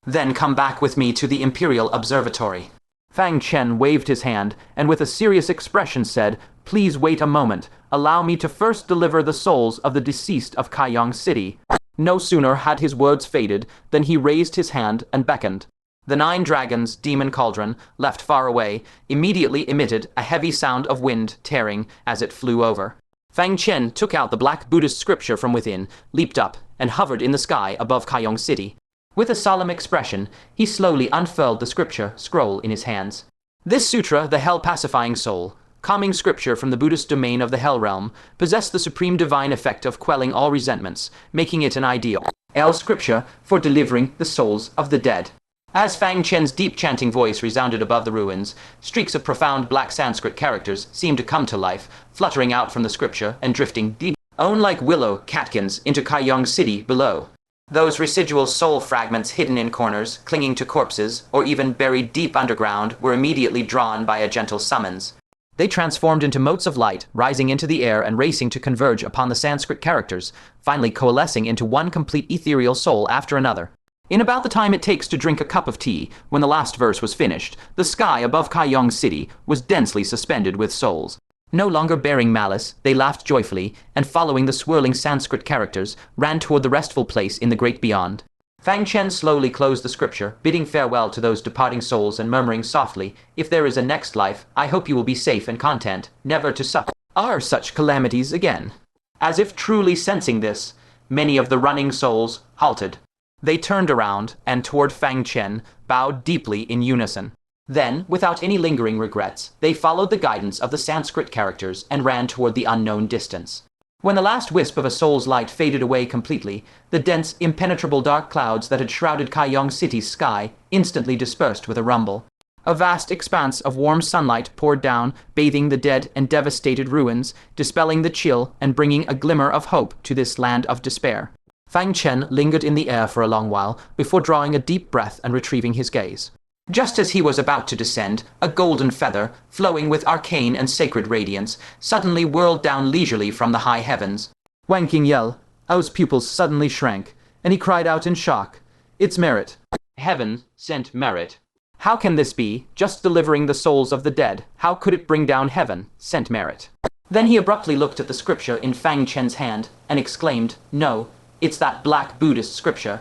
Then come back with me to the Imperial Observatory." Fang Chen waved his hand, and with a serious expression said, "Please wait a moment. Allow me to first deliver the souls of the deceased of Kaiyang City." No sooner had his words faded than he raised his hand and beckoned. The 9 dragons' demon cauldron, left far away, immediately emitted a heavy sound of wind tearing as it flew over. Fang Chen took out the black Buddhist scripture from within, leaped up, and hovered in the sky above Kaiyang City. With a solemn expression, he slowly unfurled the scripture scroll in his hands. This sutra, the Hell-Pacifying Soul-Calming Scripture from the Buddhist domain of the Hell Realm, possessed the supreme divine effect of quelling all resentments, making it an ideal scripture for delivering the souls of the dead. As Fang Chen's deep chanting voice resounded above the ruins, streaks of profound black Sanskrit characters seemed to come to life, fluttering out from the scripture and drifting deep, like willow catkins, into Kaiyang City below. Those residual soul fragments hidden in corners, clinging to corpses, or even buried deep underground, were immediately drawn by a gentle summons. They transformed into motes of light, rising into the air and racing to converge upon the Sanskrit characters, finally coalescing into one complete ethereal soul after another. In about the time it takes to drink a cup of tea, when the last verse was finished, the sky above Kaiyang City was densely suspended with souls. No longer bearing malice, they laughed joyfully, and following the swirling Sanskrit characters, ran toward the restful place in the great beyond. Fang Chen slowly closed the scripture, bidding farewell to those departing souls and murmuring softly, "If there is a next life, I hope you will be safe and content, never to suffer such calamities again." As if truly sensing this, many of the running souls halted. They turned around and toward Fang Chen, bowed deeply in unison. Then, without any lingering regrets, they followed the guidance of the Sanskrit characters and ran toward the unknown distance. When the last wisp of a soul's light faded away completely, the dense, impenetrable dark clouds that had shrouded Kaiyang City's sky instantly dispersed with a rumble. A vast expanse of warm sunlight poured down, bathing the dead and devastated ruins, dispelling the chill and bringing a glimmer of hope to this land of despair. Fang Chen lingered in the air for a long while before drawing a deep breath and retrieving his gaze. Just as he was about to descend, a golden feather, flowing with arcane and sacred radiance, suddenly whirled down leisurely from the high heavens. Wang Qingyao's pupils suddenly shrank, and he cried out in shock, "It's merit! Heaven sent merit! How can this be, just delivering the souls of the dead? How could it bring down heaven sent merit?" Then he abruptly looked at the scripture in Fang Chen's hand, and exclaimed, "No, it's that black Buddhist scripture."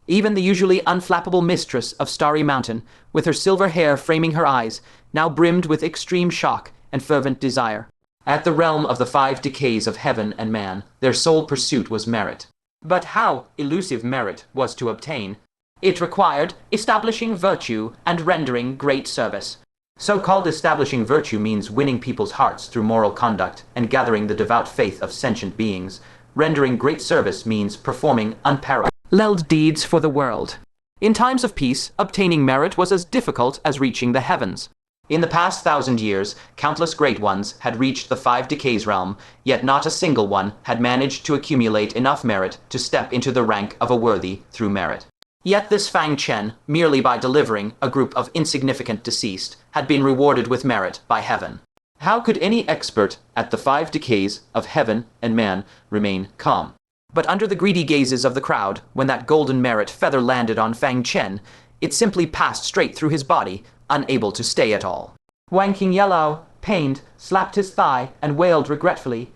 Even the usually unflappable mistress of Starry Mountain, with her silver hair framing her eyes, now brimmed with extreme shock and fervent desire. At the realm of the 5 decays of heaven and man, their sole pursuit was merit. But how elusive merit was to obtain? It required establishing virtue and rendering great service. So-called establishing virtue means winning people's hearts through moral conduct and gathering the devout faith of sentient beings. Rendering great service means performing unparalleled deeds for the world. In times of peace, obtaining merit was as difficult as reaching the heavens. In the past 1,000 years, countless great ones had reached the 5 decays realm, yet not a single one had managed to accumulate enough merit to step into the rank of a worthy through merit. Yet this Fang Chen, merely by delivering a group of insignificant deceased, had been rewarded with merit by heaven. How could any expert at the 5 decays of heaven and man remain calm? But under the greedy gazes of the crowd, when that golden merit feather landed on Fang Chen, it simply passed straight through his body, unable to stay at all. Wang Qingyao, pained, slapped his thigh and wailed regretfully,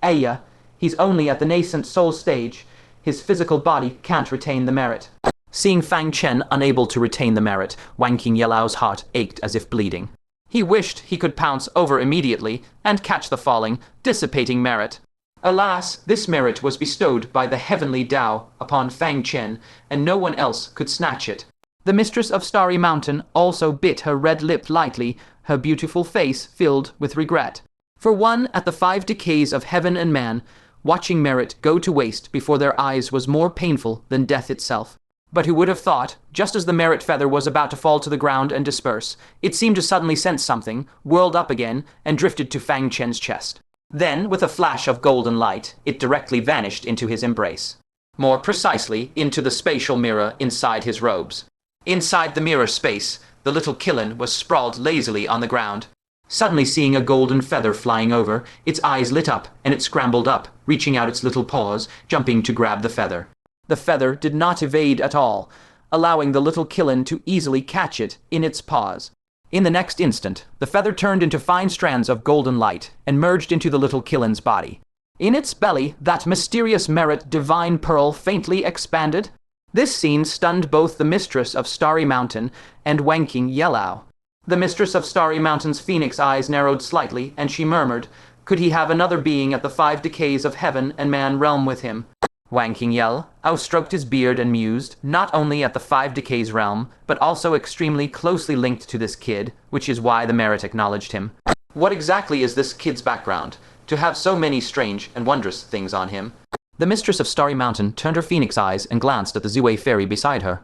"Aya, he's only at the nascent soul stage. His physical body can't retain the merit." Seeing Fang Chen unable to retain the merit, Wang Qingyao's heart ached as if bleeding. He wished he could pounce over immediately and catch the falling, dissipating merit. Alas, this merit was bestowed by the heavenly Tao upon Fang Chen, and no one else could snatch it. The mistress of Starry Mountain also bit her red lip lightly, her beautiful face filled with regret. For one at the 5 decays of heaven and man, watching merit go to waste before their eyes was more painful than death itself. But who would have thought, just as the merit feather was about to fall to the ground and disperse, it seemed to suddenly sense something, whirled up again, and drifted to Fang Chen's chest. Then, with a flash of golden light, it directly vanished into his embrace. More precisely, into the spatial mirror inside his robes. Inside the mirror space, the little qilin was sprawled lazily on the ground. Suddenly seeing a golden feather flying over, its eyes lit up, and it scrambled up, reaching out its little paws, jumping to grab the feather. The feather did not evade at all. allowing the little qilin to easily catch it in its paws. In the next instant, the feather turned into fine strands of golden light and merged into the little qilin's body. In its belly, that mysterious merit divine pearl faintly expanded. This scene stunned both the mistress of Starry Mountain and Wanking Yellow. The mistress of Starry Mountain's phoenix eyes narrowed slightly, and she murmured, could he have another being at the 5 decays of heaven and man realm with him? Wanking Yell stroked his beard and mused, not only at the 5 decays realm, but also extremely closely linked to this kid, which is why the merit acknowledged him. What exactly is this kid's background, to have so many strange and wondrous things on him? The mistress of Starry Mountain turned her phoenix eyes and glanced at the Ziwei fairy beside her,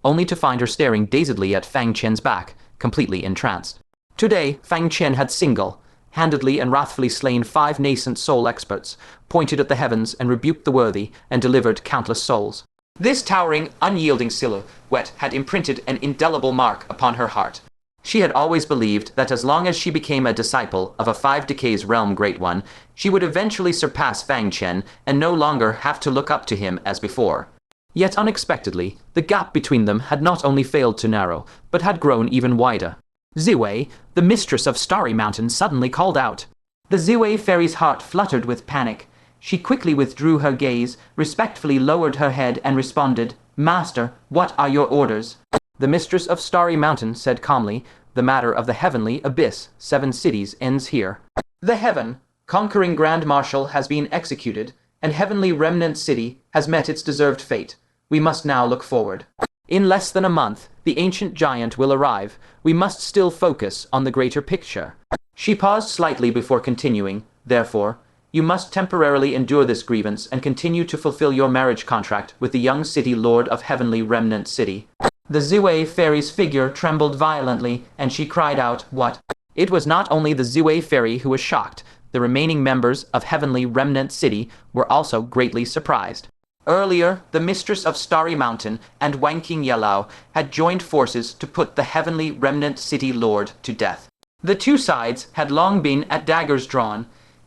only to find her staring dazedly at Fang Chen's back, completely entranced. Today, Fang Chen had single-handedly and wrathfully slain 5 nascent soul experts, pointed at the heavens and rebuked the worthy, and delivered countless souls. This towering, unyielding silhouette had imprinted an indelible mark upon her heart. She had always believed that as long as she became a disciple of a 5 decays realm great one, she would eventually surpass Fang Chen and no longer have to look up to him as before. Yet unexpectedly, the gap between them had not only failed to narrow, but had grown even wider. Ziwei, the mistress of Starry Mountain, suddenly called out. The Ziwei fairy's heart fluttered with panic. She quickly withdrew her gaze, respectfully lowered her head, and responded, Master, what are your orders? The mistress of Starry Mountain said calmly, the matter of the heavenly abyss, 7 cities, ends here. The heaven, conquering Grand Marshal has been executed, and heavenly remnant city has met its deserved fate. We must now look forward. In less than a month, the ancient giant will arrive. We must still focus on the greater picture. She paused slightly before continuing, therefore, you must temporarily endure this grievance and continue to fulfill your marriage contract with the young city lord of heavenly remnant city. The Ziwei fairy's figure trembled violently, and she cried out, what? It was not only the Ziwei fairy who was shocked. The remaining members of heavenly remnant city were also greatly surprised. Earlier, the mistress of Starry Mountain and Wanking Yellow had joined forces to put the heavenly remnant city lord to death. The two sides had long been at daggers drawn,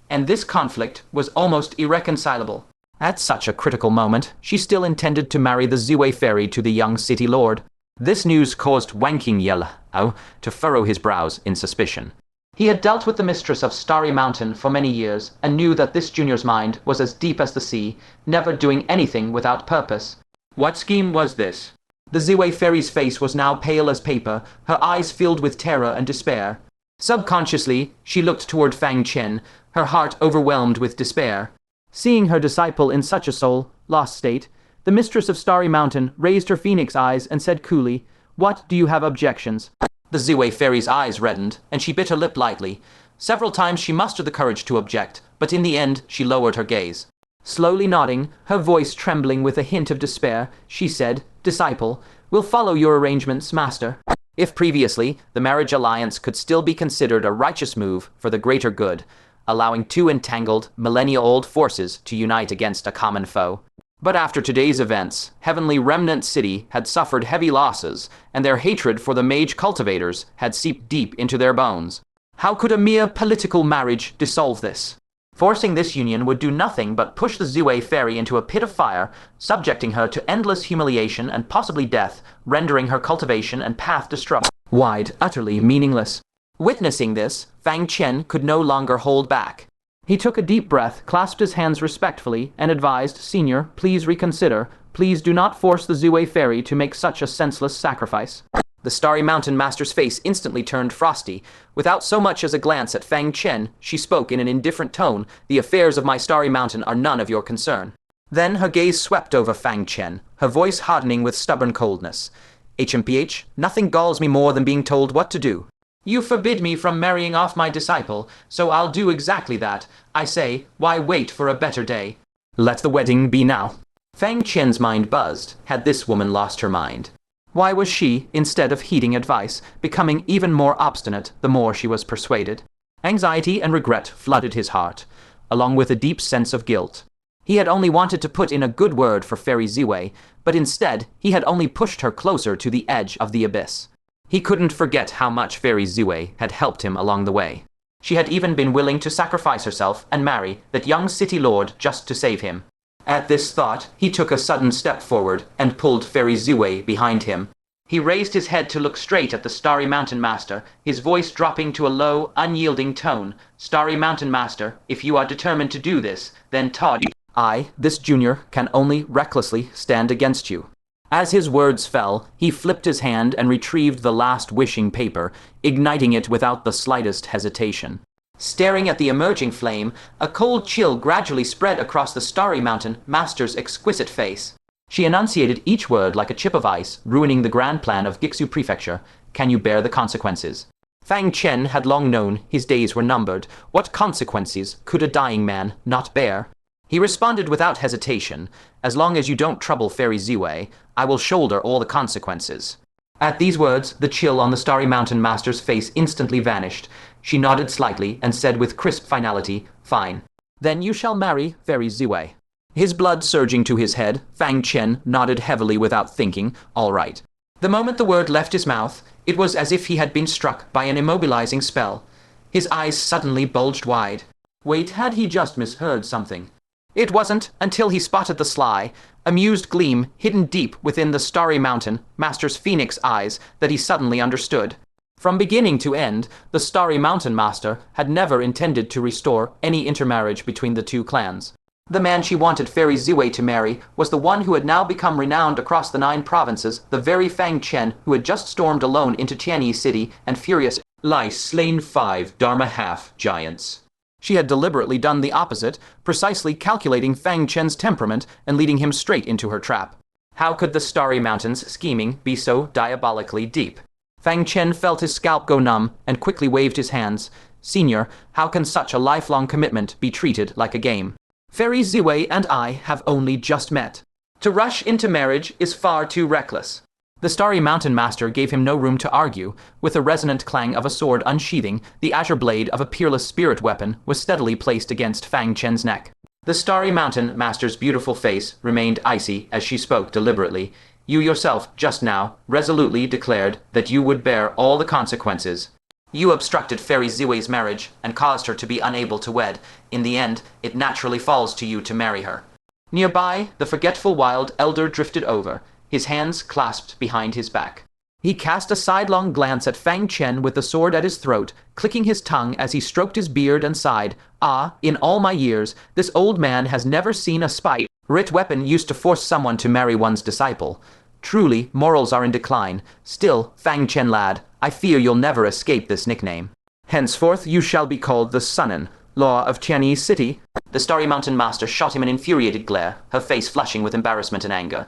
and this conflict was almost irreconcilable. At such a critical moment, she still intended to marry the Ziwei fairy to the young city lord. This news caused Wanking Yellow to furrow his brows in suspicion. He had dealt with the mistress of Starry Mountain for many years, and knew that this junior's mind was as deep as the sea, never doing anything without purpose. What scheme was this? The Ziwei fairy's face was now pale as paper, her eyes filled with terror and despair. Subconsciously, she looked toward Fang Chen, her heart overwhelmed with despair. Seeing her disciple in such a soul-lost state, the mistress of Starry Mountain raised her phoenix eyes and said coolly, What do you have objections? The Ziwei fairy's eyes reddened, and she bit her lip lightly. Several times she mustered the courage to object, but in the end she lowered her gaze. Slowly nodding, her voice trembling with a hint of despair, she said, Disciple, we'll follow your arrangements, master. If previously, the marriage alliance could still be considered a righteous move for the greater good, allowing 2 entangled, millennia-old forces to unite against a common foe. But after today's events, Heavenly Remnant City had suffered heavy losses, and their hatred for the mage cultivators had seeped deep into their bones. How could a mere political marriage dissolve this? Forcing this union would do nothing but push the Ziwei fairy into a pit of fire, subjecting her to endless humiliation and possibly death, rendering her cultivation and path destruct. Wide, utterly meaningless. Witnessing this, Fang Chen could no longer hold back. He took a deep breath, clasped his hands respectfully, and advised, Senior, please reconsider. Please do not force the Ziwei fairy to make such a senseless sacrifice. The Starry Mountain Master's face instantly turned frosty. Without so much as a glance at Fang Chen, she spoke in an indifferent tone, The affairs of my Starry Mountain are none of your concern. Then her gaze swept over Fang Chen, her voice hardening with stubborn coldness. HMPH, nothing galls me more than being told what to do. You forbid me from marrying off my disciple, so I'll do exactly that. I say, why wait for a better day? Let the wedding be now. Fang Chen's mind buzzed. Had this woman lost her mind? Why was she, instead of heeding advice, becoming even more obstinate the more she was persuaded? Anxiety and regret flooded his heart, along with a deep sense of guilt. He had only wanted to put in a good word for Fairy Ziwei, but instead he had only pushed her closer to the edge of the abyss. He couldn't forget how much Fairy Ziwei had helped him along the way. She had even been willing to sacrifice herself and marry that young city lord just to save him. At this thought, he took a sudden step forward and pulled Fairy Ziwei behind him. He raised his head to look straight at the Starry Mountain Master, his voice dropping to a low, unyielding tone. "Starry Mountain Master, if you are determined to do this, then Todd, I, this junior, can only recklessly stand against you." As his words fell, he flipped his hand and retrieved the last wishing paper, igniting it without the slightest hesitation. Staring at the emerging flame, a cold chill gradually spread across the Starry Mountain Master's exquisite face. She enunciated each word like a chip of ice, ruining the grand plan of Gixu Prefecture. "Can you bear the consequences?" Fang Chen had long known his days were numbered. What consequences could a dying man not bear? He responded without hesitation, "As long as you don't trouble Fairy Ziwei, I will shoulder all the consequences." At these words, the chill on the Starry Mountain Master's face instantly vanished. She nodded slightly and said with crisp finality, "Fine. Then you shall marry Fairy Ziwei." His blood surging to his head, Fang Chen nodded heavily without thinking, "All right." The moment the word left his mouth, it was as if he had been struck by an immobilizing spell. His eyes suddenly bulged wide. Wait, had he just misheard something? It wasn't until he spotted the sly, amused gleam hidden deep within the Starry Mountain Master's phoenix eyes that he suddenly understood. From beginning to end, the Starry Mountain Master had never intended to restore any intermarriage between the two clans. The man she wanted Fairy Ziwei to marry was the one who had now become renowned across the 9 provinces, the very Fang Chen who had just stormed alone into Kaiyang City and furiously slain 5 Dharma half-giants. She had deliberately done the opposite, precisely calculating Fang Chen's temperament and leading him straight into her trap. How could the Starry Mountain's scheming be so diabolically deep? Fang Chen felt his scalp go numb and quickly waved his hands. "Senior, how can such a lifelong commitment be treated like a game? Fairy Ziwei and I have only just met. To rush into marriage is far too reckless." The Starry Mountain Master gave him no room to argue. With the resonant clang of a sword unsheathing, the azure blade of a peerless spirit weapon was steadily placed against Fang Chen's neck. The Starry Mountain Master's beautiful face remained icy as she spoke deliberately. "You yourself, just now, resolutely declared that you would bear all the consequences. You obstructed Fairy Ziwei's marriage and caused her to be unable to wed. In the end, it naturally falls to you to marry her." Nearby, the forgetful wild elder drifted over, his hands clasped behind his back. He cast a sidelong glance at Fang Chen with the sword at his throat, clicking his tongue as he stroked his beard and sighed. "Ah, in all my years, this old man has never seen a spirit weapon used to force someone to marry one's disciple. Truly, morals are in decline. Still, Fang Chen lad, I fear you'll never escape this nickname. Henceforth you shall be called the Son-in-Law of Kaiyang City." The Starry Mountain Master shot him an infuriated glare, her face flushing with embarrassment and anger.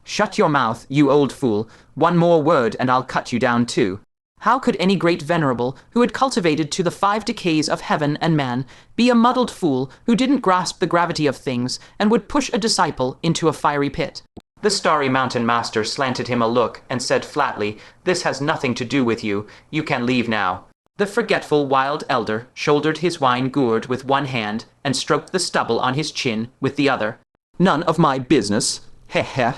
"Shut your mouth, you old fool. One more word and I'll cut you down too." How could any great venerable, who had cultivated to the 5 decays of heaven and man, be a muddled fool who didn't grasp the gravity of things and would push a disciple into a fiery pit? The Starry Mountain Master slanted him a look and said flatly, "This has nothing to do with you. You can leave now." The forgetful wild elder shouldered his wine gourd with one hand and stroked the stubble on his chin with the other. "None of my business. Heh heh.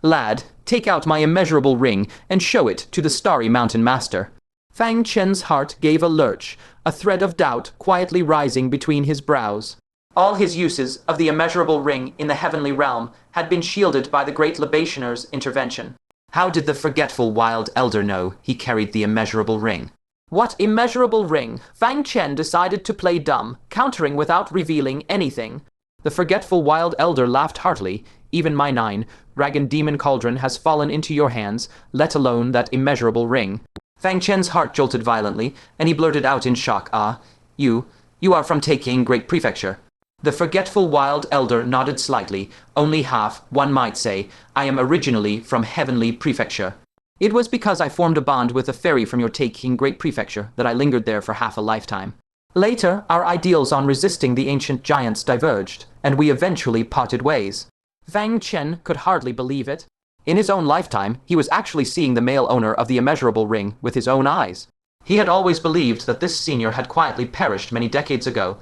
Lad, take out my immeasurable ring and show it to the Starry Mountain Master." Fang Chen's heart gave a lurch, a thread of doubt quietly rising between his brows. All his uses of the immeasurable ring in the heavenly realm had been shielded by the great libationer's intervention. How did the forgetful wild elder know he carried the immeasurable ring? What immeasurable ring? Fang Chen decided to play dumb, countering without revealing anything. The forgetful wild elder laughed heartily. "Even my 9 Dragon Demon Cauldron has fallen into your hands, let alone that immeasurable ring." Fang Chen's heart jolted violently, and he blurted out in shock, "Ah, you are from Kaiyang Great Prefecture." The forgetful wild elder nodded slightly, only half, one might say. "I am originally from Heavenly Prefecture. It was because I formed a bond with a fairy from your Kaiyang Great Prefecture that I lingered there for half a lifetime. Later, our ideals on resisting the ancient giants diverged, and we eventually parted ways." Fang Chen could hardly believe it. In his own lifetime, he was actually seeing the male owner of the immeasurable ring with his own eyes. He had always believed that this senior had quietly perished many decades ago.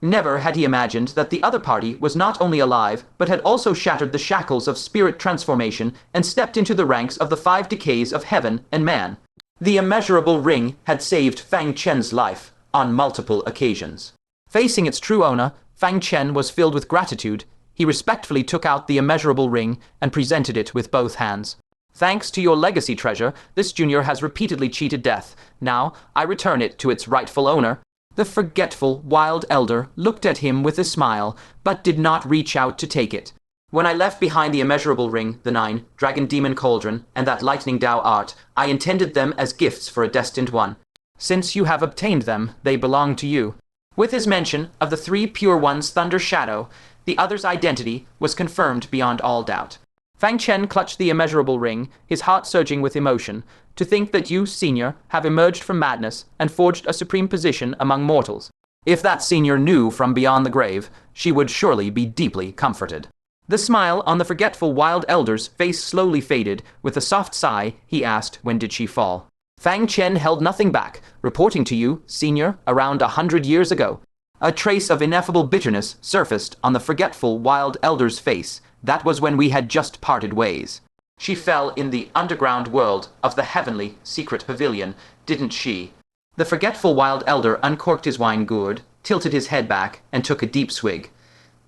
Never had he imagined that the other party was not only alive, but had also shattered the shackles of spirit transformation and stepped into the ranks of the 5 decays of heaven and man. The immeasurable ring had saved Fang Chen's life on multiple occasions. Facing its true owner, Fang Chen was filled with gratitude. He respectfully took out the immeasurable ring and presented it with both hands. Thanks to your legacy treasure, this junior has repeatedly cheated death. Now, I return it to its rightful owner. The forgetful, wild elder looked at him with a smile, but did not reach out to take it. When I left behind the immeasurable ring, the 9, dragon demon cauldron, and that lightning Dao art, I intended them as gifts for a destined one. Since you have obtained them, they belong to you. With his mention of the 3 pure ones' thunder shadow, the other's identity was confirmed beyond all doubt. Fang Chen clutched the immeasurable ring, his heart surging with emotion. To think that you, senior, have emerged from madness and forged a supreme position among mortals. If that senior knew from beyond the grave, she would surely be deeply comforted. The smile on the forgetful wild elder's face slowly faded. With a soft sigh, he asked, when did she fall? Fang Chen held nothing back, reporting to you, senior, around 100 years ago. A trace of ineffable bitterness surfaced on the forgetful wild elder's face. That was when we had just parted ways. She fell in the underground world of the heavenly secret pavilion, didn't she? The forgetful wild elder uncorked his wine gourd, tilted his head back, and took a deep swig.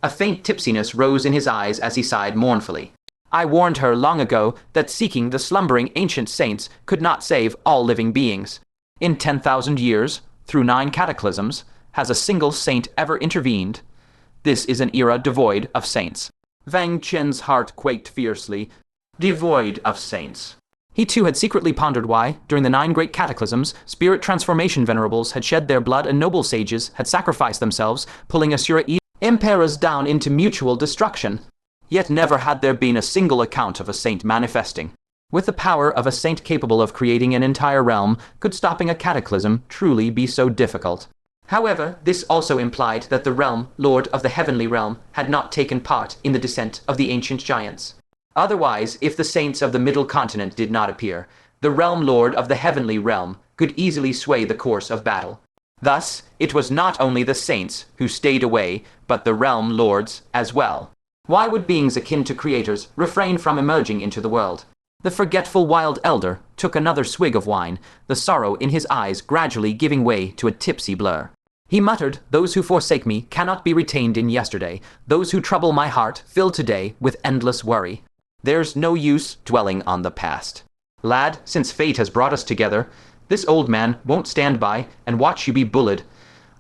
A faint tipsiness rose in his eyes as he sighed mournfully. I warned her long ago that seeking the slumbering ancient saints could not save all living beings. In 10,000 years, through 9 cataclysms, has a single saint ever intervened? This is an era devoid of saints. Fang Chen's heart quaked fiercely. Devoid of saints. He too had secretly pondered why, during the 9 great cataclysms, spirit transformation venerables had shed their blood and noble sages had sacrificed themselves, pulling Asura Emperors down into mutual destruction. Yet never had there been a single account of a saint manifesting. With the power of a saint capable of creating an entire realm, could stopping a cataclysm truly be so difficult? However, this also implied that the realm, lord of the heavenly realm, had not taken part in the descent of the ancient giants. Otherwise, if the saints of the middle continent did not appear, the realm lord of the heavenly realm could easily sway the course of battle. Thus, it was not only the saints who stayed away, but the realm lords as well. Why would beings akin to creators refrain from emerging into the world? The forgetful wild elder took another swig of wine, the sorrow in his eyes gradually giving way to a tipsy blur. He muttered, those who forsake me cannot be retained in yesterday. Those who trouble my heart fill today with endless worry. There's no use dwelling on the past. Lad, since fate has brought us together, this old man won't stand by and watch you be bullied.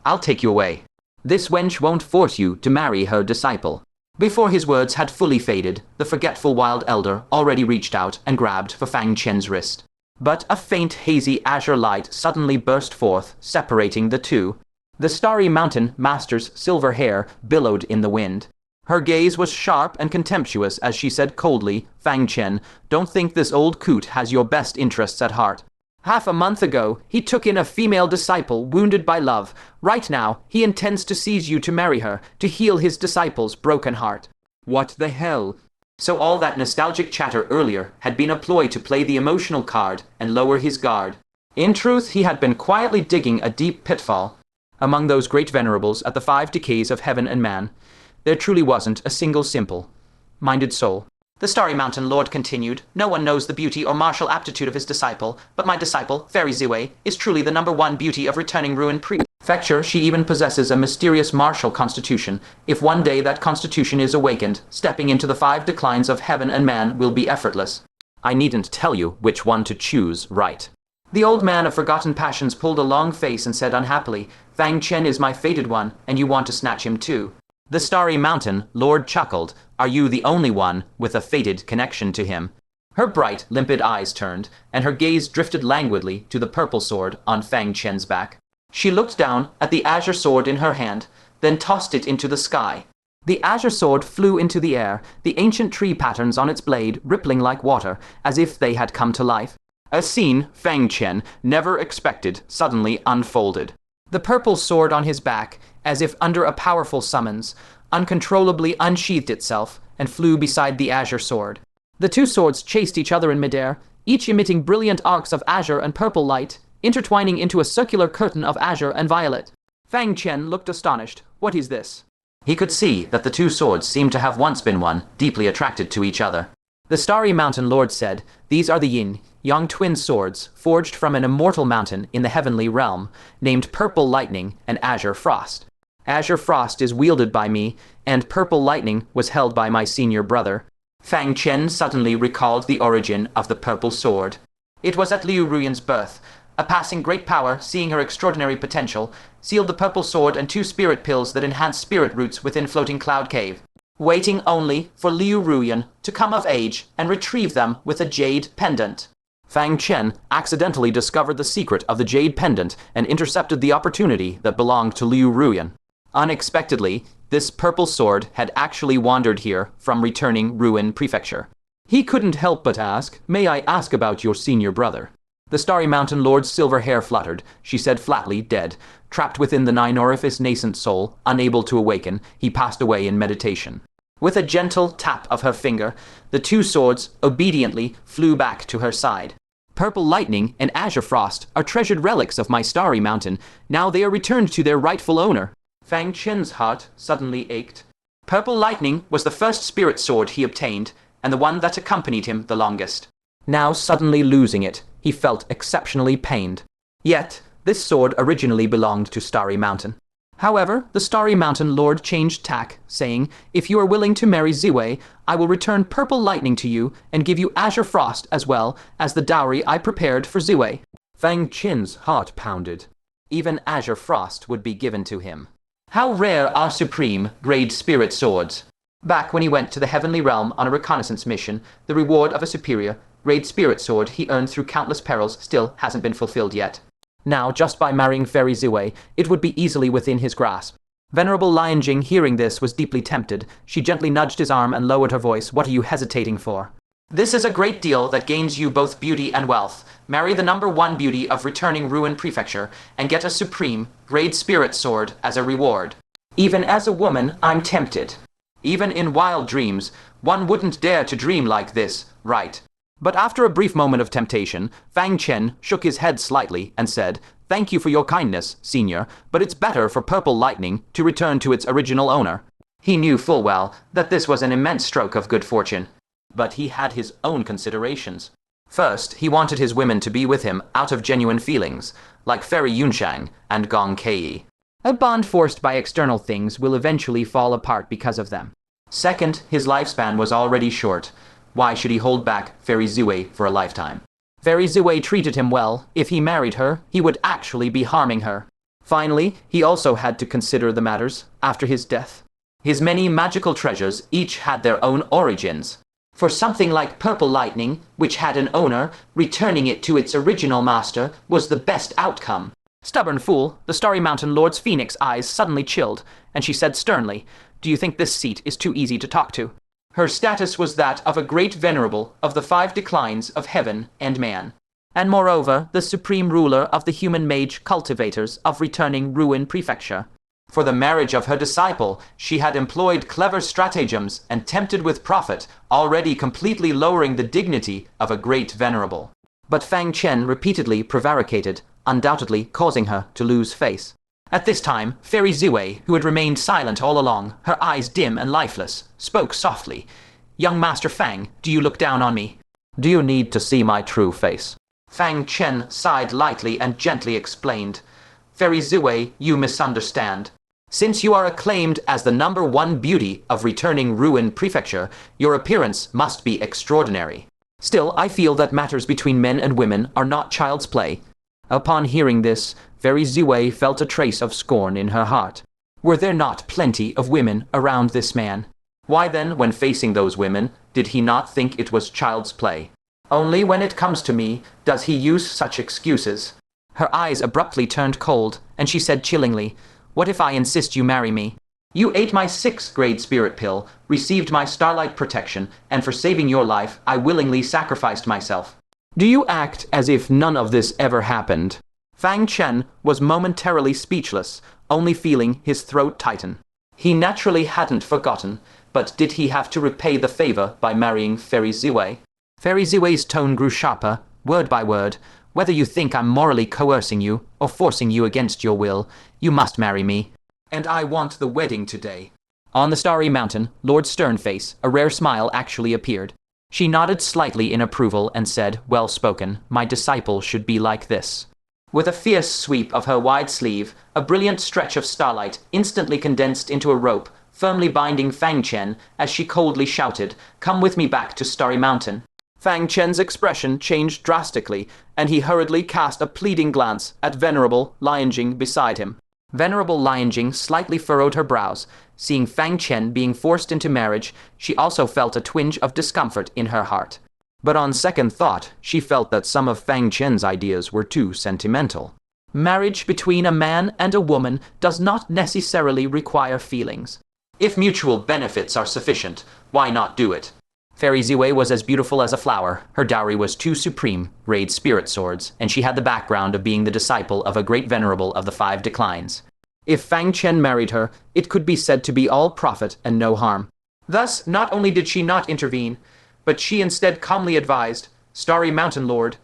I'll take you away. This wench won't force you to marry her disciple. Before his words had fully faded, the forgetful wild elder already reached out and grabbed for Fang Chen's wrist. But a faint, hazy azure light suddenly burst forth, separating the two. The Starry Mountain Master's silver hair billowed in the wind. Her gaze was sharp and contemptuous as she said coldly, Fang Chen, don't think this old coot has your best interests at heart. Half a month ago, he took in a female disciple wounded by love. Right now, he intends to seize you to marry her, to heal his disciple's broken heart. What the hell? So all that nostalgic chatter earlier had been a ploy to play the emotional card and lower his guard. In truth, he had been quietly digging a deep pitfall. Among those great venerables at the 5 decays of heaven and man, there truly wasn't a single simple-minded soul. The Starry Mountain Lord continued, no one knows the beauty or martial aptitude of his disciple, but my disciple, Fairy Ziwei, is truly the #1 beauty of returning ruin prefecture. She even possesses a mysterious martial constitution. If one day that constitution is awakened, stepping into the 5 declines of heaven and man will be effortless. I needn't tell you which one to choose, right? The old man of forgotten passions pulled a long face and said unhappily, Fang Chen is my fated one, and you want to snatch him too. The Starry Mountain Lord chuckled. Are you the only one with a fated connection to him? Her bright, limpid eyes turned, and her gaze drifted languidly to the purple sword on Fang Chen's back. She looked down at the azure sword in her hand, then tossed it into the sky. The azure sword flew into the air, the ancient tree patterns on its blade rippling like water, as if they had come to life. A scene Fang Chen never expected suddenly unfolded. The purple sword on his back, as if under a powerful summons, uncontrollably unsheathed itself and flew beside the azure sword. The two swords chased each other in midair, each emitting brilliant arcs of azure and purple light, intertwining into a circular curtain of azure and violet. Fang Chen looked astonished. What is this? He could see that the two swords seemed to have once been one, deeply attracted to each other. The Starry Mountain Lord said, these are the yin-yang twin swords, forged from an immortal mountain in the heavenly realm, named Purple Lightning and Azure Frost. Azure Frost is wielded by me, and Purple Lightning was held by my senior brother. Fang Chen suddenly recalled the origin of the purple sword. It was at Liu Ruyan's birth. A passing great power, seeing her extraordinary potential, sealed the purple sword and 2 spirit pills that enhanced spirit roots within Floating Cloud Cave, waiting only for Liu Ruyan to come of age and retrieve them with a jade pendant. Fang Chen accidentally discovered the secret of the jade pendant and intercepted the opportunity that belonged to Liu Ruyan. Unexpectedly, this purple sword had actually wandered here from returning Ruin Prefecture. He couldn't help but ask, "May I ask about your senior brother?" The Starry Mountain Lord's silver hair fluttered. She said flatly, dead. Trapped within the 9 orifice nascent soul, unable to awaken, he passed away in meditation. With a gentle tap of her finger, the 2 swords obediently flew back to her side. Purple Lightning and Azure Frost are treasured relics of my Starry Mountain. Now they are returned to their rightful owner. Fang Chen's heart suddenly ached. Purple Lightning was the first spirit sword he obtained, and the one that accompanied him the longest. Now suddenly losing it, he felt exceptionally pained. Yet, this sword originally belonged to Starry Mountain. However, the Starry Mountain Lord changed tack, saying, "If you are willing to marry Ziwei, I will return Purple Lightning to you and give you Azure Frost as well as the dowry I prepared for Ziwei." Fang Chen's heart pounded. Even Azure Frost would be given to him. How rare are supreme, grade spirit swords. Back when he went to the Heavenly Realm on a reconnaissance mission, the reward of a superior, grade spirit sword he earned through countless perils still hasn't been fulfilled yet. Now, just by marrying Fairy Ziwei, it would be easily within his grasp. Venerable Lianjing, hearing this, was deeply tempted. She gently nudged his arm and lowered her voice. "What are you hesitating for? This is a great deal that gains you both beauty and wealth. Marry the number 1 beauty of returning Ruin Prefecture, and get a supreme, grade spirit sword as a reward. Even as a woman, I'm tempted. Even in wild dreams, one wouldn't dare to dream like this, right?" But after a brief moment of temptation, Fang Chen shook his head slightly and said, "Thank you for your kindness, senior, but it's better for Purple Lightning to return to its original owner." He knew full well that this was an immense stroke of good fortune. But he had his own considerations. First, he wanted his women to be with him out of genuine feelings, like Fairy Yunshang and Gong Kei. A bond forced by external things will eventually fall apart because of them. Second, his lifespan was already short. Why should he hold back Fairy Ziwei for a lifetime? Fairy Ziwei treated him well. If he married her, he would actually be harming her. Finally, he also had to consider the matters after his death. His many magical treasures each had their own origins. For something like Purple Lightning, which had an owner, returning it to its original master was the best outcome. Stubborn fool, the Starry Mountain Lord's phoenix eyes suddenly chilled, and she said sternly, "Do you think this seat is too easy to talk to?" Her status was that of a great venerable of the 5 declines of heaven and man, and moreover the supreme ruler of the human mage cultivators of returning Ruin Prefecture. For the marriage of her disciple, she had employed clever stratagems and tempted with profit, already completely lowering the dignity of a great venerable. But Fang Chen repeatedly prevaricated, undoubtedly causing her to lose face. At this time, Fairy Ziwei, who had remained silent all along, her eyes dim and lifeless, spoke softly. "Young Master Fang, do you look down on me? Do you need to see my true face?" Fang Chen sighed lightly and gently explained, "Fairy Ziwei, you misunderstand. Since you are acclaimed as the number 1 beauty of returning Ruin Prefecture, your appearance must be extraordinary. Still, I feel that matters between men and women are not child's play." Upon hearing this, Fairy Ziwei felt a trace of scorn in her heart. Were there not plenty of women around this man? Why then, when facing those women, did he not think it was child's play? Only when it comes to me does he use such excuses. Her eyes abruptly turned cold, and she said chillingly, "What if I insist you marry me? You ate my 6th grade spirit pill, received my starlight protection, and for saving your life, I willingly sacrificed myself. Do you act as if none of this ever happened?" Fang Chen was momentarily speechless, only feeling his throat tighten. He naturally hadn't forgotten, but did he have to repay the favor by marrying Fairy Ziwei? Fairy Ziwei's tone grew sharper, word by word. "Whether you think I'm morally coercing you, or forcing you against your will, you must marry me. And I want the wedding today." On the Starry Mountain, Lord Sternface, a rare smile actually appeared. She nodded slightly in approval and said, "Well spoken, my disciple should be like this." With a fierce sweep of her wide sleeve, a brilliant stretch of starlight instantly condensed into a rope, firmly binding Fang Chen as she coldly shouted, "Come with me back to Starry Mountain." Fang Chen's expression changed drastically, and he hurriedly cast a pleading glance at Venerable Lianjing beside him. Venerable Lianjing slightly furrowed her brows. Seeing Fang Chen being forced into marriage, she also felt a twinge of discomfort in her heart. But on second thought, she felt that some of Fang Chen's ideas were too sentimental. Marriage between a man and a woman does not necessarily require feelings. If mutual benefits are sufficient, why not do it? Fairy Ziwei was as beautiful as a flower. Her dowry was two supreme, rayed spirit swords, and she had the background of being the disciple of a great venerable of the Five Declines. If Fang Chen married her, it could be said to be all profit and no harm. Thus, not only did she not intervene, but she instead calmly advised, "Starry Mountain Lord,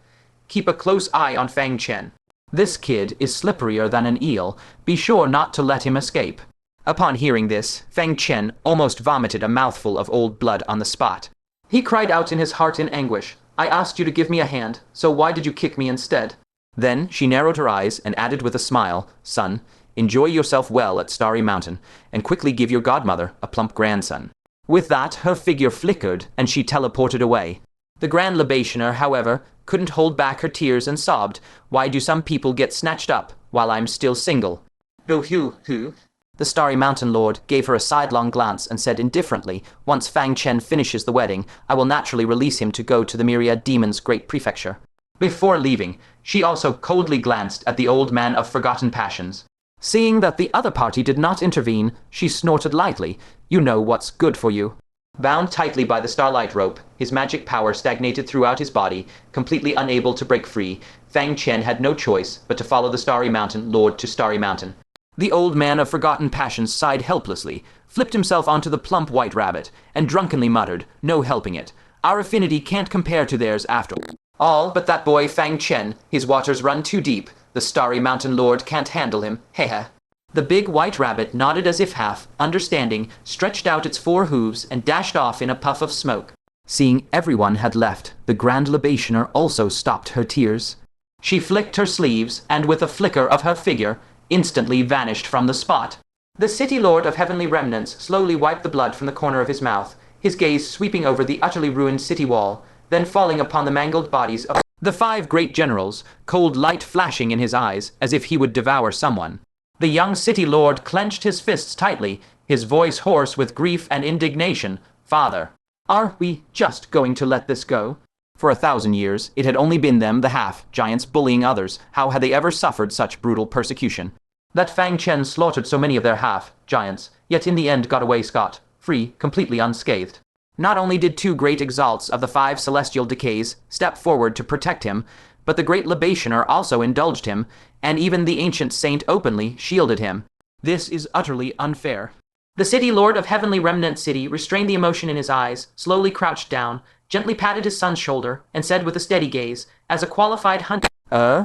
keep a close eye on Fang Chen. This kid is slipperier than an eel. Be sure not to let him escape." Upon hearing this, Fang Chen almost vomited a mouthful of old blood on the spot. He cried out in his heart in anguish, "I asked you to give me a hand, so why did you kick me instead?" Then she narrowed her eyes and added with a smile, "Son, enjoy yourself well at Starry Mountain, and quickly give your godmother a plump grandson." With that, her figure flickered, and she teleported away. The Grand Libationer, however, couldn't hold back her tears and sobbed, "Why do some people get snatched up while I'm still single?" "Who?" The Starry Mountain Lord gave her a sidelong glance and said indifferently, "Once Fang Chen finishes the wedding, I will naturally release him to go to the Myriad Demon's great prefecture." Before leaving, she also coldly glanced at the old man of forgotten passions. Seeing that the other party did not intervene, she snorted lightly, "You know what's good for you." Bound tightly by the starlight rope, his magic power stagnated throughout his body, completely unable to break free, Fang Chen had no choice but to follow the Starry Mountain Lord to Starry Mountain. The old man of forgotten passions sighed helplessly, flipped himself onto the plump white rabbit, and drunkenly muttered, "No helping it. Our affinity can't compare to theirs after all. But that boy Fang Chen, his waters run too deep. The Starry Mountain Lord can't handle him. Hehe." The big white rabbit nodded as if half, understanding, stretched out its 4 hooves and dashed off in a puff of smoke. Seeing everyone had left, the Grand Libationer also stopped her tears. She flicked her sleeves, and with a flicker of her figure, instantly vanished from the spot. The City Lord of Heavenly Remnants slowly wiped the blood from the corner of his mouth, his gaze sweeping over the utterly ruined city wall, then falling upon the mangled bodies of the 5 great generals, cold light flashing in his eyes as if he would devour someone. The young City Lord clenched his fists tightly, his voice hoarse with grief and indignation. "Father, are we just going to let this go?" For 1,000 years, it had only been them, the half-giants, bullying others. How had they ever suffered such brutal persecution? That Fang Chen slaughtered so many of their half-giants, yet in the end got away scot-free, completely unscathed. Not only did 2 great exalts of the 5 celestial decays step forward to protect him, but the great Libationer also indulged him, and even the ancient saint openly shielded him. This is utterly unfair. The City Lord of Heavenly Remnant City restrained the emotion in his eyes, slowly crouched down, gently patted his son's shoulder, and said with a steady gaze, "As a qualified hunter,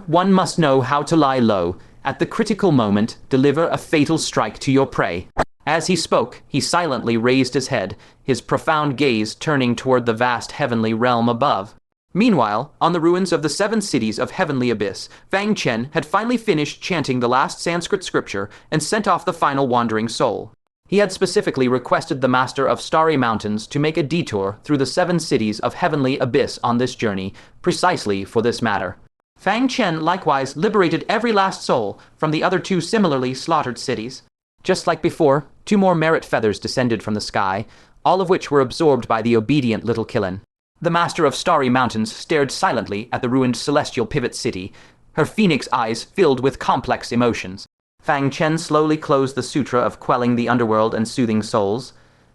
one must know how to lie low. At the critical moment, deliver a fatal strike to your prey." As he spoke, he silently raised his head, his profound gaze turning toward the vast heavenly realm above. Meanwhile, on the ruins of the 7 cities of Heavenly Abyss, Fang Chen had finally finished chanting the last Sanskrit scripture and sent off the final wandering soul. He had specifically requested the Master of Starry Mountains to make a detour through the 7 cities of Heavenly Abyss on this journey, precisely for this matter. Fang Chen likewise liberated every last soul from the other 2 similarly slaughtered cities. Just like before, 2 more merit feathers descended from the sky, all of which were absorbed by the obedient little qilin. The Master of Starry Mountains stared silently at the ruined celestial pivot city, her phoenix eyes filled with complex emotions. Fang Chen slowly closed the Sutra of Quelling the Underworld and Soothing Souls,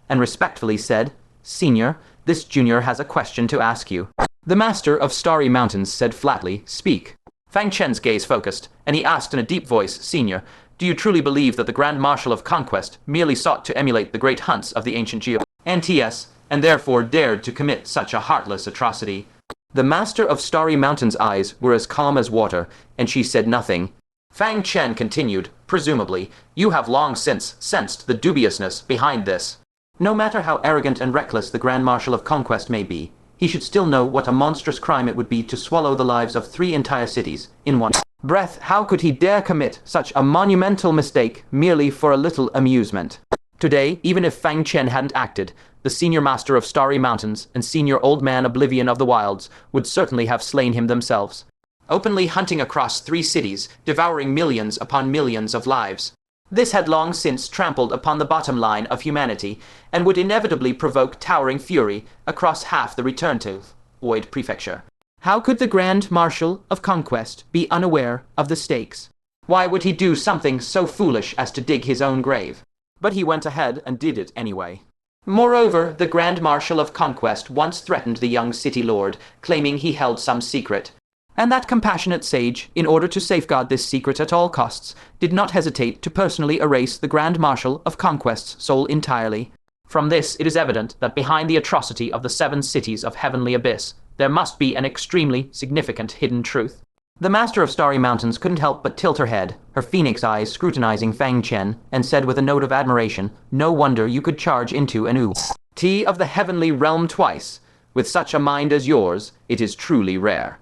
and respectfully said, "Senior, this junior has a question to ask you." The Master of Starry Mountains said flatly, "Speak." Fang Chen's gaze focused, and he asked in a deep voice, "Senior, do you truly believe that the Grand Marshal of Conquest merely sought to emulate the great hunts of the ancient Antaeus, and therefore dared to commit such a heartless atrocity?" The Master of Starry Mountain's eyes were as calm as water, and she said nothing. Fang Chen continued, "Presumably, you have long since sensed the dubiousness behind this. No matter how arrogant and reckless the Grand Marshal of Conquest may be, he should still know what a monstrous crime it would be to swallow the lives of 3 entire cities in one. Breath, how could he dare commit such a monumental mistake merely for a little amusement? Today, even if Fang Chen hadn't acted, the senior master of Starry Mountains and senior old man Oblivion of the Wilds would certainly have slain him themselves, openly hunting across 3 cities, devouring millions upon millions of lives. This had long since trampled upon the bottom line of humanity, and would inevitably provoke towering fury across half the return to Void Prefecture. How could the Grand Marshal of Conquest be unaware of the stakes? Why would he do something so foolish as to dig his own grave? But he went ahead and did it anyway. Moreover, the Grand Marshal of Conquest once threatened the young city lord, claiming he held some secret. And that compassionate sage, in order to safeguard this secret at all costs, did not hesitate to personally erase the Grand Marshal of Conquest's soul entirely. From this, it is evident that behind the atrocity of the 7 cities of Heavenly Abyss, there must be an extremely significant hidden truth. The Master of Starry Mountains couldn't help but tilt her head, her phoenix eyes scrutinizing Fang Chen, and said with a note of admiration, "No wonder you could charge into an tea of the heavenly realm twice. With such a mind as yours, it is truly rare."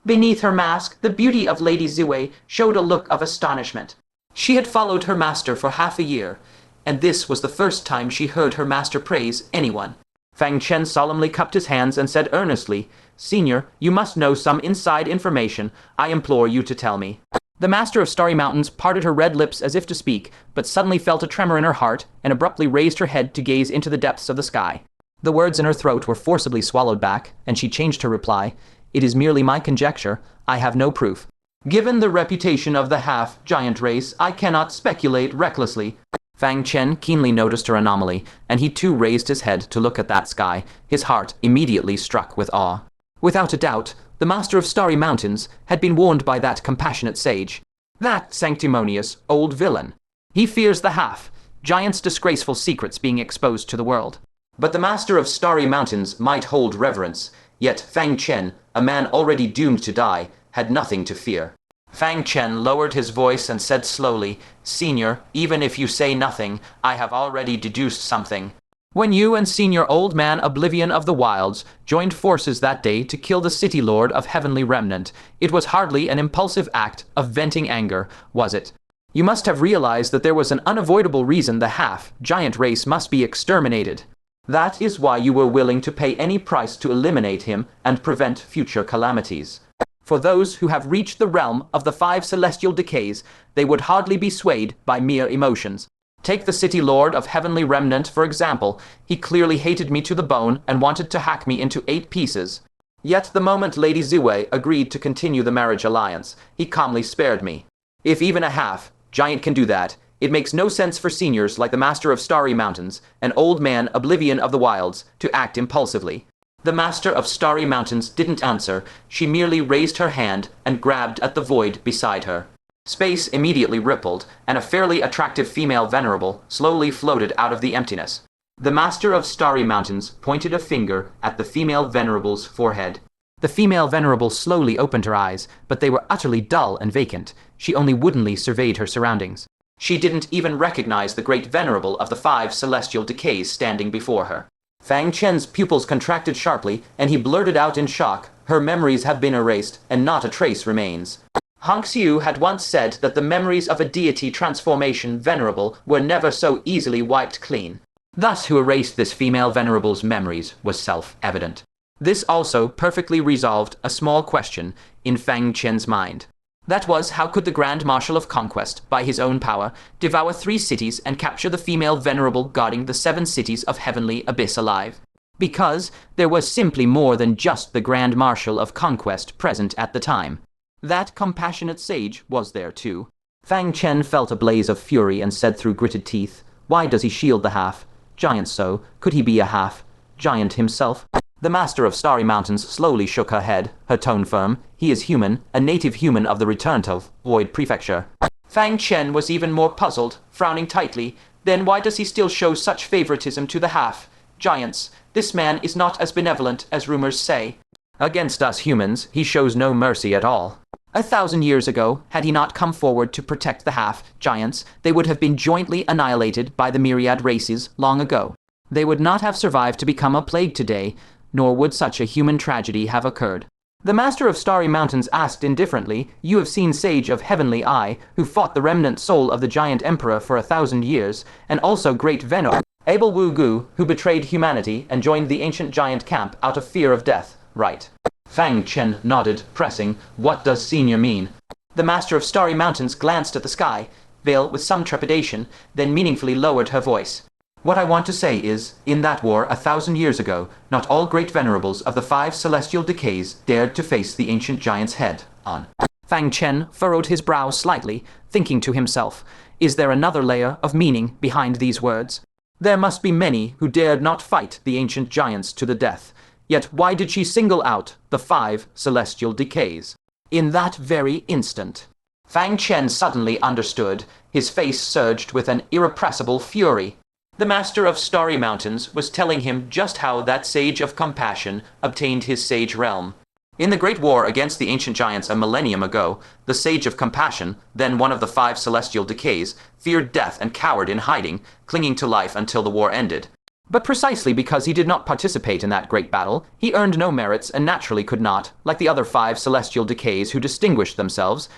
Beneath her mask, the beauty of Lady Ziwei showed a look of astonishment. She had followed her master for half a year, and this was the first time she heard her master praise anyone. Fang Chen solemnly cupped his hands and said earnestly, "Senior, you must know some inside information. I implore you to tell me." The Master of Starry Mountains parted her red lips as if to speak, but suddenly felt a tremor in her heart and abruptly raised her head to gaze into the depths of the sky. The words in her throat were forcibly swallowed back, and she changed her reply. "It is merely my conjecture. I have no proof. Given the reputation of the half-giant race, I cannot speculate recklessly." Fang Chen keenly noticed her anomaly, and he too raised his head to look at that sky, his heart immediately struck with awe. Without a doubt, the Master of Starry Mountains had been warned by that compassionate sage. That sanctimonious old villain. He fears the half-giant's disgraceful secrets being exposed to the world. But the Master of Starry Mountains might hold reverence, yet Fang Chen, a man already doomed to die, had nothing to fear. Fang Chen lowered his voice and said slowly, "Senior, even if you say nothing, I have already deduced something. When you and Senior Old Man Oblivion of the Wilds joined forces that day to kill the City Lord of Heavenly Remnant, it was hardly an impulsive act of venting anger, was it? You must have realized that there was an unavoidable reason the half-giant race must be exterminated. That is why you were willing to pay any price to eliminate him and prevent future calamities. For those who have reached the realm of the 5 celestial decays, they would hardly be swayed by mere emotions. Take the City Lord of Heavenly Remnant, for example. He clearly hated me to the bone and wanted to hack me into 8 pieces. Yet the moment Lady Ziwei agreed to continue the marriage alliance, he calmly spared me. If even a half-giant can do that, it makes no sense for seniors like the Master of Starry Mountains and Old Man Oblivion of the Wilds to act impulsively. The Master of Starry Mountains didn't answer. She merely raised her hand and grabbed at the void beside her. Space immediately rippled, and a fairly attractive female venerable slowly floated out of the emptiness. The Master of Starry Mountains pointed a finger at the female venerable's forehead. The female venerable slowly opened her eyes, but they were utterly dull and vacant. She only woodenly surveyed her surroundings. She didn't even recognize the great venerable of the 5 celestial decays standing before her. Fang Chen's pupils contracted sharply, and he blurted out in shock, "Her memories have been erased, and not a trace remains." Hong Xiu had once said that the memories of a deity transformation venerable were never so easily wiped clean. Thus who erased this female venerable's memories was self-evident. This also perfectly resolved a small question in Fang Chen's mind. That was, how could the Grand Marshal of Conquest, by his own power, devour 3 cities and capture the female venerable guarding the 7 cities of Heavenly Abyss alive? Because there was simply more than just the Grand Marshal of Conquest present at the time. That compassionate sage was there too. Fang Chen felt a blaze of fury and said through gritted teeth, "Why does he shield the half-giant so? Could he be a half-giant himself?" The Master of Starry Mountains slowly shook her head, her tone firm. "He is human, a native human of the return to Void Prefecture." Fang Chen was even more puzzled, frowning tightly. "Then why does he still show such favoritism to the half-giants? This man is not as benevolent as rumors say." "Against us humans, he shows no mercy at all. 1,000 years ago, had he not come forward to protect the half-giants, they would have been jointly annihilated by the myriad races long ago. They would not have survived to become a plague today, nor would such a human tragedy have occurred. The master of Starry Mountains asked indifferently, "You have seen Sage of Heavenly Eye, who fought the remnant soul of the giant emperor for 1,000 years, and also great Venerable Abel Wu Gu, who betrayed humanity and joined the ancient giant camp out of fear of death, right?" Fang Chen nodded, pressing, "What does senior mean?" The master of Starry Mountains glanced at the sky, veil with some trepidation, then meaningfully lowered her voice. "What I want to say is, in that war 1,000 years ago, not all great venerables of the 5 celestial decays dared to face the ancient giant's head on." Fang Chen furrowed his brow slightly, thinking to himself, is there another layer of meaning behind these words? There must be many who dared not fight the ancient giants to the death. Yet why did she single out the 5 celestial decays? In that very instant, Fang Chen suddenly understood. His face surged with an irrepressible fury. The master of Starry Mountains was telling him just how that sage of compassion obtained his sage realm. In the great war against the ancient giants a millennium ago, the sage of compassion, then one of the 5 celestial decays, feared death and cowered in hiding, clinging to life until the war ended. But precisely because he did not participate in that great battle, he earned no merits and naturally could not, like the other 5 celestial decays who distinguished themselves,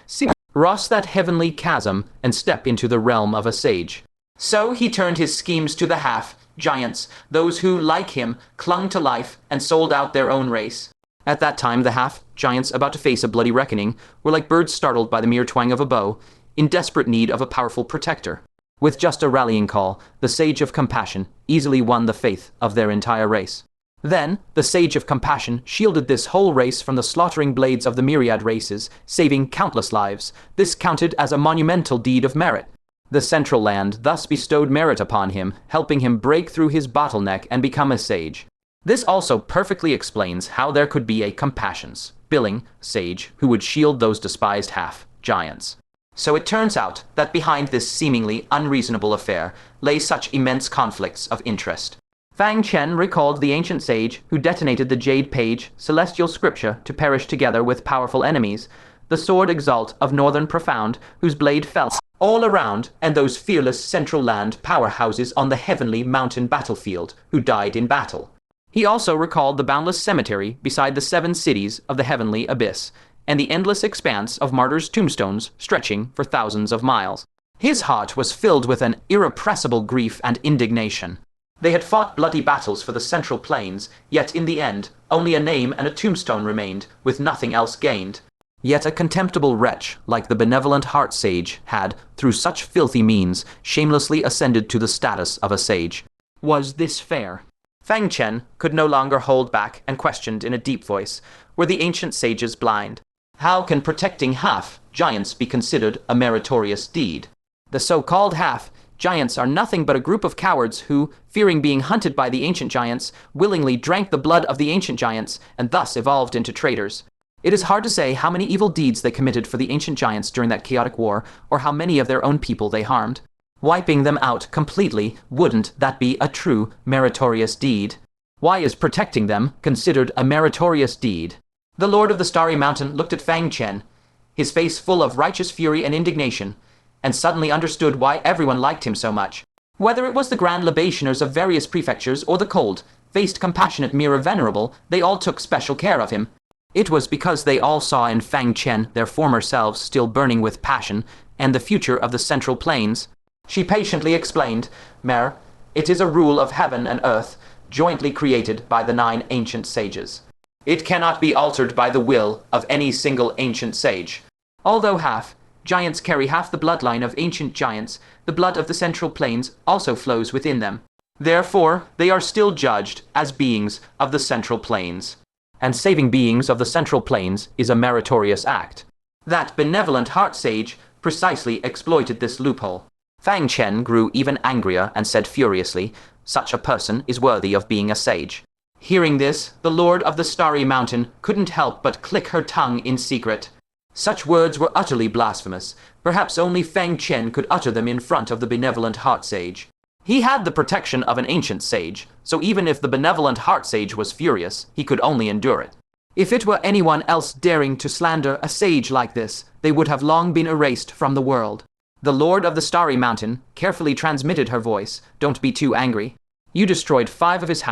cross that heavenly chasm and step into the realm of a sage. So he turned his schemes to the half-giants, those who, like him, clung to life and sold out their own race. At that time, the half-giants, about to face a bloody reckoning, were like birds startled by the mere twang of a bow, in desperate need of a powerful protector. With just a rallying call, the Sage of Compassion easily won the faith of their entire race. Then, the Sage of Compassion shielded this whole race from the slaughtering blades of the myriad races, saving countless lives. This counted as a monumental deed of merit. The Central Land thus bestowed merit upon him, helping him break through his bottleneck and become a sage. This also perfectly explains how there could be a compassions, billing, sage who would shield those despised half-giants. So it turns out that behind this seemingly unreasonable affair lay such immense conflicts of interest. Fang Chen recalled the ancient sage who detonated the Jade Page celestial scripture to perish together with powerful enemies, the Sword Exalt of Northern Profound, whose blade fell all around, and those fearless Central Land powerhouses on the heavenly mountain battlefield who died in battle. He also recalled the boundless cemetery beside the 7 cities of the heavenly abyss, and the endless expanse of martyrs' tombstones stretching for thousands of miles. His heart was filled with an irrepressible grief and indignation. They had fought bloody battles for the Central Plains, yet in the end, only a name and a tombstone remained, with nothing else gained. Yet a contemptible wretch like the benevolent heart sage had, through such filthy means, shamelessly ascended to the status of a sage. Was this fair? Fang Chen could no longer hold back and questioned in a deep voice, were the ancient sages blind? How can protecting half-giants be considered a meritorious deed? The so-called half-giants are nothing but a group of cowards who, fearing being hunted by the ancient giants, willingly drank the blood of the ancient giants and thus evolved into traitors. It is hard to say how many evil deeds they committed for the ancient giants during that chaotic war, or how many of their own people they harmed. Wiping them out completely, wouldn't that be a true meritorious deed? Why is protecting them considered a meritorious deed? The Lord of the Starry Mountain looked at Fang Chen, his face full of righteous fury and indignation, and suddenly understood why everyone liked him so much. Whether it was the grand libationers of various prefectures or the cold-faced compassionate Mirror Venerable, they all took special care of him. It was because they all saw in Fang Chen their former selves still burning with passion and the future of the Central Plains. She patiently explained, "Mer, it is a rule of heaven and earth, jointly created by the 9 ancient sages. It cannot be altered by the will of any single ancient sage. Although half-giants carry half the bloodline of ancient giants, the blood of the Central Plains also flows within them. Therefore, they are still judged as beings of the Central Plains. And saving beings of the Central Plains is a meritorious act." That benevolent heart sage precisely exploited this loophole. Fang Chen grew even angrier and said furiously, "Such a person is worthy of being a sage." Hearing this, the Lord of the Starry Mountain couldn't help but click her tongue in secret. Such words were utterly blasphemous. Perhaps only Fang Chen could utter them in front of the benevolent heart sage. He had the protection of an ancient sage, so even if the benevolent heart sage was furious, he could only endure it. If it were anyone else daring to slander a sage like this, they would have long been erased from the world. The Lord of the Starry Mountain carefully transmitted her voice, "Don't be too angry. You destroyed 5 of his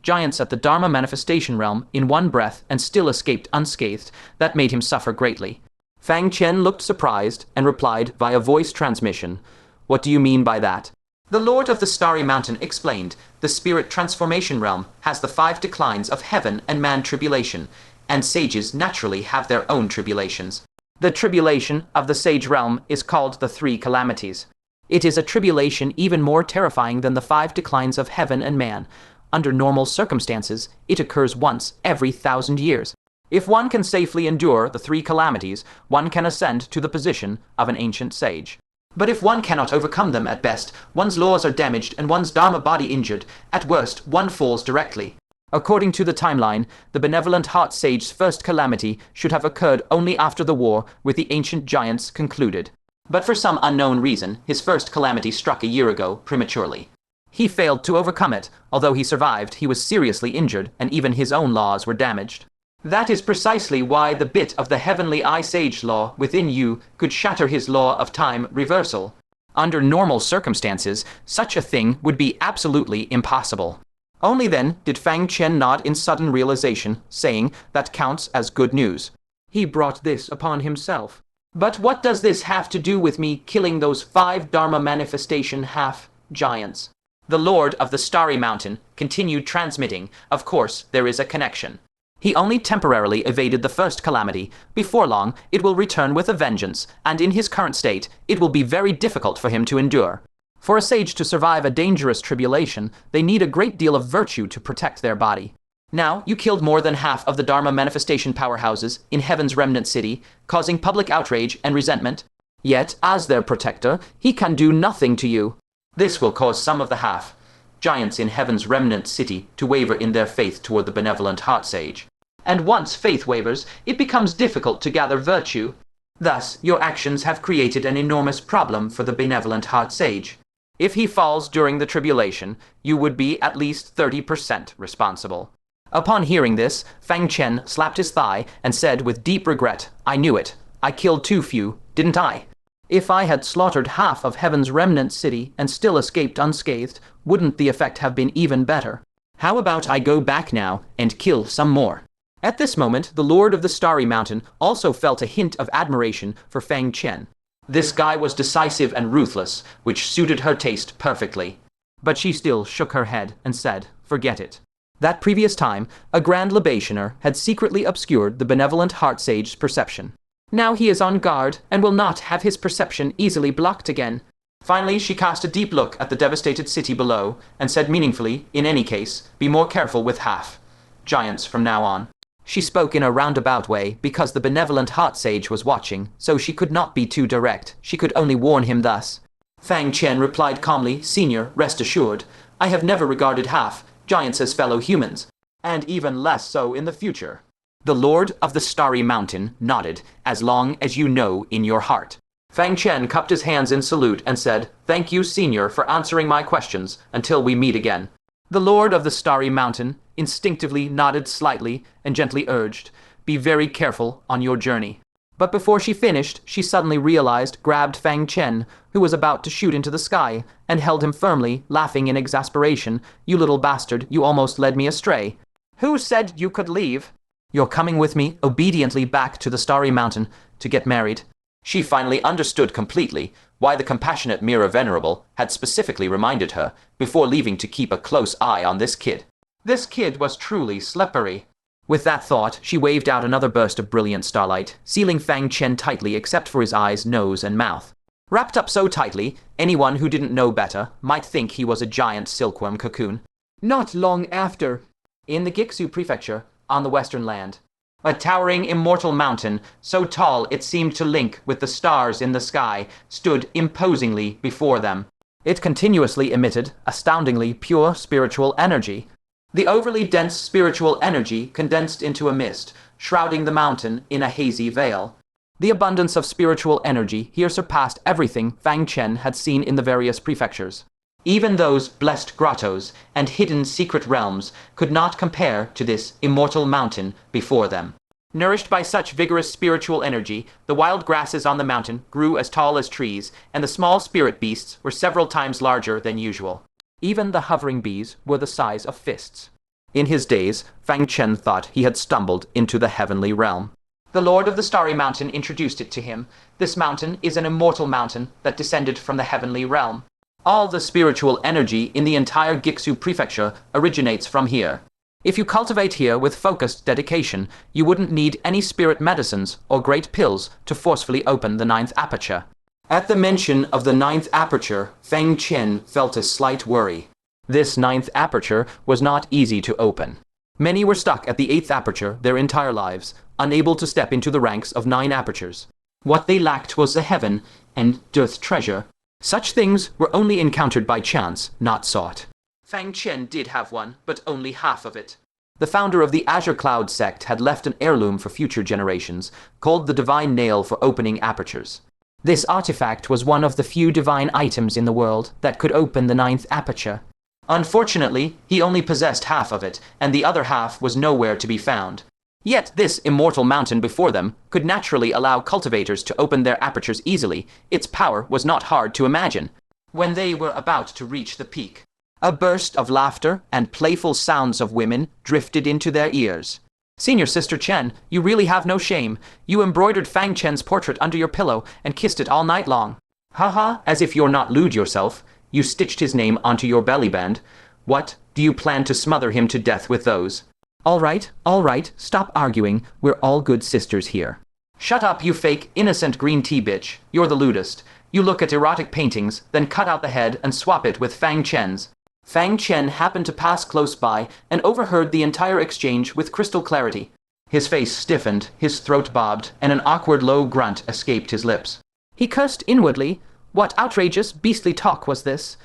giants at the Dharma manifestation realm in one breath and still escaped unscathed. That made him suffer greatly. Fang Chen looked surprised and replied via voice transmission, "What do you mean by that?" The Lord of the Starry Mountain explained, "The spirit transformation realm has the 5 declines of heaven and man tribulation, and sages naturally have their own tribulations. The tribulation of the sage realm is called the 3 calamities. It is a tribulation even more terrifying than the 5 declines of heaven and man. Under normal circumstances, it occurs once every 1,000 years. If one can safely endure the 3 calamities, one can ascend to the position of an ancient sage. But if one cannot overcome them, at best, one's laws are damaged and one's Dharma body injured. At worst, one falls directly. According to the timeline, the benevolent heart sage's first calamity should have occurred only after the war with the ancient giants concluded. But for some unknown reason, his first calamity struck a year ago, prematurely. He failed to overcome it. Although he survived, he was seriously injured, and even his own laws were damaged. That is precisely why the bit of the heavenly eye sage law within you could shatter his law of time reversal. Under normal circumstances, such a thing would be absolutely impossible." Only then did Fang Chen nod in sudden realization, saying, "That counts as good news. He brought this upon himself. But what does this have to do with me killing those 5 Dharma manifestation half-giants?" The Lord of the Starry Mountain continued transmitting. Of course, there is a connection. He only temporarily evaded the first calamity. Before long, it will return with a vengeance, and in his current state, it will be very difficult for him to endure. For a sage to survive a dangerous tribulation, they need a great deal of virtue to protect their body. Now, you killed more than half of the Dharma manifestation powerhouses in Heaven's remnant city, causing public outrage and resentment. Yet, as their protector, he can do nothing to you. This will cause some of the half-giants in Heaven's remnant city to waver in their faith toward the benevolent heart sage. And once faith wavers, it becomes difficult to gather virtue. Thus, your actions have created an enormous problem for the benevolent heart sage. If he falls during the tribulation, you would be at least 30% responsible." Upon hearing this, Fang Chen slapped his thigh and said with deep regret, "I knew it. I killed too few, didn't I? If I had slaughtered half of Heaven's remnant city and still escaped unscathed, wouldn't the effect have been even better? How about I go back now and kill some more?" At this moment, the Lord of the Starry Mountain also felt a hint of admiration for Fang Chen. This guy was decisive and ruthless, which suited her taste perfectly. But she still shook her head and said, "Forget it." That previous time, a grand libationer had secretly obscured the benevolent heart sage's perception. Now he is on guard and will not have his perception easily blocked again. Finally, she cast a deep look at the devastated city below and said meaningfully, "In any case, be more careful with half-giants from now on." She spoke in a roundabout way because the benevolent heart sage was watching, so she could not be too direct. She could only warn him thus. Fang Chen replied calmly, "Senior, rest assured, I have never regarded half-giants as fellow humans, and even less so in the future." The Lord of the Starry Mountain nodded, "As long as you know in your heart." Fang Chen cupped his hands in salute and said, "Thank you, Senior, for answering my questions until we meet again." The Lord of the Starry Mountain instinctively nodded slightly and gently urged, "Be very careful on your journey." But before she finished, she suddenly realized, grabbed Fang Chen, who was about to shoot into the sky, and held him firmly, laughing in exasperation. "You little bastard, you almost led me astray." "Who said you could leave?" "You're coming with me obediently back to the Starry Mountain to get married." She finally understood completely why the compassionate Mirror Venerable had specifically reminded her before leaving to keep a close eye on this kid. This kid was truly slippery. With that thought, she waved out another burst of brilliant starlight, sealing Fang Chen tightly except for his eyes, nose, and mouth. Wrapped up so tightly, anyone who didn't know better might think he was a giant silkworm cocoon. Not long after, in the Giksu Prefecture, on the western land, a towering immortal mountain, so tall it seemed to link with the stars in the sky, stood imposingly before them. It continuously emitted astoundingly pure spiritual energy. The overly dense spiritual energy condensed into a mist, shrouding the mountain in a hazy veil. The abundance of spiritual energy here surpassed everything Fang Chen had seen in the various prefectures. Even those blessed grottos and hidden secret realms could not compare to this immortal mountain before them. Nourished by such vigorous spiritual energy, the wild grasses on the mountain grew as tall as trees, and the small spirit beasts were several times larger than usual. Even the hovering bees were the size of fists. In his daze, Fang Chen thought he had stumbled into the heavenly realm. The Lord of the Starry Mountain introduced it to him. This mountain is an immortal mountain that descended from the heavenly realm. All the spiritual energy in the entire Giksu prefecture originates from here. If you cultivate here with focused dedication, you wouldn't need any spirit medicines or great pills to forcefully open the ninth aperture. At the mention of the ninth aperture, Fang Chen felt a slight worry. This ninth aperture was not easy to open. Many were stuck at the eighth aperture their entire lives, unable to step into the ranks of 9 apertures. What they lacked was the heaven and earth treasure. Such things were only encountered by chance, not sought. Fang Chen did have one, but only half of it. The founder of the Azure Cloud sect had left an heirloom for future generations, called the Divine Nail for opening apertures. This artifact was one of the few divine items in the world that could open the ninth aperture. Unfortunately, he only possessed half of it, and the other half was nowhere to be found. Yet this immortal mountain before them could naturally allow cultivators to open their apertures easily. Its power was not hard to imagine. When they were about to reach the peak, a burst of laughter and playful sounds of women drifted into their ears. "Senior Sister Chen, you really have no shame. You embroidered Fang Chen's portrait under your pillow and kissed it all night long. Haha, as if you're not lewd yourself. You stitched his name onto your belly band. What, do you plan to smother him to death with those?" All right, stop arguing. We're all good sisters here." "Shut up, you fake, innocent green tea bitch. You're the lewdest. You look at erotic paintings, then cut out the head and swap it with Fang Chen's." Fang Chen happened to pass close by and overheard the entire exchange with crystal clarity. His face stiffened, his throat bobbed, and an awkward low grunt escaped his lips. He cursed inwardly. What outrageous, beastly talk was this?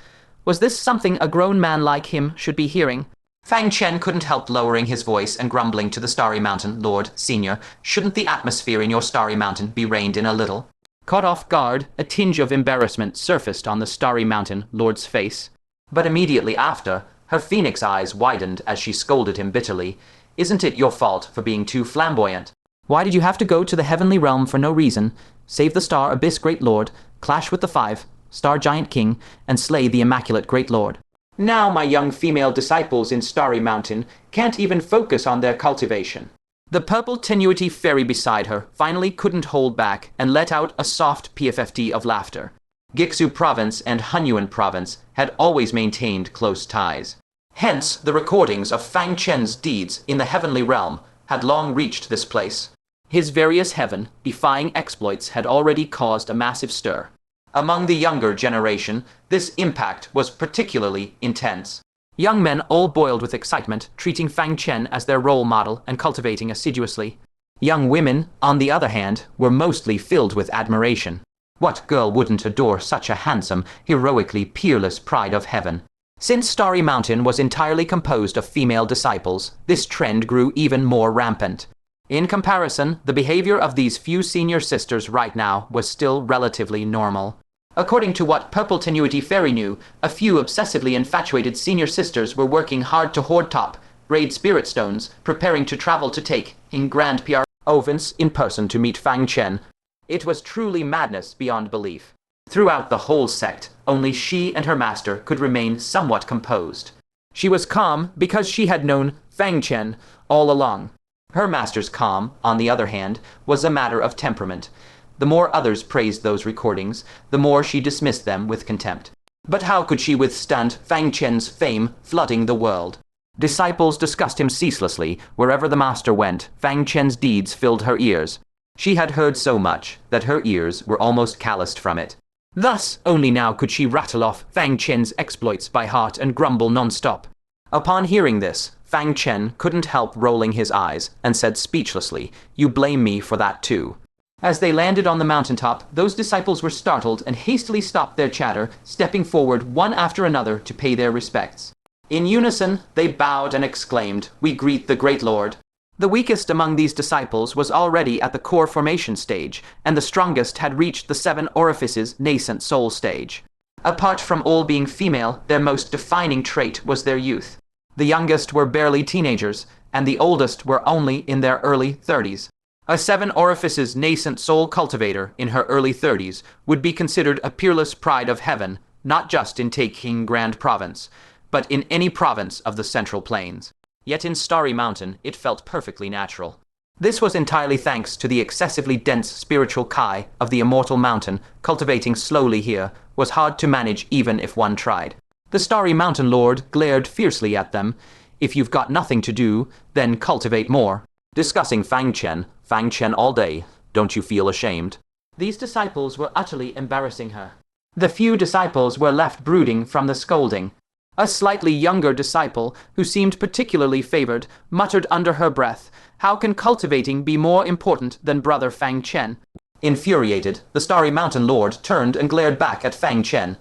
Was this something a grown man like him should be hearing? Fang Chen couldn't help lowering his voice and grumbling to the Starry Mountain Lord, Senior, "Shouldn't the atmosphere in your Starry Mountain be reined in a little?" Caught off guard, a tinge of embarrassment surfaced on the Starry Mountain Lord's face. But immediately after, her phoenix eyes widened as she scolded him bitterly. "Isn't it your fault for being too flamboyant? Why did you have to go to the heavenly realm for no reason, save the Star Abyss Great Lord, clash with the 5, Star Giant King, and slay the Immaculate Great Lord? Now my young female disciples in Starry Mountain can't even focus on their cultivation." The purple tenuity fairy beside her finally couldn't hold back and let out a soft PFFD of laughter. Giksu Province and Hunyuan Province had always maintained close ties. Hence, the recordings of Fang Chen's deeds in the heavenly realm had long reached this place. His various heaven-defying exploits had already caused a massive stir. Among the younger generation, this impact was particularly intense. Young men all boiled with excitement, treating Fang Chen as their role model and cultivating assiduously. Young women, on the other hand, were mostly filled with admiration. What girl wouldn't adore such a handsome, heroically peerless pride of heaven? Since Starry Mountain was entirely composed of female disciples, this trend grew even more rampant. In comparison, the behavior of these few senior sisters right now was still relatively normal. According to what Purple Tenuity Fairy knew, a few obsessively infatuated senior sisters were working hard to hoard top, raid spirit stones, preparing to travel to take, in grand PR ovens in person to meet Fang Chen. It was truly madness beyond belief. Throughout the whole sect, only she and her master could remain somewhat composed. She was calm because she had known Fang Chen all along. Her master's calm, on the other hand, was a matter of temperament. The more others praised those recordings, the more she dismissed them with contempt. But how could she withstand Fang Chen's fame flooding the world? Disciples discussed him ceaselessly. Wherever the master went, Fang Chen's deeds filled her ears. She had heard so much that her ears were almost calloused from it. Thus, only now could she rattle off Fang Chen's exploits by heart and grumble non-stop. Upon hearing this, Fang Chen couldn't help rolling his eyes and said speechlessly, "You blame me for that too." As they landed on the mountaintop, those disciples were startled and hastily stopped their chatter, stepping forward one after another to pay their respects. In unison, they bowed and exclaimed, "We greet the Great Lord." The weakest among these disciples was already at the core formation stage, and the strongest had reached the 7 orifices nascent soul stage. Apart from all being female, their most defining trait was their youth. The youngest were barely teenagers, and the oldest were only in their early 30s. A 7 orifices nascent soul cultivator in her early 30s would be considered a peerless pride of heaven, not just in Taking Grand Province, but in any province of the Central Plains. yet in Starry Mountain it felt perfectly natural. This was entirely thanks to the excessively dense spiritual Kai of the immortal mountain. Cultivating slowly here was hard to manage even if one tried. The Starry Mountain Lord glared fiercely at them. If you've got nothing to do, then cultivate more. Discussing Fang Chen all day. Don't you feel ashamed? These disciples were utterly embarrassing her. The few disciples were left brooding from the scolding. A slightly younger disciple, who seemed particularly favored, muttered under her breath, "How can cultivating be more important than Brother Fang Chen?" Infuriated, the Starry Mountain Lord turned and glared back at Fang Chen.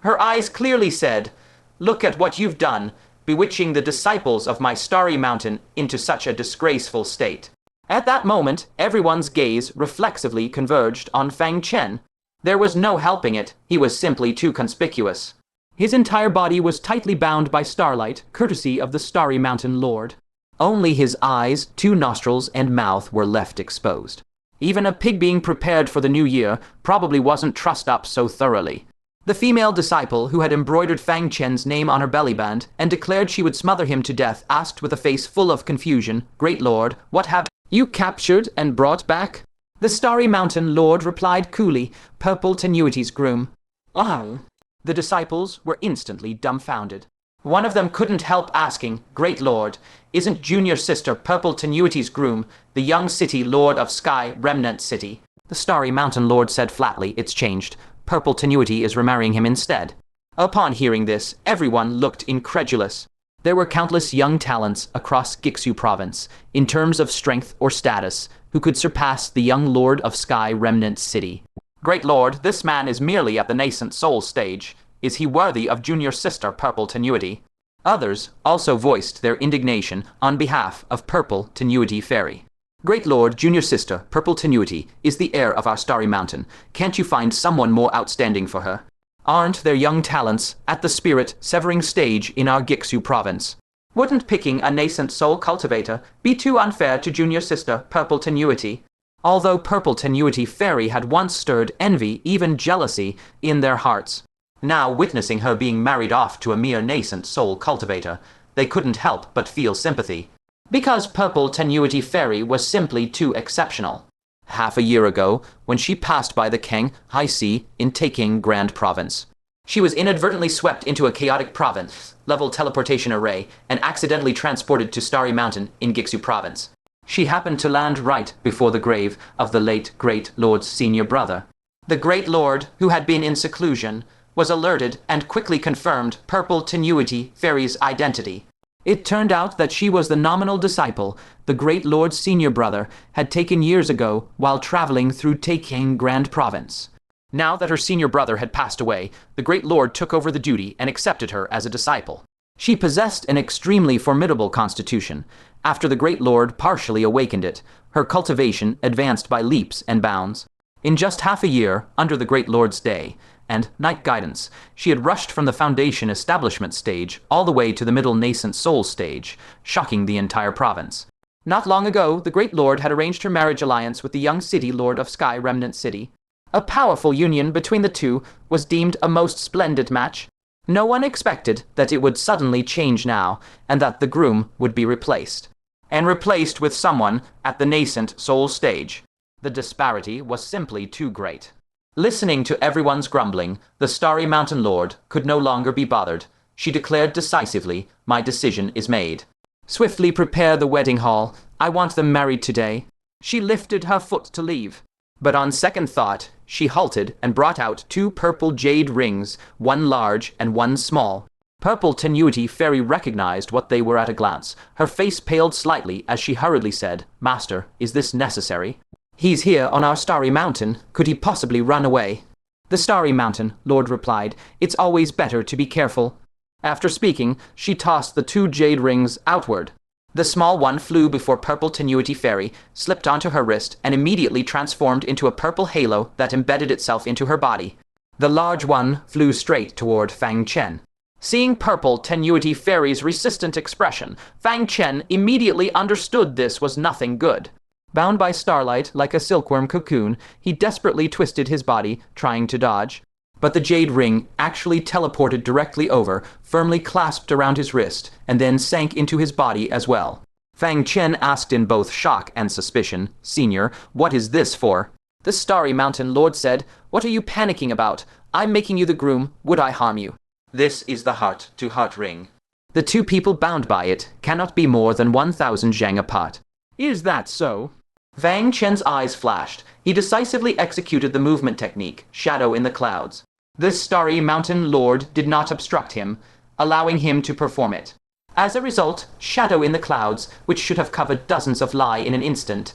Her eyes clearly said, "Look at what you've done, bewitching the disciples of my Starry Mountain into such a disgraceful state." At that moment, everyone's gaze reflexively converged on Fang Chen. There was no helping it, he was simply too conspicuous. His entire body was tightly bound by starlight, courtesy of the Starry Mountain Lord. Only his eyes, 2 nostrils, and mouth were left exposed. Even a pig being prepared for the new year probably wasn't trussed up so thoroughly. The female disciple, who had embroidered Fang Chen's name on her bellyband and declared she would smother him to death, asked with a face full of confusion, "Great Lord, what have you captured and brought back?" The Starry Mountain Lord replied coolly, "Purple Tenuity's groom." "Oh." The disciples were instantly dumbfounded. One of them couldn't help asking, "Great Lord, isn't junior sister Purple Tenuity's groom the young city Lord of Sky Remnant City?" The Starry Mountain Lord said flatly, "It's changed. Purple Tenuity is remarrying him instead." Upon hearing this, everyone looked incredulous. There were countless young talents across Gixu province, in terms of strength or status, who could surpass the young Lord of Sky Remnant City. "Great Lord, this man is merely at the nascent soul stage. Is he worthy of junior sister Purple Tenuity?" Others also voiced their indignation on behalf of Purple Tenuity Fairy. "Great Lord, junior sister Purple Tenuity is the heir of our Starry Mountain. Can't you find someone more outstanding for her? Aren't there young talents at the spirit-severing stage in our Gixu province? Wouldn't picking a nascent soul cultivator be too unfair to junior sister Purple Tenuity?" Although Purple Tenuity Fairy had once stirred envy, even jealousy, in their hearts, now witnessing her being married off to a mere nascent soul cultivator, they couldn't help but feel sympathy. Because Purple Tenuity Fairy was simply too exceptional. Half a year ago, when she passed by the Kaiyang in Taking Grand Province, she was inadvertently swept into a chaotic province-level teleportation array and accidentally transported to Starry Mountain in Gixu Province. She happened to land right before the grave of the late Great Lord's senior brother. The Great Lord, who had been in seclusion, was alerted and quickly confirmed Purple Tenuity Fairy's identity. It turned out that she was the nominal disciple the Great Lord's senior brother had taken years ago while traveling through Taking Grand Province. Now that her senior brother had passed away, the Great Lord took over the duty and accepted her as a disciple. She possessed an extremely formidable constitution. After the Great Lord partially awakened it, her cultivation advanced by leaps and bounds. In just half a year, under the Great Lord's day and night guidance, she had rushed from the foundation establishment stage all the way to the middle nascent soul stage, shocking the entire province. Not long ago, the Great Lord had arranged her marriage alliance with the young city Lord of Sky Remnant City. A powerful union between the two was deemed a most splendid match. No one expected that it would suddenly change now, and that the groom would be replaced. And replaced with someone at the nascent soul stage. The disparity was simply too great. Listening to everyone's grumbling, the Starry Mountain Lord could no longer be bothered. She declared decisively, "My decision is made. Swiftly prepare the wedding hall. I want them married today." She lifted her foot to leave. But on second thought, she halted and brought out 2 purple jade rings, one large and one small. Purple Tenuity Fairy recognized what they were at a glance. Her face paled slightly as she hurriedly said, "Master, is this necessary?" "He's here on our Starry Mountain. Could he possibly run away?" The Starry Mountain Lord replied, "It's always better to be careful." After speaking, she tossed the 2 jade rings outward. The small one flew before Purple Tenuity Fairy, slipped onto her wrist, and immediately transformed into a purple halo that embedded itself into her body. The large one flew straight toward Fang Chen. Seeing Purple Tenuity Fairy's resistant expression, Fang Chen immediately understood this was nothing good. Bound by starlight like a silkworm cocoon, he desperately twisted his body, trying to dodge. But the jade ring actually teleported directly over, firmly clasped around his wrist, and then sank into his body as well. Fang Chen asked in both shock and suspicion, "Senior, what is this for?" The Starry Mountain Lord said, "What are you panicking about? I'm making you the groom. Would I harm you?" This is the heart-to-heart ring. The two people bound by it cannot be more than 1,000 zhang apart. Is that so? Fang Chen's eyes flashed. He decisively executed the movement technique, Shadow in the Clouds. The Starry Mountain Lord did not obstruct him, allowing him to perform it. As a result, Shadow in the Clouds, which should have covered dozens of Lai in an instant,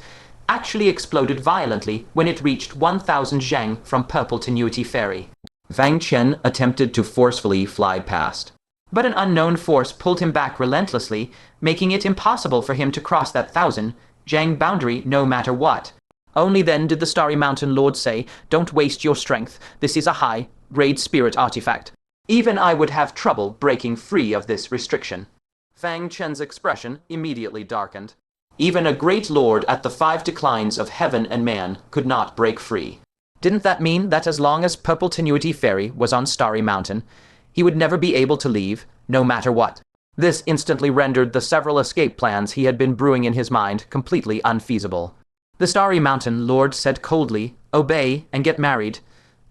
actually exploded violently when it reached 1,000 zhang from Purple Tenuity Fairy. Fang Chen attempted to forcefully fly past, but an unknown force pulled him back relentlessly, making it impossible for him to cross that 1,000 zhang boundary no matter what. Only then did the Starry Mountain Lord say, "Don't waste your strength. This is a high-grade spirit artifact. Even I would have trouble breaking free of this restriction." Fang Chen's expression immediately darkened. Even a great lord at the 5 declines of heaven and man could not break free. Didn't that mean that as long as Purple Tenuity Fairy was on Starry Mountain, he would never be able to leave, no matter what? This instantly rendered the several escape plans he had been brewing in his mind completely unfeasible. The Starry Mountain Lord said coldly, "Obey and get married.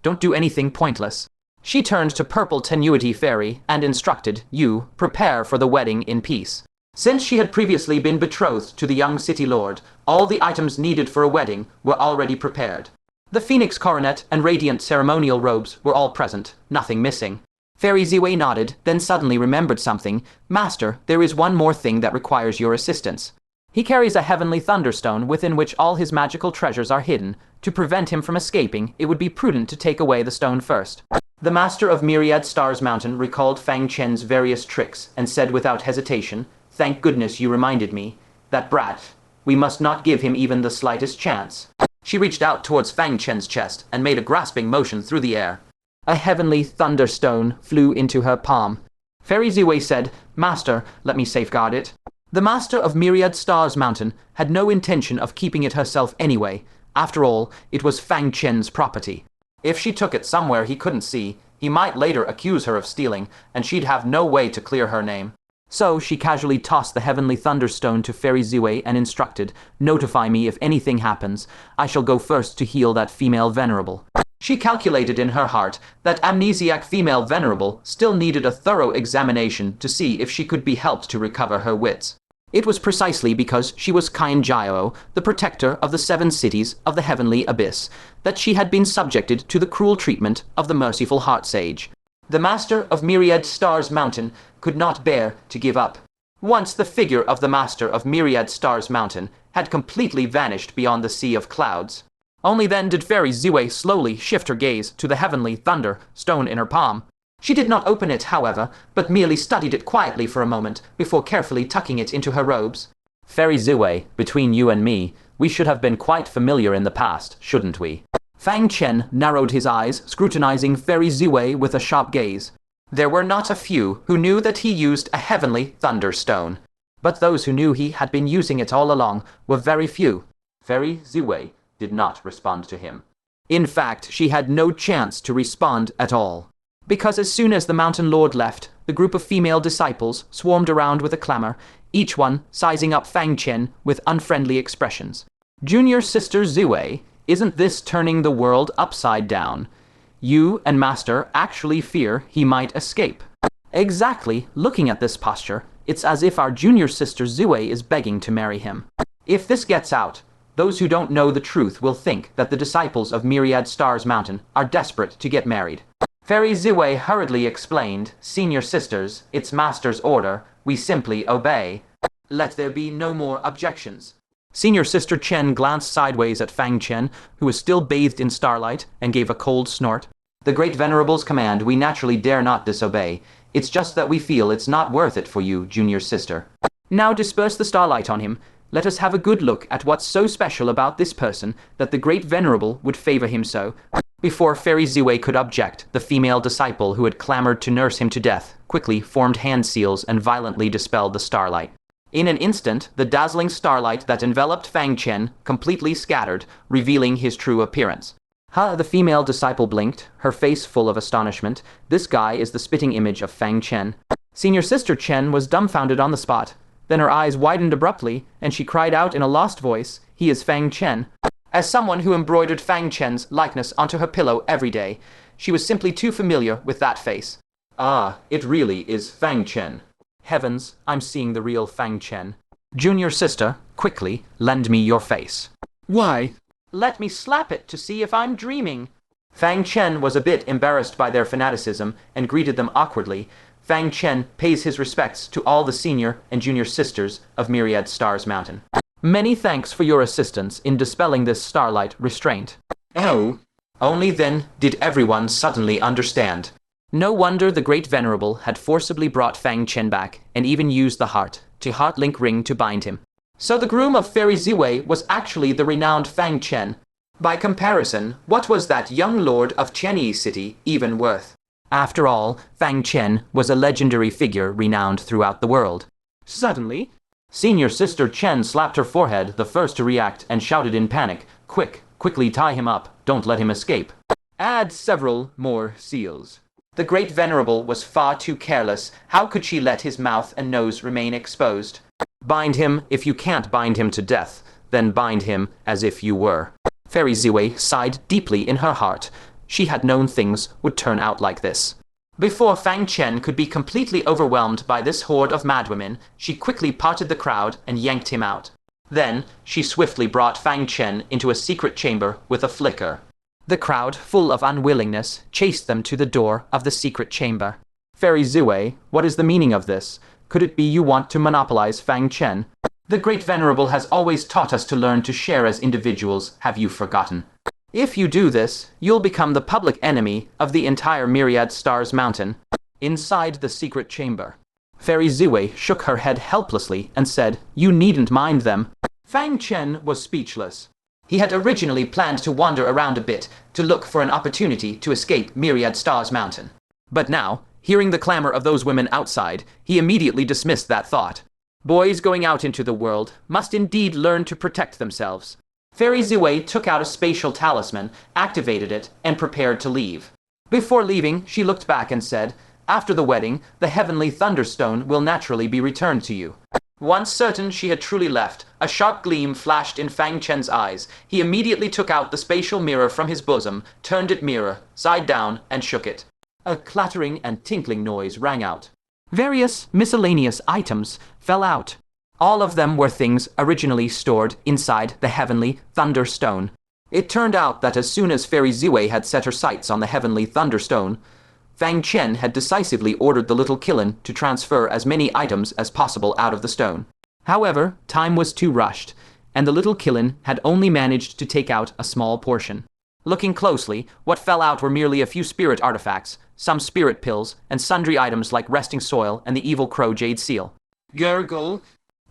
Don't do anything pointless." She turned to Purple Tenuity Fairy and instructed, "You, prepare for the wedding in peace." Since she had previously been betrothed to the young city lord, all the items needed for a wedding were already prepared. The phoenix coronet and radiant ceremonial robes were all present, nothing missing. Fairy Ziwei nodded, then suddenly remembered something. "Master, there is one more thing that requires your assistance." He carries a heavenly thunderstone within which all his magical treasures are hidden. To prevent him from escaping, it would be prudent to take away the stone first. The Master of Myriad Stars Mountain recalled Fang Chen's various tricks and said without hesitation, "Thank goodness you reminded me. That brat. We must not give him even the slightest chance." She reached out towards Fang Chen's chest and made a grasping motion through the air. A heavenly thunderstone flew into her palm. Fairy Ziwei said, "Master, let me safeguard it." The Master of Myriad Stars Mountain had no intention of keeping it herself anyway. After all, it was Fang Chen's property. If she took it somewhere he couldn't see, he might later accuse her of stealing, and she'd have no way to clear her name. So she casually tossed the heavenly thunderstone to Fairy Ziwei and instructed, "Notify me if anything happens. I shall go first to heal that female venerable." She calculated in her heart that amnesiac female venerable still needed a thorough examination to see if she could be helped to recover her wits. It was precisely because she was Kaiyang, the protector of the 7 cities of the heavenly abyss, that she had been subjected to the cruel treatment of the merciful heart sage. The Master of Myriad Stars Mountain could not bear to give up. Once the figure of the Master of Myriad Stars Mountain had completely vanished beyond the sea of clouds. Only then did Fairy Ziwei slowly shift her gaze to the heavenly thunder stone in her palm. She did not open it, however, but merely studied it quietly for a moment before carefully tucking it into her robes. "Fairy Ziwei, between you and me, we should have been quite familiar in the past, shouldn't we?" Fang Chen narrowed his eyes, scrutinizing Fairy Ziwei with a sharp gaze. There were not a few who knew that he used a heavenly thunderstone, but those who knew he had been using it all along were very few. Fairy Ziwei did not respond to him. In fact, she had no chance to respond at all, because as soon as the Mountain Lord left, the group of female disciples swarmed around with a clamor, each one sizing up Fang Chen with unfriendly expressions. "Junior Sister Ziwei, isn't this turning the world upside down? You and Master actually fear he might escape." "Exactly. Looking at this posture, it's as if our junior sister Ziwei is begging to marry him. If this gets out, those who don't know the truth will think that the disciples of Myriad Stars Mountain are desperate to get married." Fairy Ziwei hurriedly explained, "Senior sisters, it's Master's order. We simply obey. Let there be no more objections." Senior Sister Chen glanced sideways at Fang Chen, who was still bathed in starlight, and gave a cold snort. "The Great Venerable's command we naturally dare not disobey. It's just that we feel it's not worth it for you, Junior Sister." "Now disperse the starlight on him. Let us have a good look at what's so special about this person that the Great Venerable would favor him so." Before Fairy Ziwei could object, the female disciple who had clamored to nurse him to death quickly formed hand seals and violently dispelled the starlight. In an instant, the dazzling starlight that enveloped Fang Chen completely scattered, revealing his true appearance. The female disciple blinked, her face full of astonishment. This guy is the spitting image of Fang Chen. Senior Sister Chen was dumbfounded on the spot. Then her eyes widened abruptly, and she cried out in a lost voice, "He is Fang Chen." As someone who embroidered Fang Chen's likeness onto her pillow every day, she was simply too familiar with that face. Ah, it really is Fang Chen. Heavens, I'm seeing the real Fang Chen. Junior sister, quickly, lend me your face. Why? Let me slap it to see if I'm dreaming. Fang Chen was a bit embarrassed by their fanaticism and greeted them awkwardly. Fang Chen pays his respects to all the senior and junior sisters of Myriad Stars Mountain. Many thanks for your assistance in dispelling this starlight restraint. Oh. Only then did everyone suddenly understand. No wonder the Great Venerable had forcibly brought Fang Chen back and even used the heart link ring to bind him. So the groom of Fairy Ziwei was actually the renowned Fang Chen. By comparison, what was that young lord of Kaiyang City even worth? After all, Fang Chen was a legendary figure renowned throughout the world. Suddenly, Senior Sister Chen slapped her forehead, the first to react, and shouted in panic, Quickly tie him up, don't let him escape. Add several more seals. The Great Venerable was far too careless. How could she let his mouth and nose remain exposed? Bind him if you can't bind him to death, then bind him as if you were. Fairy Ziwei sighed deeply in her heart. She had known things would turn out like this. Before Fang Chen could be completely overwhelmed by this horde of madwomen, she quickly parted the crowd and yanked him out. Then, she swiftly brought Fang Chen into a secret chamber with a flicker. The crowd, full of unwillingness, chased them to the door of the secret chamber. Fairy Ziwei, what is the meaning of this? Could it be you want to monopolize Fang Chen? The Great Venerable has always taught us to learn to share as individuals, have you forgotten? If you do this, you'll become the public enemy of the entire Myriad Stars Mountain. Inside the secret chamber, Fairy Ziwei shook her head helplessly and said, "You needn't mind them." Fang Chen was speechless. He had originally planned to wander around a bit to look for an opportunity to escape Myriad Stars Mountain. But now, hearing the clamor of those women outside, he immediately dismissed that thought. Boys going out into the world must indeed learn to protect themselves. Fairy Ziwei took out a spatial talisman, activated it, and prepared to leave. Before leaving, she looked back and said, "After the wedding, the heavenly thunderstone will naturally be returned to you." Once certain she had truly left, a sharp gleam flashed in Fang Chen's eyes. He immediately took out the spatial mirror from his bosom, turned it mirror, side down, and shook it. A clattering and tinkling noise rang out. Various miscellaneous items fell out. All of them were things originally stored inside the heavenly thunderstone. It turned out that as soon as Fairy Ziwei had set her sights on the heavenly thunderstone, Fang Chen had decisively ordered the little qilin to transfer as many items as possible out of the stone. However, time was too rushed, and the little qilin had only managed to take out a small portion. Looking closely, what fell out were merely a few spirit artifacts, some spirit pills, and sundry items like resting soil and the evil crow jade seal. Gurgle.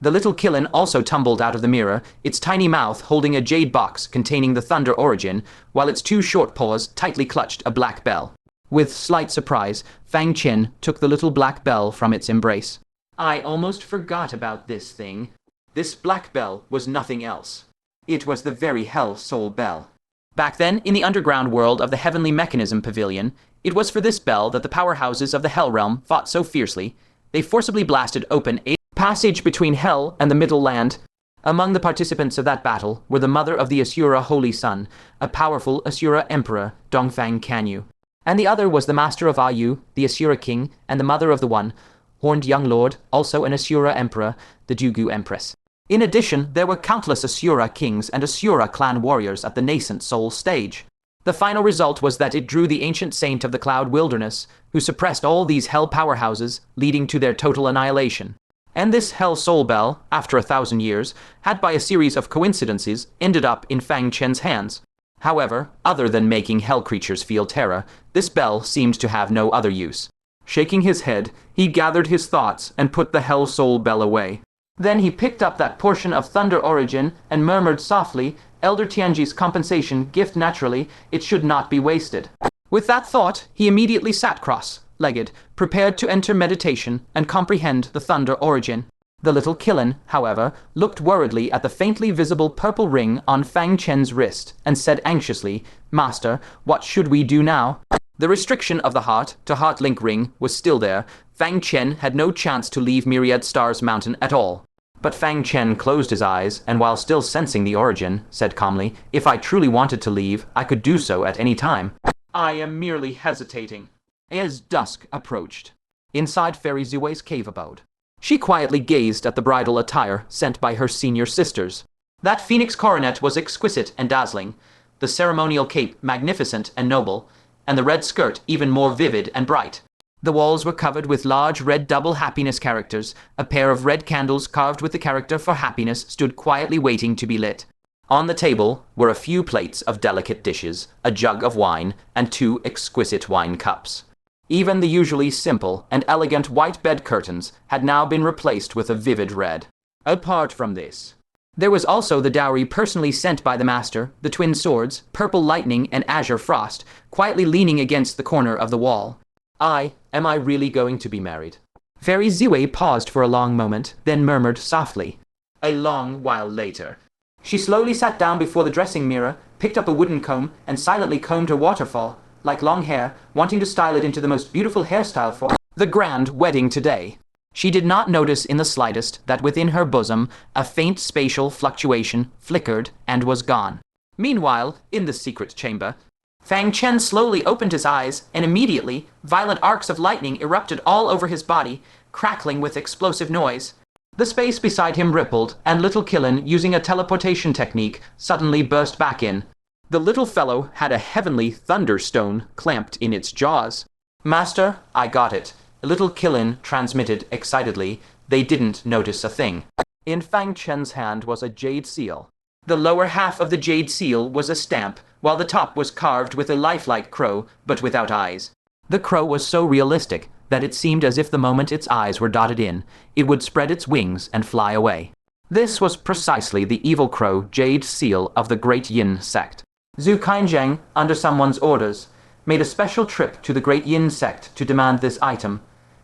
The little qilin also tumbled out of the mirror, its tiny mouth holding a jade box containing the thunder origin, while its two short paws tightly clutched a black bell. With slight surprise, Fang Chen took the little black bell from its embrace. I almost forgot about this thing. This black bell was nothing else. It was the very Hell Soul Bell. Back then, in the underground world of the Heavenly Mechanism Pavilion, it was for this bell that the powerhouses of the Hell Realm fought so fiercely. They forcibly blasted open a passage between Hell and the Middle Land. Among the participants of that battle were the mother of the Asura Holy Sun, a powerful Asura Emperor, Dongfang Kanyu. And the other was the master of Ayu, the Asura King, and the mother of the one, horned young lord, also an Asura Emperor, the Dugu Empress. In addition, there were countless Asura kings and Asura clan warriors at the nascent soul stage. The final result was that it drew the ancient saint of the Cloud Wilderness, who suppressed all these hell powerhouses, leading to their total annihilation. And this Hell Soul Bell, after 1,000 years, had by a series of coincidences ended up in Fang Chen's hands. However, other than making hell creatures feel terror, this bell seemed to have no other use. Shaking his head, he gathered his thoughts and put the Hell Soul Bell away. Then he picked up that portion of thunder origin and murmured softly, Elder Tianji's compensation gift naturally, it should not be wasted. With that thought, he immediately sat cross-legged, prepared to enter meditation and comprehend the thunder origin. The little qilin, however, looked worriedly at the faintly visible purple ring on Fang Chen's wrist and said anxiously, "Master, what should we do now?" The restriction of the heart-to-heart link ring was still there. Fang Chen had no chance to leave Myriad Stars Mountain at all. But Fang Chen closed his eyes, and while still sensing the origin, said calmly, "If I truly wanted to leave, I could do so at any time. I am merely hesitating." As dusk approached, inside Fairy Ziwei's cave abode, she quietly gazed at the bridal attire sent by her senior sisters. That phoenix coronet was exquisite and dazzling, the ceremonial cape magnificent and noble, and the red skirt even more vivid and bright. The walls were covered with large red double happiness characters. A pair of red candles carved with the character for happiness stood quietly waiting to be lit. On the table were a few plates of delicate dishes, a jug of wine, and 2 exquisite wine cups. Even the usually simple and elegant white bed curtains had now been replaced with a vivid red. Apart from this, there was also the dowry personally sent by the master, the twin swords, purple lightning and azure frost, quietly leaning against the corner of the wall. Am I really going to be married?" Fairy Ziwei paused for a long moment, then murmured softly. A long while later, she slowly sat down before the dressing mirror, picked up a wooden comb, and silently combed her waterfall, like long hair, wanting to style it into the most beautiful hairstyle for the grand wedding today. She did not notice in the slightest that within her bosom a faint spatial fluctuation flickered and was gone. Meanwhile, in the secret chamber, Fang Chen slowly opened his eyes, and immediately violent arcs of lightning erupted all over his body, crackling with explosive noise. The space beside him rippled, and little qilin, using a teleportation technique, suddenly burst back in. The little fellow had a heavenly thunderstone clamped in its jaws. "Master, I got it," little qilin transmitted excitedly. They didn't notice a thing. In Fang Chen's hand was a jade seal. The lower half of the jade seal was a stamp, while the top was carved with a lifelike crow, but without eyes. The crow was so realistic that it seemed as if the moment its eyes were dotted in, it would spread its wings and fly away. This was precisely the evil crow jade seal of the Great Yin sect. Zhu Kaiyang, under someone's orders, made a special trip to the Great Yin sect to demand this item,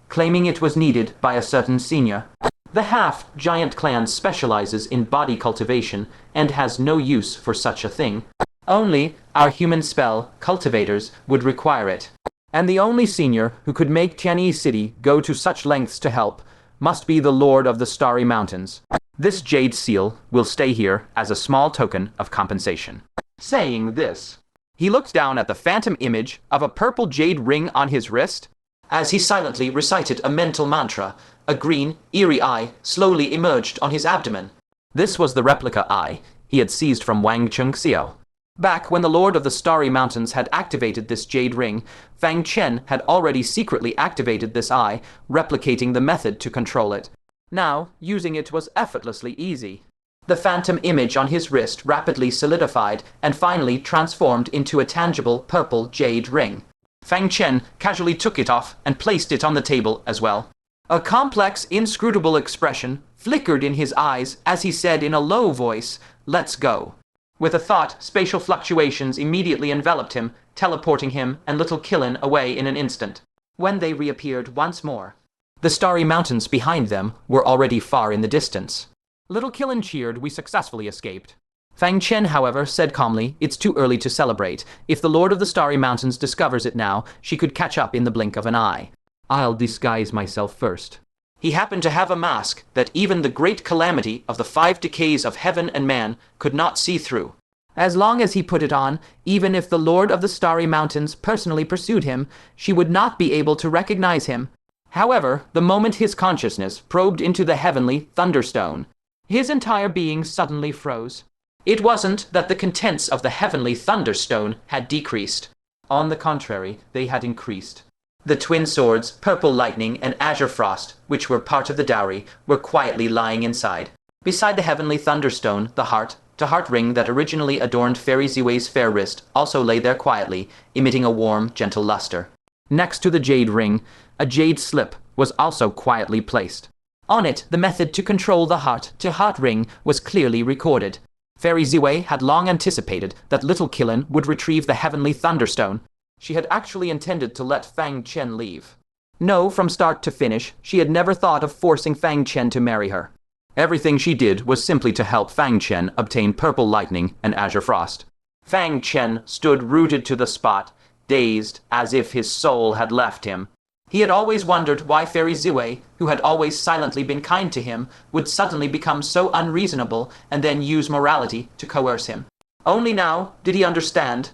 claiming it was needed by a certain senior. The half-giant clan specializes in body cultivation and has no use for such a thing. Only our human spell cultivators would require it. And the only senior who could make Kaiyang City go to such lengths to help must be the Lord of the Starry Mountains. This jade seal will stay here as a small token of compensation. Saying this, he looked down at the phantom image of a purple jade ring on his wrist. As he silently recited a mental mantra, a green, eerie eye slowly emerged on his abdomen. This was the replica eye he had seized from Wang Chengxiao. Back when the Lord of the Starry Mountains had activated this jade ring, Fang Chen had already secretly activated this eye, replicating the method to control it. Now, using it was effortlessly easy. The phantom image on his wrist rapidly solidified and finally transformed into a tangible purple jade ring. Fang Chen casually took it off and placed it on the table as well. A complex, inscrutable expression flickered in his eyes as he said in a low voice, "Let's go." With a thought, spatial fluctuations immediately enveloped him, teleporting him and little qilin away in an instant. When they reappeared once more, the starry mountains behind them were already far in the distance. Little qilin cheered, "We successfully escaped." Fang Chen, however, said calmly, "It's too early to celebrate. If the Lord of the Starry Mountains discovers it now, she could catch up in the blink of an eye. I'll disguise myself first." He happened to have a mask that even the great calamity of the 5 decays of heaven and man could not see through. As long as he put it on, even if the Lord of the Starry Mountains personally pursued him, she would not be able to recognize him. However, the moment his consciousness probed into the heavenly thunderstone, his entire being suddenly froze. It wasn't that the contents of the heavenly thunderstone had decreased. On the contrary, they had increased. The twin swords, purple lightning, and azure frost, which were part of the dowry, were quietly lying inside. Beside the heavenly thunderstone, the heart-to-heart ring that originally adorned Fairy Ziwei's fair wrist also lay there quietly, emitting a warm, gentle luster. Next to the jade ring, a jade slip was also quietly placed. On it, the method to control the heart-to-heart ring was clearly recorded. Fairy Ziwei had long anticipated that little qilin would retrieve the heavenly thunderstone. She had actually intended to let Fang Chen leave. No, from start to finish, she had never thought of forcing Fang Chen to marry her. Everything she did was simply to help Fang Chen obtain purple lightning and azure frost. Fang Chen stood rooted to the spot, dazed as if his soul had left him. He had always wondered why Fairy Ziwei, who had always silently been kind to him, would suddenly become so unreasonable and then use morality to coerce him. Only now did he understand.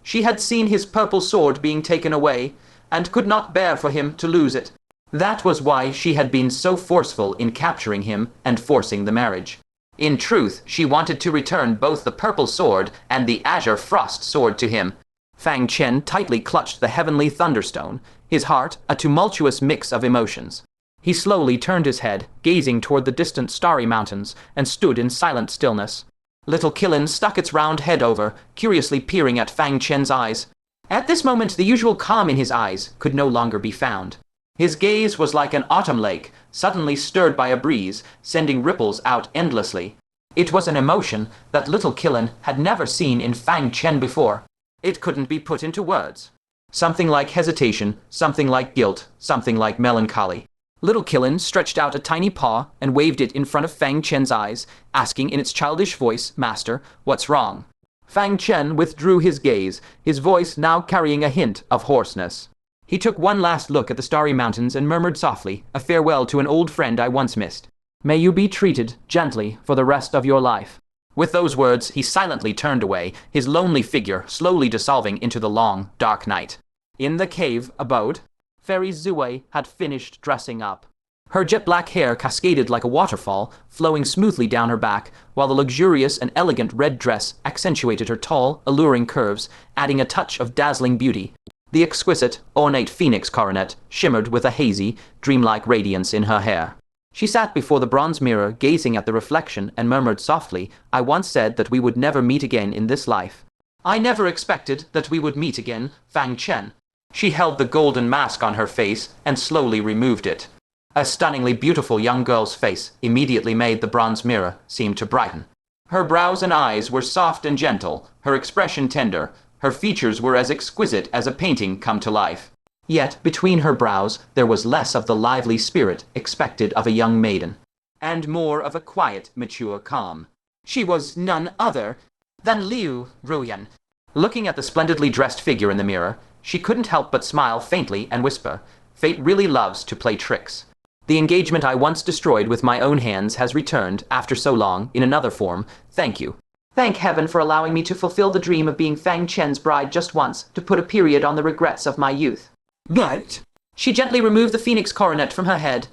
She had seen his purple sword being taken away, and could not bear for him to lose it. That was why she had been so forceful in capturing him and forcing the marriage. In truth, she wanted to return both the purple sword and the azure frost sword to him. Fang Chen tightly clutched the heavenly thunderstone, his heart a tumultuous mix of emotions. He slowly turned his head, gazing toward the distant starry mountains, and stood in silent stillness. Little qilin stuck its round head over, curiously peering at Fang Chen's eyes. At this moment the usual calm in his eyes could no longer be found. His gaze was like an autumn lake, suddenly stirred by a breeze, sending ripples out endlessly. It was an emotion that little qilin had never seen in Fang Chen before. It couldn't be put into words. Something like hesitation, something like guilt, something like melancholy. Little qilin stretched out a tiny paw and waved it in front of Fang Chen's eyes, asking in its childish voice, "Master, what's wrong?" Fang Chen withdrew his gaze, his voice now carrying a hint of hoarseness. He took one last look at the starry mountains and murmured softly, a farewell to an old friend I once missed. "May you be treated gently for the rest of your life." With those words, he silently turned away, his lonely figure slowly dissolving into the long, dark night. In the cave abode, Fairy Ziwei had finished dressing up. Her jet-black hair cascaded like a waterfall, flowing smoothly down her back, while the luxurious and elegant red dress accentuated her tall, alluring curves, adding a touch of dazzling beauty. The exquisite, ornate phoenix coronet shimmered with a hazy, dreamlike radiance in her hair. She sat before the bronze mirror, gazing at the reflection, and murmured softly, "I once said that we would never meet again in this life. I never expected that we would meet again, Fang Chen." She held the golden mask on her face and slowly removed it. A stunningly beautiful young girl's face immediately made the bronze mirror seem to brighten. Her brows and eyes were soft and gentle, her expression tender. Her features were as exquisite as a painting come to life. Yet between her brows there was less of the lively spirit expected of a young maiden, and more of a quiet, mature calm. She was none other than Liu Ruyan. Looking at the splendidly dressed figure in the mirror, she couldn't help but smile faintly and whisper, "Fate really loves to play tricks. The engagement I once destroyed with my own hands has returned, after so long, in another form. Thank you. Thank heaven for allowing me to fulfill the dream of being Fang Chen's bride just once, to put a period on the regrets of my youth." But She gently removed the phoenix coronet from her head,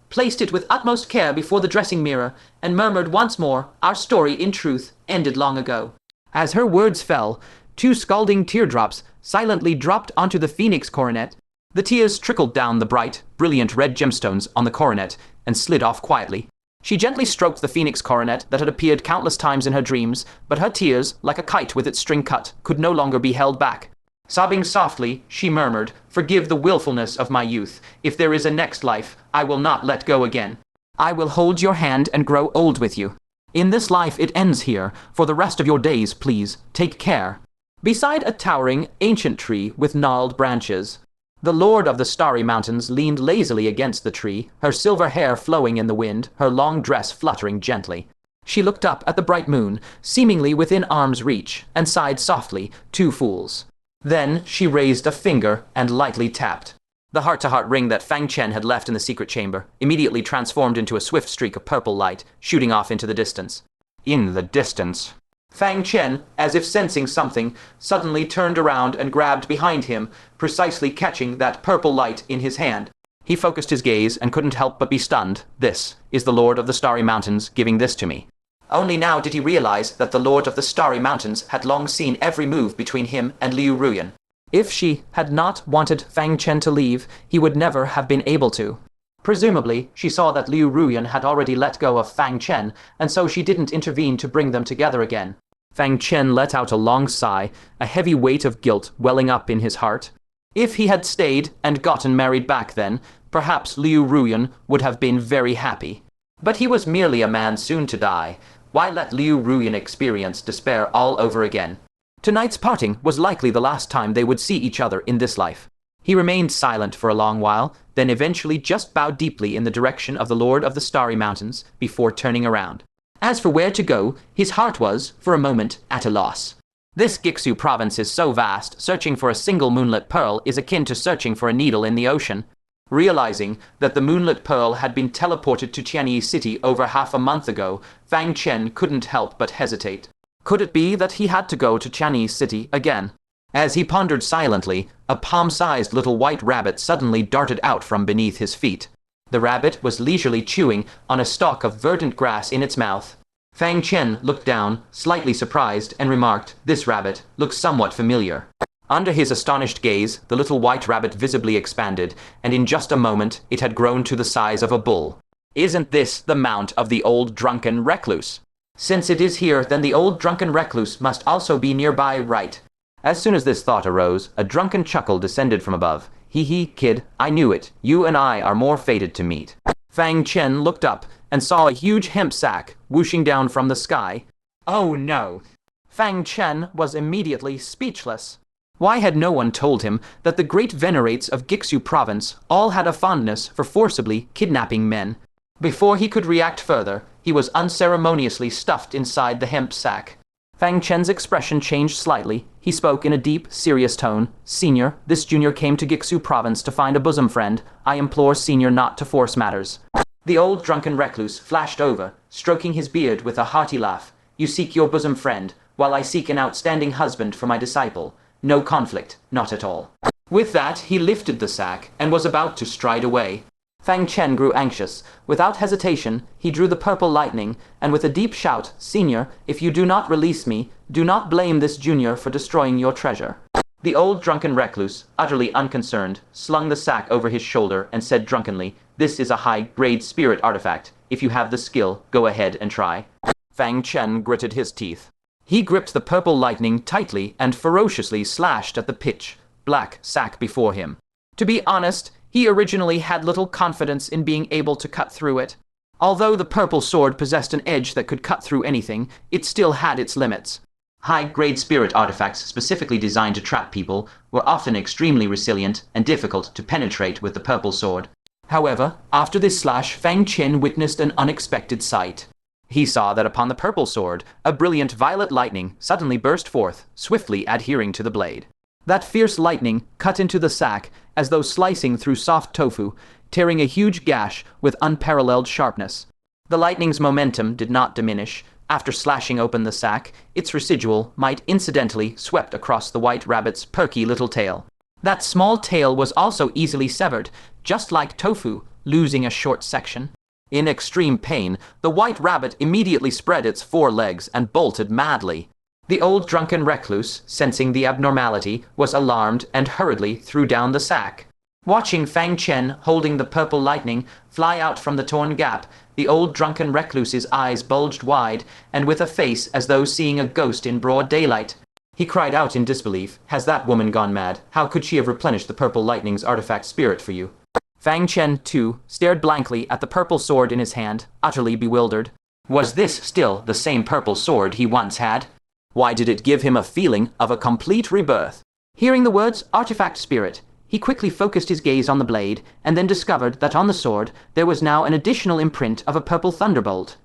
placed it with utmost care before the dressing mirror, and murmured once more, "Our story, in truth, ended long ago." As her words fell, 2 scalding teardrops silently dropped onto the phoenix coronet. The tears trickled down the bright, brilliant red gemstones on the coronet and slid off quietly. She gently stroked the phoenix coronet that had appeared countless times in her dreams, but her tears, like a kite with its string cut, could no longer be held back. Sobbing softly, she murmured, "Forgive the willfulness of my youth. If there is a next life, I will not let go again. I will hold your hand and grow old with you. In this life it ends here. For the rest of your days, please, take care." Beside a towering, ancient tree with gnarled branches, the Lord of the Starry Mountains leaned lazily against the tree, her silver hair flowing in the wind, her long dress fluttering gently. She looked up at the bright moon, seemingly within arm's reach, and sighed softly, 2 fools. Then she raised a finger and lightly tapped. The heart-to-heart ring that Fang Chen had left in the secret chamber immediately transformed into a swift streak of purple light, shooting off into the distance. In the distance, Fang Chen, as if sensing something, suddenly turned around and grabbed behind him, precisely catching that purple light in his hand. He focused his gaze and couldn't help but be stunned. This is the Lord of the Starry Mountains giving this to me. Only now did he realize that the Lord of the Starry Mountains had long seen every move between him and Liu Ruyan. If she had not wanted Fang Chen to leave, he would never have been able to. Presumably, she saw that Liu Ruyan had already let go of Fang Chen, and so she didn't intervene to bring them together again. Fang Chen let out a long sigh, a heavy weight of guilt welling up in his heart. If he had stayed and gotten married back then, perhaps Liu Ruyan would have been very happy. But he was merely a man soon to die. Why let Liu Ruyan experience despair all over again? Tonight's parting was likely the last time they would see each other in this life. He remained silent for a long while, then eventually just bowed deeply in the direction of the Lord of the Starry Mountains before turning around. As for where to go, his heart was, for a moment, at a loss. This Gixu province is so vast, searching for a single moonlit pearl is akin to searching for a needle in the ocean. Realizing that the moonlit pearl had been teleported to Kaiyang City over half a month ago, Fang Chen couldn't help but hesitate. Could it be that he had to go to Kaiyang City again? As he pondered silently, a palm-sized little white rabbit suddenly darted out from beneath his feet. The rabbit was leisurely chewing on a stalk of verdant grass in its mouth. Fang Chen looked down, slightly surprised, and remarked, "This rabbit looks somewhat familiar." Under his astonished gaze, the little white rabbit visibly expanded, and in just a moment it had grown to the size of a bull. "Isn't this the mount of the old drunken recluse? Since it is here, then the old drunken recluse must also be nearby, right?" As soon as this thought arose, a drunken chuckle descended from above. "Hee, kid, I knew it. You and I are more fated to meet." Fang Chen looked up and saw a huge hemp sack whooshing down from the sky. Oh no! Fang Chen was immediately speechless. Why had no one told him that the great venerates of Gixu province all had a fondness for forcibly kidnapping men? Before he could react further, he was unceremoniously stuffed inside the hemp sack. Fang Chen's expression changed slightly. He spoke in a deep, serious tone. "Senior, this junior came to Gixu province to find a bosom friend. I implore Senior not to force matters." The old drunken recluse flashed over, stroking his beard with a hearty laugh. "You seek your bosom friend, while I seek an outstanding husband for my disciple. No conflict, not at all." With that, he lifted the sack and was about to stride away. Fang Chen grew anxious. Without hesitation, he drew the purple lightning, and with a deep shout, "Senior, if you do not release me, do not blame this junior for destroying your treasure." The old drunken recluse, utterly unconcerned, slung the sack over his shoulder and said drunkenly, "This is a high-grade spirit artifact. If you have the skill, go ahead and try." Fang Chen gritted his teeth. He gripped the purple lightning tightly and ferociously slashed at the pitch-black sack before him. To be honest, he originally had little confidence in being able to cut through it. Although the purple sword possessed an edge that could cut through anything, it still had its limits. High-grade spirit artifacts specifically designed to trap people were often extremely resilient and difficult to penetrate with the purple sword. However, after this slash, Fang Chen witnessed an unexpected sight. He saw that upon the purple sword, a brilliant violet lightning suddenly burst forth, swiftly adhering to the blade. That fierce lightning cut into the sack as though slicing through soft tofu, tearing a huge gash with unparalleled sharpness. The lightning's momentum did not diminish. After slashing open the sack, its residual might incidentally swept across the white rabbit's perky little tail. That small tail was also easily severed, just like tofu, losing a short section. In extreme pain, the white rabbit immediately spread its four legs and bolted madly. The old drunken recluse, sensing the abnormality, was alarmed and hurriedly threw down the sack. Watching Fang Chen holding the purple lightning fly out from the torn gap, the old drunken recluse's eyes bulged wide, and with a face as though seeing a ghost in broad daylight. He cried out in disbelief, "Has that woman gone mad? How could she have replenished the purple lightning's artifact spirit for you?" Fang Chen, too, stared blankly at the purple sword in his hand, utterly bewildered. Was this still the same purple sword he once had? Why did it give him a feeling of a complete rebirth? Hearing the words artifact spirit, he quickly focused his gaze on the blade, and then discovered that on the sword there was now an additional imprint of a purple thunderbolt.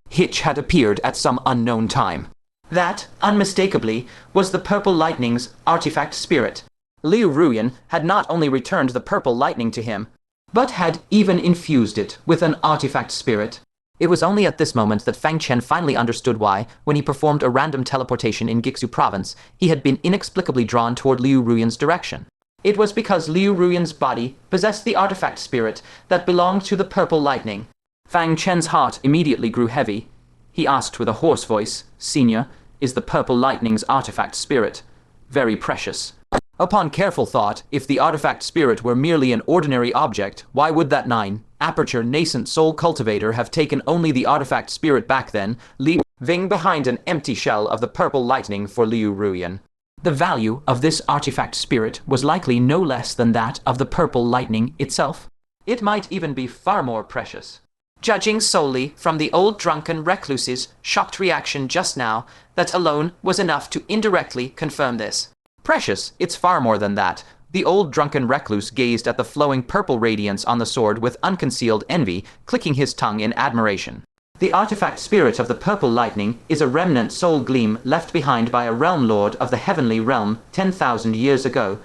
Hitch had appeared at some unknown time. That, unmistakably, was the purple lightning's artifact spirit. Liu Ruyan had not only returned the purple lightning to him, but had even infused it with an artifact spirit. It was only at this moment that Fang Chen finally understood why, when he performed a random teleportation in Gixu province, he had been inexplicably drawn toward Liu Ruyan's direction. It was because Liu Ruyan's body possessed the artifact spirit that belonged to the purple lightning. Fang Chen's heart immediately grew heavy. He asked with a hoarse voice, "Senior, is the purple lightning's artifact spirit very precious?" Upon careful thought, if the artifact spirit were merely an ordinary object, why would that aperture nascent soul cultivator have taken only the artifact spirit back then, leaving behind an empty shell of the purple lightning for Liu Ruyan? The value of this artifact spirit was likely no less than that of the purple lightning itself. It might even be far more precious. Judging solely from the old drunken recluse's shocked reaction just now, that alone was enough to indirectly confirm this. Precious, it's far more than that, The old drunken recluse gazed at the flowing purple radiance on the sword with unconcealed envy, clicking his tongue in admiration. The artifact spirit of the purple lightning is a remnant soul gleam left behind by a realm lord of the heavenly realm 10,000 years ago.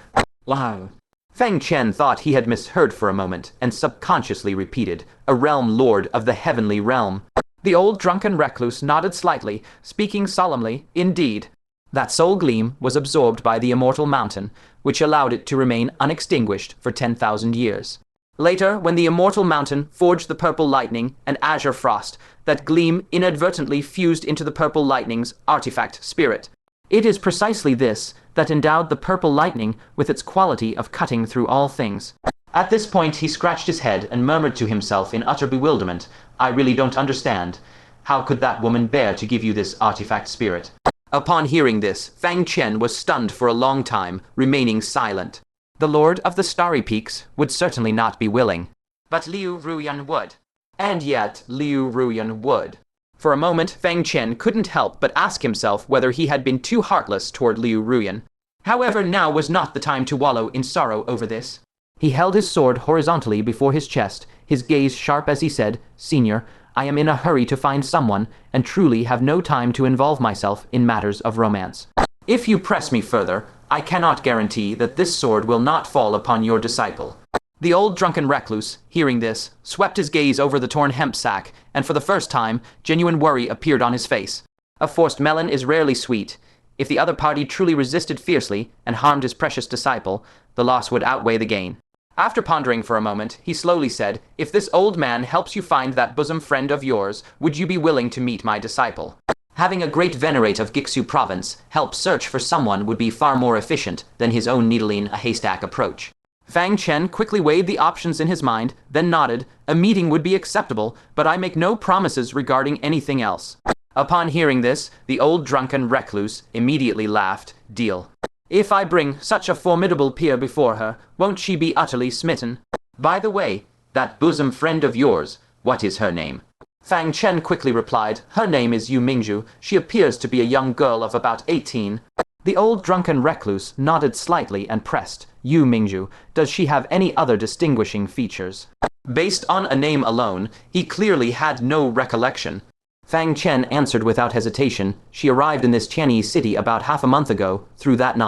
Wow. Fang Chen thought he had misheard for a moment and subconsciously repeated, a realm lord of the heavenly realm. The old drunken recluse nodded slightly, speaking solemnly, indeed. That soul gleam was absorbed by the immortal mountain, which allowed it to remain unextinguished for 10,000 years. Later, when the immortal mountain forged the purple lightning and azure frost, that gleam inadvertently fused into the purple lightning's artifact spirit. It is precisely this that endowed the purple lightning with its quality of cutting through all things. At this point he scratched his head and murmured to himself in utter bewilderment, I really don't understand. How could that woman bear to give you this artifact spirit? Upon hearing this, Fang Chen was stunned for a long time, remaining silent. The Lord of the Starry Peaks would certainly not be willing. But Liu Ruyan would. And yet, Liu Ruyan would. For a moment, Fang Chen couldn't help but ask himself whether he had been too heartless toward Liu Ruyan. However, now was not the time to wallow in sorrow over this. He held his sword horizontally before his chest, his gaze sharp as he said, Senior, I am in a hurry to find someone, and truly have no time to involve myself in matters of romance. If you press me further, I cannot guarantee that this sword will not fall upon your disciple. The old drunken recluse, hearing this, swept his gaze over the torn hemp sack, and for the first time, genuine worry appeared on his face. A forced melon is rarely sweet. If the other party truly resisted fiercely and harmed his precious disciple, the loss would outweigh the gain. After pondering for a moment, he slowly said, If this old man helps you find that bosom friend of yours, would you be willing to meet my disciple? Having a great venerate of Gixu province help search for someone would be far more efficient than his own needling a haystack approach. Fang Chen quickly weighed the options in his mind, then nodded, a meeting would be acceptable, but I make no promises regarding anything else. Upon hearing this, the old drunken recluse immediately laughed, Deal. If I bring such a formidable peer before her, won't she be utterly smitten? By the way, that bosom friend of yours, what is her name? Fang Chen quickly replied, Her name is Yu Mingju. She appears to be a young girl of about 18. The old drunken recluse nodded slightly and pressed, Yu Mingju, does she have any other distinguishing features? Based on a name alone, he clearly had no recollection. Fang Chen answered without hesitation, She arrived in this Chinese city about half a month ago, through that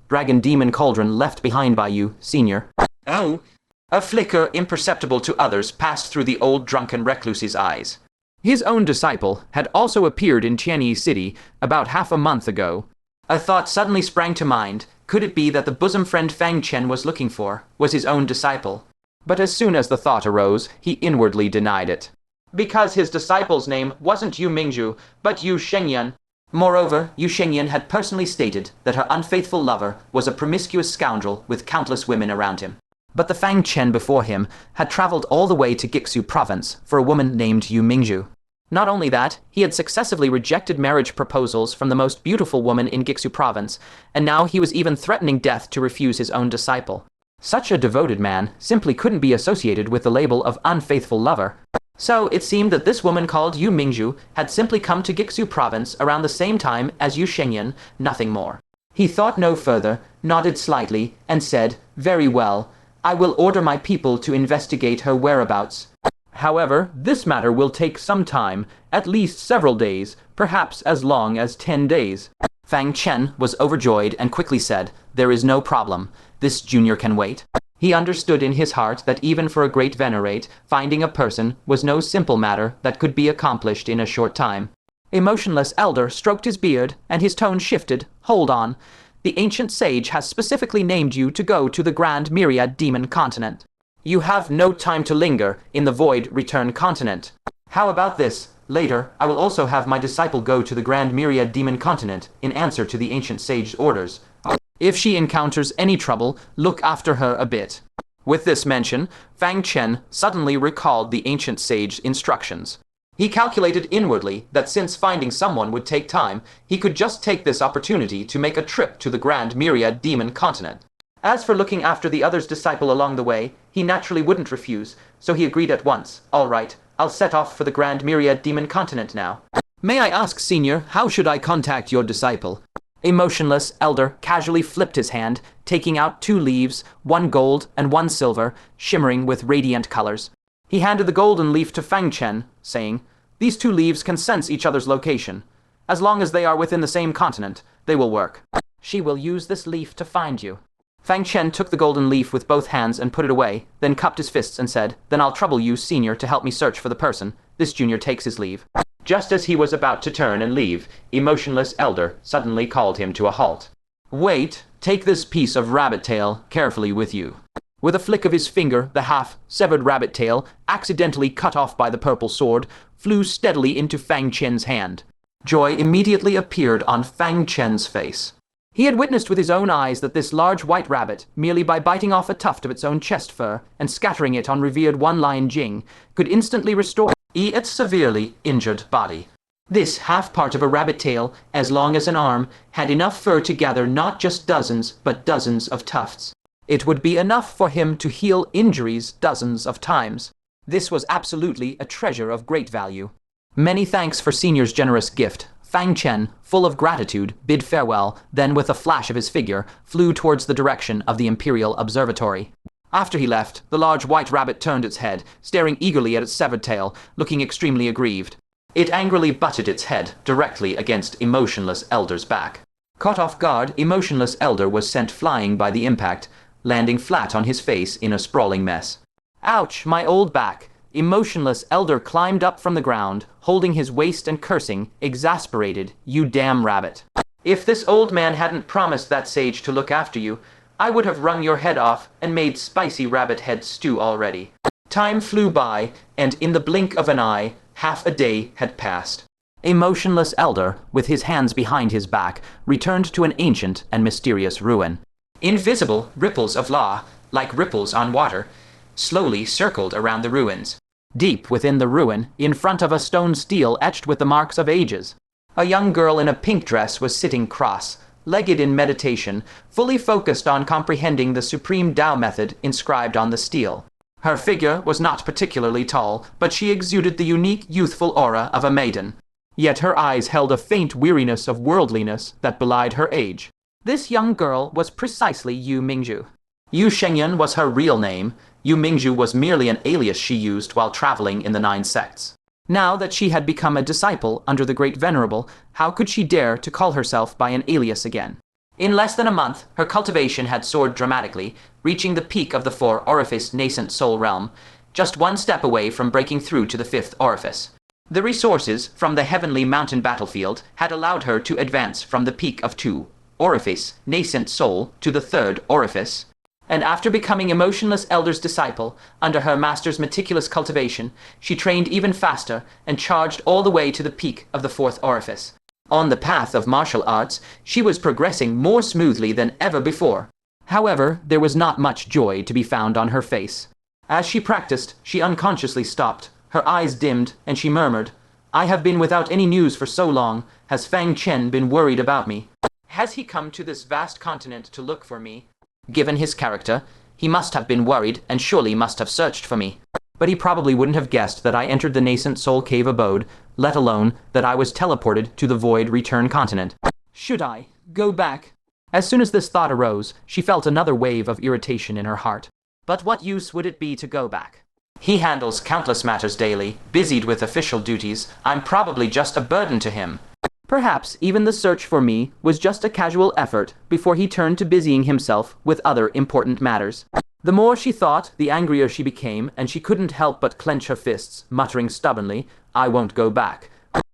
dragon demon cauldron left behind by you, Senior. Oh. A flicker imperceptible to others passed through the old drunken recluse's eyes. His own disciple had also appeared in Chinese city about half a month ago. A thought suddenly sprang to mind. Could it be that the bosom friend Fang Chen was looking for was his own disciple? But as soon as the thought arose, he inwardly denied it. Because his disciple's name wasn't Yu Mingju, but Yu Shengyan. Moreover, Yu Shengyan had personally stated that her unfaithful lover was a promiscuous scoundrel with countless women around him. But the Fang Chen before him had traveled all the way to Gixu province for a woman named Yu Mingju. Not only that, he had successively rejected marriage proposals from the most beautiful woman in Gixu province, and now he was even threatening death to refuse his own disciple. Such a devoted man simply couldn't be associated with the label of unfaithful lover. So it seemed that this woman called Yu Mingju had simply come to Gixu province around the same time as Yu Shengyan, nothing more. He thought no further, nodded slightly, and said, Very well, I will order my people to investigate her whereabouts. However, this matter will take some time, at least several days, perhaps as long as 10 days. Fang Chen was overjoyed and quickly said, There is no problem. This junior can wait. He understood in his heart that even for a great venerate, finding a person was no simple matter that could be accomplished in a short time. A motionless elder stroked his beard, and his tone shifted. Hold on. The ancient sage has specifically named you to go to the Grand Myriad Demon Continent. You have no time to linger in the Void Return Continent. How about this? Later, I will also have my disciple go to the Grand Myriad Demon Continent in answer to the ancient sage's orders. If she encounters any trouble, look after her a bit. With this mention, Fang Chen suddenly recalled the ancient sage's instructions. He calculated inwardly that since finding someone would take time, he could just take this opportunity to make a trip to the Grand Myriad Demon Continent. As for looking after the other's disciple along the way, he naturally wouldn't refuse, so he agreed at once. All right, I'll set off for the Grand Myriad Demon Continent now. May I ask, Senior, how should I contact your disciple? A motionless elder casually flipped his hand, taking out 2 leaves, 1 gold and 1 silver, shimmering with radiant colors. He handed the golden leaf to Fang Chen, saying, "These 2 leaves can sense each other's location. As long as they are within the same continent, they will work. She will use this leaf to find you." Fang Chen took the golden leaf with both hands and put it away, then cupped his fists and said, "Then I'll trouble you, senior, to help me search for the person." This junior takes his leave. Just as he was about to turn and leave, emotionless elder suddenly called him to a halt. "Wait, take this piece of rabbit tail carefully with you." With a flick of his finger, the half-severed rabbit tail, accidentally cut off by the purple sword, flew steadily into Fang Chen's hand. Joy immediately appeared on Fang Chen's face. He had witnessed with his own eyes that this large white rabbit, merely by biting off a tuft of its own chest fur and scattering it on revered one-lion Jing, could instantly restore its severely injured body. This half-part of a rabbit tail, as long as an arm, had enough fur to gather not just dozens, but dozens of tufts. It would be enough for him to heal injuries dozens of times. This was absolutely a treasure of great value. Many thanks for Senior's generous gift. Fang Chen, full of gratitude, bid farewell, then with a flash of his figure, flew towards the direction of the Imperial Observatory. After he left, the large white rabbit turned its head, staring eagerly at its severed tail, looking extremely aggrieved. It angrily butted its head directly against Emotionless Elder's back. Caught off guard, Emotionless Elder was sent flying by the impact, landing flat on his face in a sprawling mess. "Ouch, my old back!" Emotionless Elder climbed up from the ground, holding his waist and cursing, exasperated, "You damn rabbit. If this old man hadn't promised that sage to look after you, I would have wrung your head off and made spicy rabbit head stew already." Time flew by, and in the blink of an eye, half a day had passed. A motionless elder, with his hands behind his back, returned to an ancient and mysterious ruin. Invisible ripples of law, like ripples on water, slowly circled around the ruins. Deep within the ruin, in front of a stone stele etched with the marks of ages, a young girl in a pink dress was sitting cross-legged in meditation, fully focused on comprehending the supreme Tao method inscribed on the stele. Her figure was not particularly tall, but she exuded the unique youthful aura of a maiden. Yet her eyes held a faint weariness of worldliness that belied her age. This young girl was precisely Yu Mingju. Yu Shengyan was her real name. Yu Mingju was merely an alias she used while traveling in the 9 sects. Now that she had become a disciple under the Great Venerable, how could she dare to call herself by an alias again? In less than a month, her cultivation had soared dramatically, reaching the peak of the 4-orifice nascent soul realm, just 1 step away from breaking through to the 5th orifice. The resources from the heavenly mountain battlefield had allowed her to advance from the peak of 2-orifice nascent soul to the 3rd orifice, and after becoming Emotionless Elder's disciple, under her master's meticulous cultivation, she trained even faster and charged all the way to the peak of the 4th orifice. On the path of martial arts, she was progressing more smoothly than ever before. However, there was not much joy to be found on her face. As she practiced, she unconsciously stopped. Her eyes dimmed, and she murmured, "I have been without any news for so long. Has Fang Chen been worried about me? Has he come to this vast continent to look for me? Given his character, he must have been worried and surely must have searched for me. But he probably wouldn't have guessed that I entered the nascent soul cave abode, let alone that I was teleported to the void return continent. Should I go back?" As soon as this thought arose, she felt another wave of irritation in her heart. But what use would it be to go back? He handles countless matters daily, busied with official duties. I'm probably just a burden to him. Perhaps even the search for me was just a casual effort before he turned to busying himself with other important matters. The more she thought, the angrier she became, and she couldn't help but clench her fists, muttering stubbornly, "I won't go back.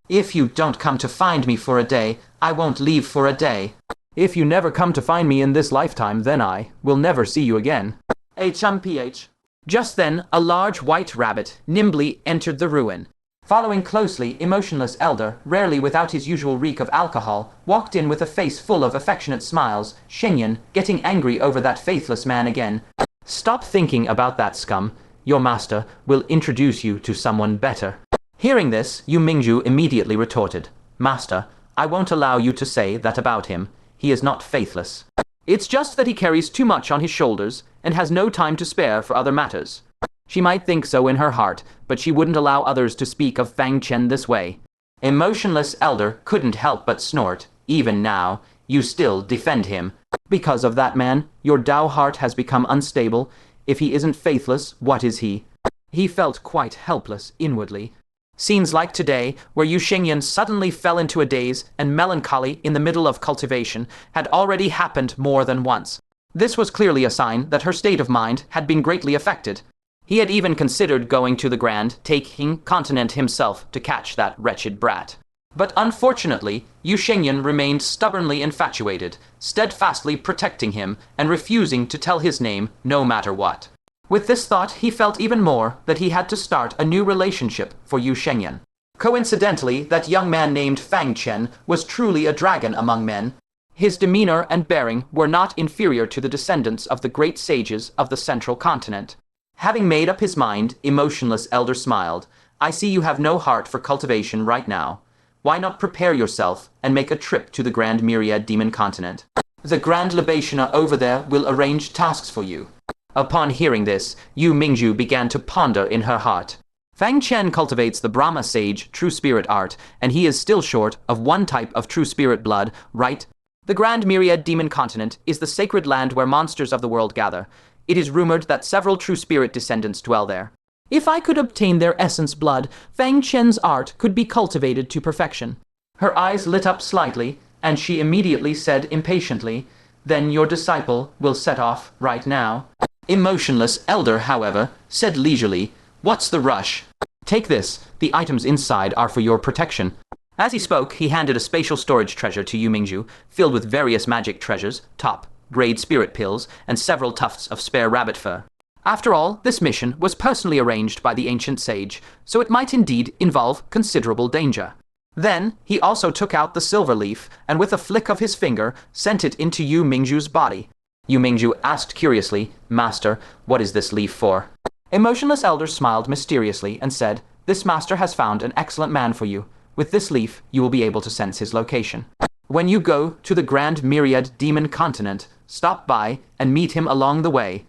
If you don't come to find me for a day, I won't leave for a day. If you never come to find me in this lifetime, then I will never see you again. HMPH. Just then, a large white rabbit nimbly entered the ruin. Following closely, Emotionless Elder, rarely without his usual reek of alcohol, walked in with a face full of affectionate smiles, Shenyan getting angry over that faithless man again. "Stop thinking about that scum. Your master will introduce you to someone better." Hearing this, Yu Mingju immediately retorted, "Master, I won't allow you to say that about him. He is not faithless. It's just that he carries too much on his shoulders and has no time to spare for other matters." She might think so in her heart, but she wouldn't allow others to speak of Fang Chen this way. Emotionless Elder couldn't help but snort. Even now, you still defend him. Because of that man, your Tao heart has become unstable. If he isn't faithless, what is he? He felt quite helpless inwardly. Scenes like today, where Yu Xingyan suddenly fell into a daze and melancholy in the middle of cultivation, had already happened more than once. This was clearly a sign that her state of mind had been greatly affected. He had even considered going to the Grand Taking Continent himself to catch that wretched brat. But unfortunately, Yu Xingyan remained stubbornly infatuated, steadfastly protecting him and refusing to tell his name no matter what. With this thought, he felt even more that he had to start a new relationship for Yu Xingyan. Coincidentally, that young man named Fang Chen was truly a dragon among men. His demeanor and bearing were not inferior to the descendants of the great sages of the central continent. Having made up his mind, Emotionless Elder smiled. I see you have no heart for cultivation right now. Why not prepare yourself and make a trip to the Grand Myriad Demon Continent? The Grand Libationer over there will arrange tasks for you. Upon hearing this, Yu Mingju began to ponder in her heart. Fang Chen cultivates the Brahma Sage True Spirit art, and he is still short of one type of True Spirit blood, right? The Grand Myriad Demon Continent is the sacred land where monsters of the world gather. It is rumored that several True Spirit descendants dwell there. If I could obtain their essence blood, Fang Chen's art could be cultivated to perfection. Her eyes lit up slightly, and she immediately said impatiently, Then your disciple will set off right now. Emotionless Elder, however, said leisurely, What's the rush? Take this. The items inside are for your protection. As he spoke, he handed a spatial storage treasure to Yu Mingju, filled with various magic treasures, top-grade spirit pills, and several tufts of spare rabbit fur. After all, this mission was personally arranged by the ancient sage, so it might indeed involve considerable danger. Then, he also took out the silver leaf, and with a flick of his finger, sent it into Yu Mingju's body. Yu Mingju asked curiously, Master, what is this leaf for? Emotionless Elder smiled mysteriously and said, This master has found an excellent man for you. With this leaf, you will be able to sense his location. When you go to the Grand Myriad Demon Continent, stop by and meet him along the way.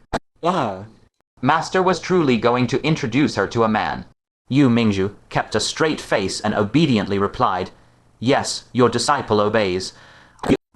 Master was truly going to introduce her to a man. Yu Mingju kept a straight face and obediently replied, Yes, your disciple obeys.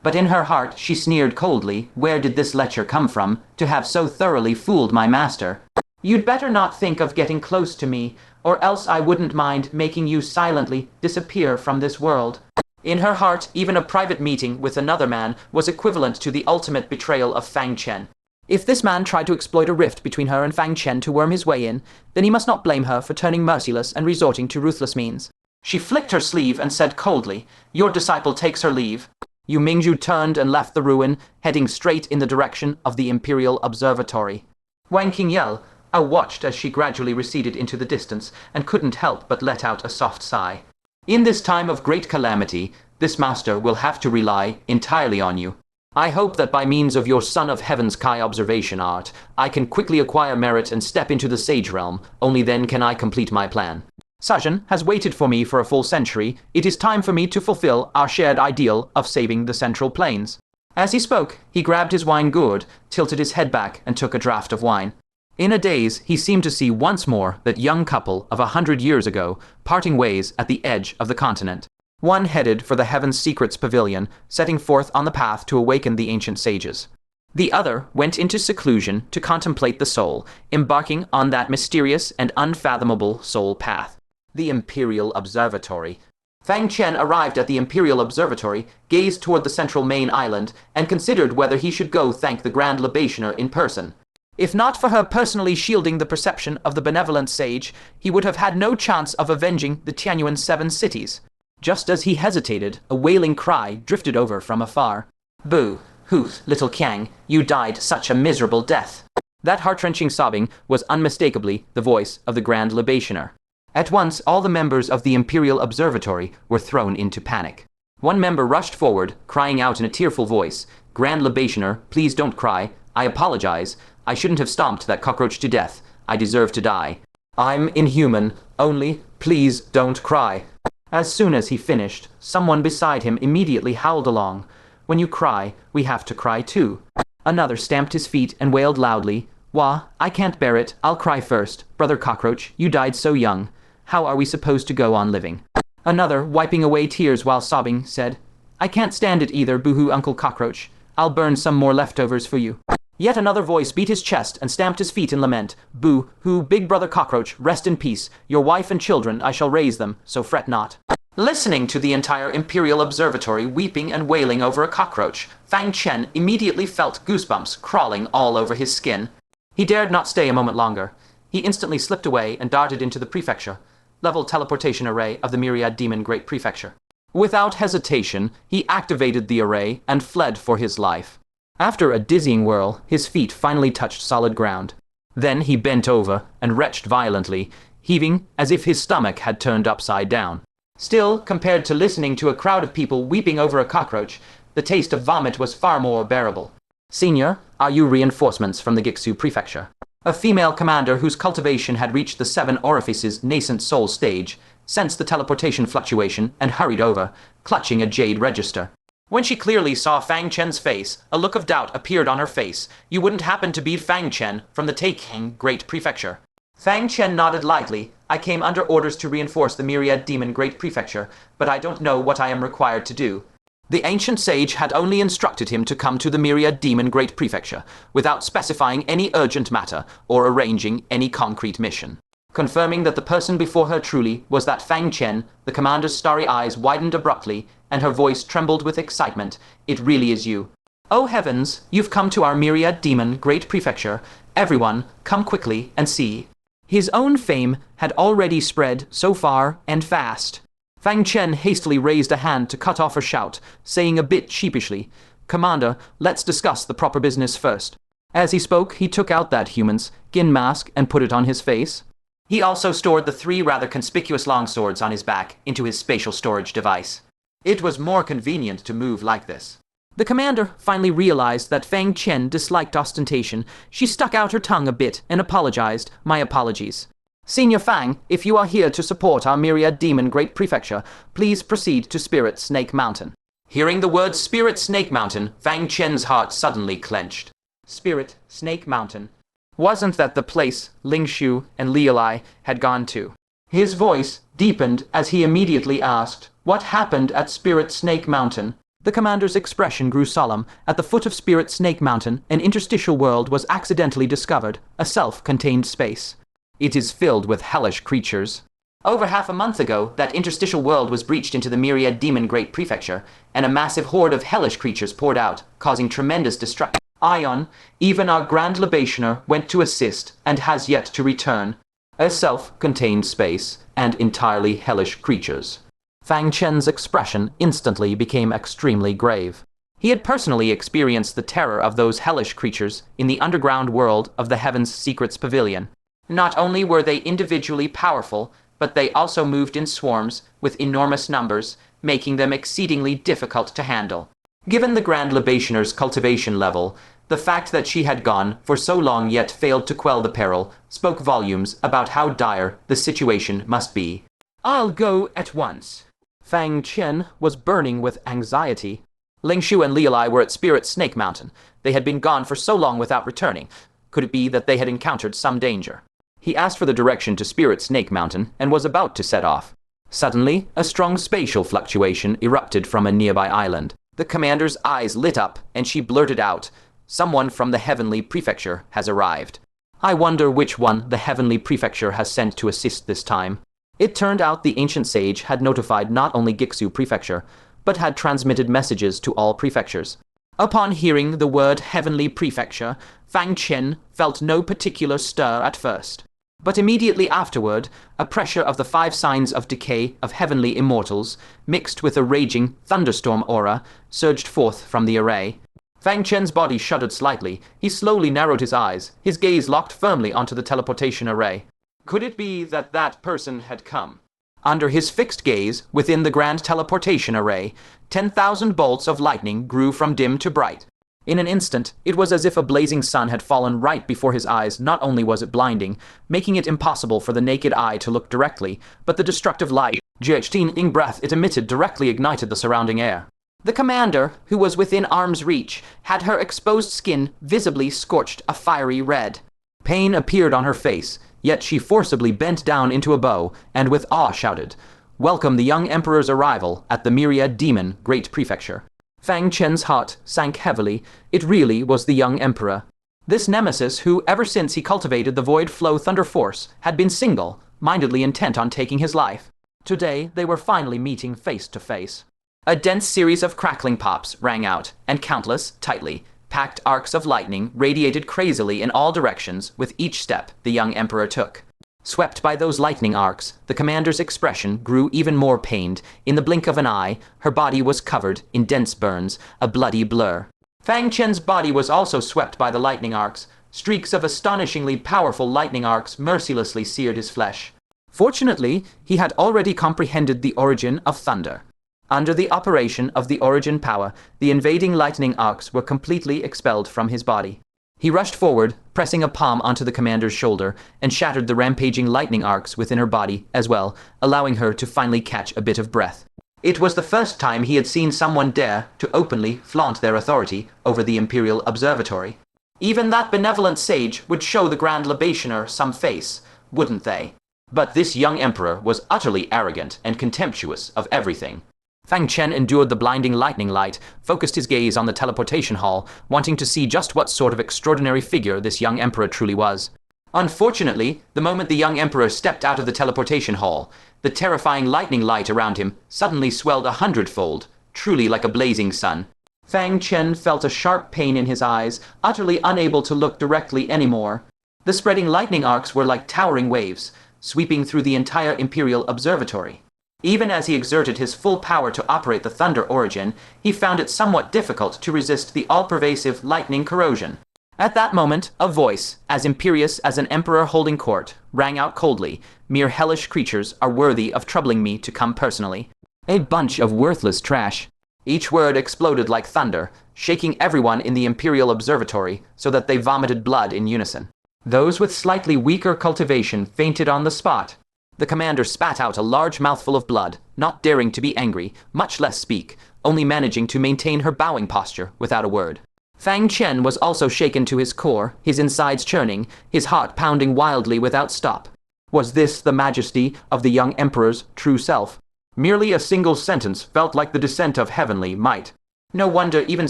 But in her heart she sneered coldly, Where did this lecher come from, to have so thoroughly fooled my master? You'd better not think of getting close to me, or else I wouldn't mind making you silently disappear from this world. In her heart, even a private meeting with another man was equivalent to the ultimate betrayal of Fang Chen. If this man tried to exploit a rift between her and Fang Chen to worm his way in, then he must not blame her for turning merciless and resorting to ruthless means. She flicked her sleeve and said coldly, Your disciple takes her leave. Yu Mingju turned and left the ruin, heading straight in the direction of the Imperial Observatory. Wang Qingyel watched as she gradually receded into the distance and couldn't help but let out a soft sigh. In this time of great calamity, this master will have to rely entirely on you. I hope that by means of your Son of Heaven's Kai observation art, I can quickly acquire merit and step into the Sage Realm. Only then can I complete my plan. Sajin has waited for me for a full century. It is time for me to fulfill our shared ideal of saving the Central Plains. As he spoke, he grabbed his wine gourd, tilted his head back, and took a draught of wine. In a daze, he seemed to see once more that young couple of 100 years ago, parting ways at the edge of the continent. One headed for the Heaven's Secrets Pavilion, setting forth on the path to awaken the ancient sages. The other went into seclusion to contemplate the soul, embarking on that mysterious and unfathomable soul path. The Imperial Observatory. Fang Chen arrived at the Imperial Observatory, gazed toward the central main island, and considered whether he should go thank the Grand Libationer in person. If not for her personally shielding the perception of the benevolent sage, he would have had no chance of avenging the Tianyuan 7 cities. Just as he hesitated, a wailing cry drifted over from afar. Boo, Hooth, little Kiang, you died such a miserable death. That heart-wrenching sobbing was unmistakably the voice of the Grand Libationer. At once, all the members of the Imperial Observatory were thrown into panic. One member rushed forward, crying out in a tearful voice, Grand Libationer, please don't cry. I apologize. I shouldn't have stomped that cockroach to death. I deserve to die. I'm inhuman. Only, please don't cry. As soon as he finished, someone beside him immediately howled along. When you cry, we have to cry too. Another stamped his feet and wailed loudly. Wah, I can't bear it. I'll cry first. Brother Cockroach, you died so young. How are we supposed to go on living? Another, wiping away tears while sobbing, said, I can't stand it either, boohoo Uncle Cockroach. I'll burn some more leftovers for you. Yet another voice beat his chest and stamped his feet in lament. Boo-hoo, Big Brother Cockroach, rest in peace. Your wife and children, I shall raise them, so fret not. Listening to the entire Imperial Observatory weeping and wailing over a cockroach, Fang Chen immediately felt goosebumps crawling all over his skin. He dared not stay a moment longer. He instantly slipped away and darted into the prefecture, level teleportation array of the Myriad Demon Great Prefecture. Without hesitation, he activated the array and fled for his life. After a dizzying whirl, his feet finally touched solid ground. Then he bent over and retched violently, heaving as if his stomach had turned upside down. Still, compared to listening to a crowd of people weeping over a cockroach, the taste of vomit was far more bearable. Senior, are you reinforcements from the Gixu Prefecture? A female commander whose cultivation had reached the 7 orifices nascent soul stage, sensed the teleportation fluctuation and hurried over, clutching a jade register. When she clearly saw Fang Chen's face, a look of doubt appeared on her face. You wouldn't happen to be Fang Chen from the Kaiyang Great Prefecture. Fang Chen nodded lightly. I came under orders to reinforce the Myriad Demon Great Prefecture, but I don't know what I am required to do. The ancient sage had only instructed him to come to the Myriad Demon Great Prefecture, without specifying any urgent matter or arranging any concrete mission. Confirming that the person before her truly was that Fang Chen, the commander's starry eyes widened abruptly, and her voice trembled with excitement. It really is you. Oh heavens, you've come to our Myriad Demon Great Prefecture. Everyone, come quickly and see. His own fame had already spread so far and fast. Fang Chen hastily raised a hand to cut off her shout, saying a bit sheepishly, Commander, let's discuss the proper business first. As he spoke, he took out that human's skin mask and put it on his face. He also stored the 3 rather conspicuous longswords on his back into his spatial storage device. It was more convenient to move like this. The commander finally realized that Fang Chen disliked ostentation. She stuck out her tongue a bit and apologized. My apologies. Senior Fang, if you are here to support our Myriad Demon Great Prefecture, please proceed to Spirit Snake Mountain. Hearing the word Spirit Snake Mountain, Fang Chen's heart suddenly clenched. Spirit Snake Mountain. Wasn't that the place Ling Shu and Lialai had gone to? His voice deepened as he immediately asked, what happened at Spirit Snake Mountain? The commander's expression grew solemn. At the foot of Spirit Snake Mountain, an interstitial world was accidentally discovered, a self-contained space. It is filled with hellish creatures. Over half a month ago, that interstitial world was breached into the Myriad Demon Great Prefecture, and a massive horde of hellish creatures poured out, causing tremendous destruction. Ion, even our Grand Libationer, went to assist, and has yet to return. A self-contained space, and entirely hellish creatures. Fang Chen's expression instantly became extremely grave. He had personally experienced the terror of those hellish creatures in the underground world of the Heaven's Secrets Pavilion. Not only were they individually powerful, but they also moved in swarms with enormous numbers, making them exceedingly difficult to handle. Given the Grand Libationer's cultivation level, the fact that she had gone for so long yet failed to quell the peril spoke volumes about how dire the situation must be. I'll go at once. Fang Chen was burning with anxiety. Ling Shu and Lialai were at Spirit Snake Mountain. They had been gone for so long without returning. Could it be that they had encountered some danger? He asked for the direction to Spirit Snake Mountain and was about to set off. Suddenly, a strong spatial fluctuation erupted from a nearby island. The commander's eyes lit up, and she blurted out, someone from the Heavenly Prefecture has arrived. I wonder which one the Heavenly Prefecture has sent to assist this time. It turned out the ancient sage had notified not only Gixu Prefecture, but had transmitted messages to all prefectures. Upon hearing the word Heavenly Prefecture, Fang Chen felt no particular stir at first. But immediately afterward, a pressure of the 5 signs of decay of heavenly immortals, mixed with a raging thunderstorm aura, surged forth from the array. Fang Chen's body shuddered slightly. He slowly narrowed his eyes, his gaze locked firmly onto the teleportation array. Could it be that that person had come? Under his fixed gaze, within the grand teleportation array, 10,000 bolts of lightning grew from dim to bright. In an instant, it was as if a blazing sun had fallen right before his eyes. Not only was it blinding, making it impossible for the naked eye to look directly, but the destructive light, ing breath it emitted directly ignited the surrounding air. The commander, who was within arm's reach, had her exposed skin visibly scorched a fiery red. Pain appeared on her face, yet she forcibly bent down into a bow, and with awe shouted, welcome the young emperor's arrival at the Myriad Demon Great Prefecture. Fang Chen's heart sank heavily. It really was the young emperor. This nemesis who, ever since he cultivated the Void Flow Thunder Force, had been single-mindedly intent on taking his life. Today, they were finally meeting face to face. A dense series of crackling pops rang out, and countless, tightly packed arcs of lightning radiated crazily in all directions with each step the young emperor took. Swept by those lightning arcs, the commander's expression grew even more pained. In the blink of an eye, her body was covered in dense burns, a bloody blur. Fang Chen's body was also swept by the lightning arcs. Streaks of astonishingly powerful lightning arcs mercilessly seared his flesh. Fortunately, he had already comprehended the origin of thunder. Under the operation of the origin power, the invading lightning arcs were completely expelled from his body. He rushed forward, pressing a palm onto the commander's shoulder, and shattered the rampaging lightning arcs within her body as well, allowing her to finally catch a bit of breath. It was the first time he had seen someone dare to openly flaunt their authority over the Imperial Observatory. Even that benevolent sage would show the Grand Libationer some face, wouldn't they? But this young emperor was utterly arrogant and contemptuous of everything. Fang Chen endured the blinding lightning light, focused his gaze on the teleportation hall, wanting to see just what sort of extraordinary figure this young emperor truly was. Unfortunately, the moment the young emperor stepped out of the teleportation hall, the terrifying lightning light around him suddenly swelled 100-fold, truly like a blazing sun. Fang Chen felt a sharp pain in his eyes, utterly unable to look directly anymore. The spreading lightning arcs were like towering waves, sweeping through the entire Imperial Observatory. Even as he exerted his full power to operate the Thunder Origin, he found it somewhat difficult to resist the all-pervasive lightning corrosion. At that moment, a voice, as imperious as an emperor holding court, rang out coldly. Mere hellish creatures are worthy of troubling me to come personally. A bunch of worthless trash. Each word exploded like thunder, shaking everyone in the Imperial Observatory so that they vomited blood in unison. Those with slightly weaker cultivation fainted on the spot. The commander spat out a large mouthful of blood, not daring to be angry, much less speak, only managing to maintain her bowing posture without a word. Fang Chen was also shaken to his core, his insides churning, his heart pounding wildly without stop. Was this the majesty of the young emperor's true self? Merely a single sentence felt like the descent of heavenly might. No wonder even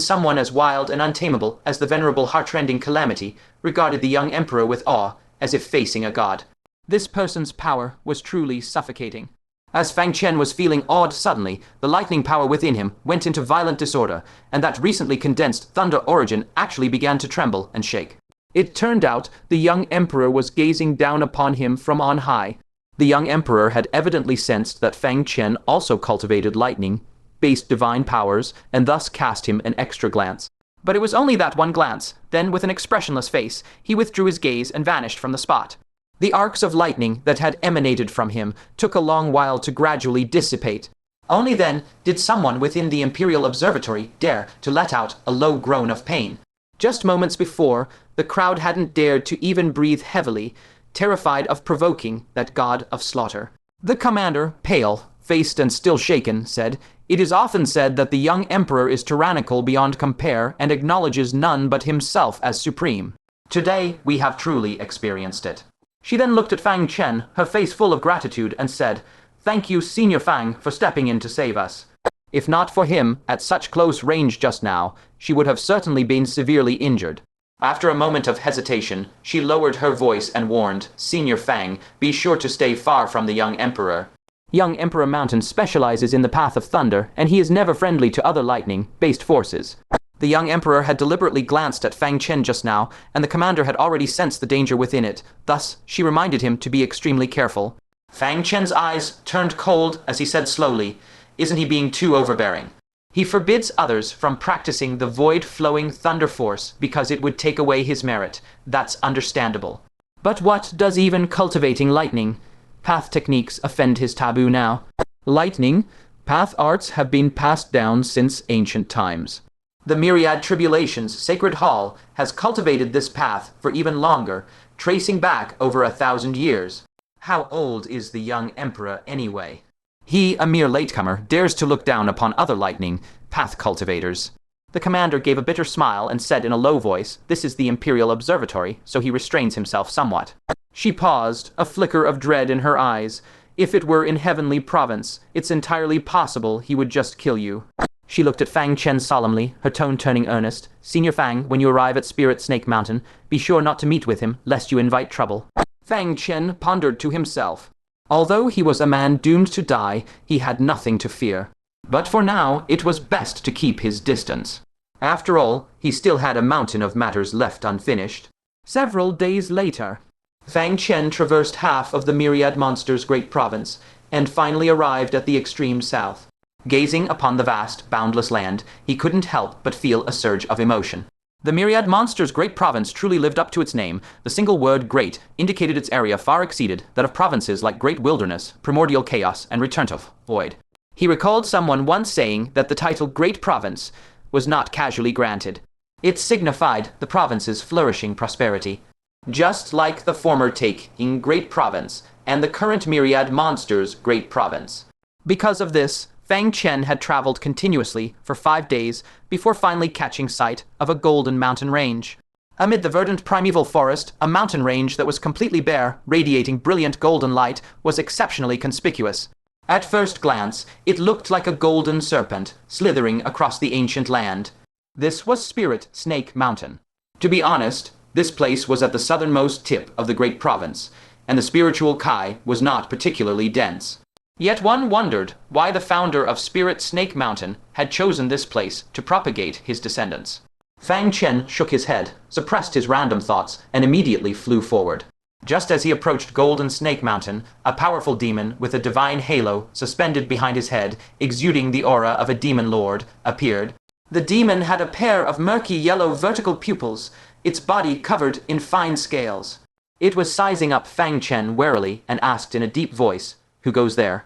someone as wild and untamable as the venerable heartrending Calamity regarded the young emperor with awe, as if facing a god. This person's power was truly suffocating. As Fang Chen was feeling awed suddenly, the lightning power within him went into violent disorder, and that recently condensed Thunder Origin actually began to tremble and shake. It turned out the young emperor was gazing down upon him from on high. The young emperor had evidently sensed that Fang Chen also cultivated lightning-based divine powers, and thus cast him an extra glance. But it was only that one glance. Then, with an expressionless face, he withdrew his gaze and vanished from the spot. The arcs of lightning that had emanated from him took a long while to gradually dissipate. Only then did someone within the Imperial Observatory dare to let out a low groan of pain. Just moments before, the crowd hadn't dared to even breathe heavily, terrified of provoking that god of slaughter. The commander, pale, faced and still shaken, said, "It is often said that the young emperor is tyrannical beyond compare and acknowledges none but himself as supreme. Today we have truly experienced it." She then looked at Fang Chen, her face full of gratitude, and said, "Thank you, Senior Fang, for stepping in to save us. If not for him, at such close range just now, she would have certainly been severely injured." After a moment of hesitation, she lowered her voice and warned, "Senior Fang, be sure to stay far from the young emperor. Young Emperor Mountain specializes in the path of thunder, and he is never friendly to other lightning-based forces." The young emperor had deliberately glanced at Fang Chen just now, and the commander had already sensed the danger within it. Thus, she reminded him to be extremely careful. Fang Chen's eyes turned cold as he said slowly, "Isn't he being too overbearing? He forbids others from practicing the void-flowing thunder force because it would take away his merit. That's understandable. But what does even cultivating lightning path techniques offend his taboo now? Lightning path arts have been passed down since ancient times. The Myriad Tribulations Sacred Hall has cultivated this path for even longer, tracing back over 1,000 years. How old is the young emperor anyway? He, a mere latecomer, dares to look down upon other lightning path cultivators. The commander gave a bitter smile and said in a low voice, "This is the Imperial Observatory, so he restrains himself somewhat." She paused, a flicker of dread in her eyes. If it were in Heavenly Province, it's entirely possible he would just kill you. She looked at Fang Chen solemnly, her tone turning earnest. Senior Fang, when you arrive at Spirit Snake Mountain, be sure not to meet with him, lest you invite trouble. Fang Chen pondered to himself. Although he was a man doomed to die, he had nothing to fear. But for now, it was best to keep his distance. After all, he still had a mountain of matters left unfinished. Several days later, Fang Chen traversed half of the Myriad Monster's great province, and finally arrived at the extreme south. Gazing upon the vast, boundless land, he couldn't help but feel a surge of emotion. The Myriad Monster's great province truly lived up to its name. The single word great indicated its area far exceeded that of provinces like Great Wilderness, Primordial Chaos, and Returned Void. He recalled someone once saying that the title Great Province was not casually granted. It signified the province's flourishing prosperity. Just like the former taking Great Province and the current Myriad Monster's Great Province. Because of this, Fang Chen had traveled continuously for 5 days before finally catching sight of a golden mountain range. Amid the verdant primeval forest, a mountain range that was completely bare, radiating brilliant golden light, was exceptionally conspicuous. At first glance, it looked like a golden serpent slithering across the ancient land. This was Spirit Snake Mountain. To be honest, this place was at the southernmost tip of the great province, and the spiritual Kai was not particularly dense. Yet one wondered why the founder of Spirit Snake Mountain had chosen this place to propagate his descendants. Fang Chen shook his head, suppressed his random thoughts, and immediately flew forward. Just as he approached Golden Snake Mountain, a powerful demon with a divine halo suspended behind his head, exuding the aura of a demon lord, appeared. The demon had a pair of murky yellow vertical pupils, its body covered in fine scales. It was sizing up Fang Chen warily and asked in a deep voice, "Who goes there?"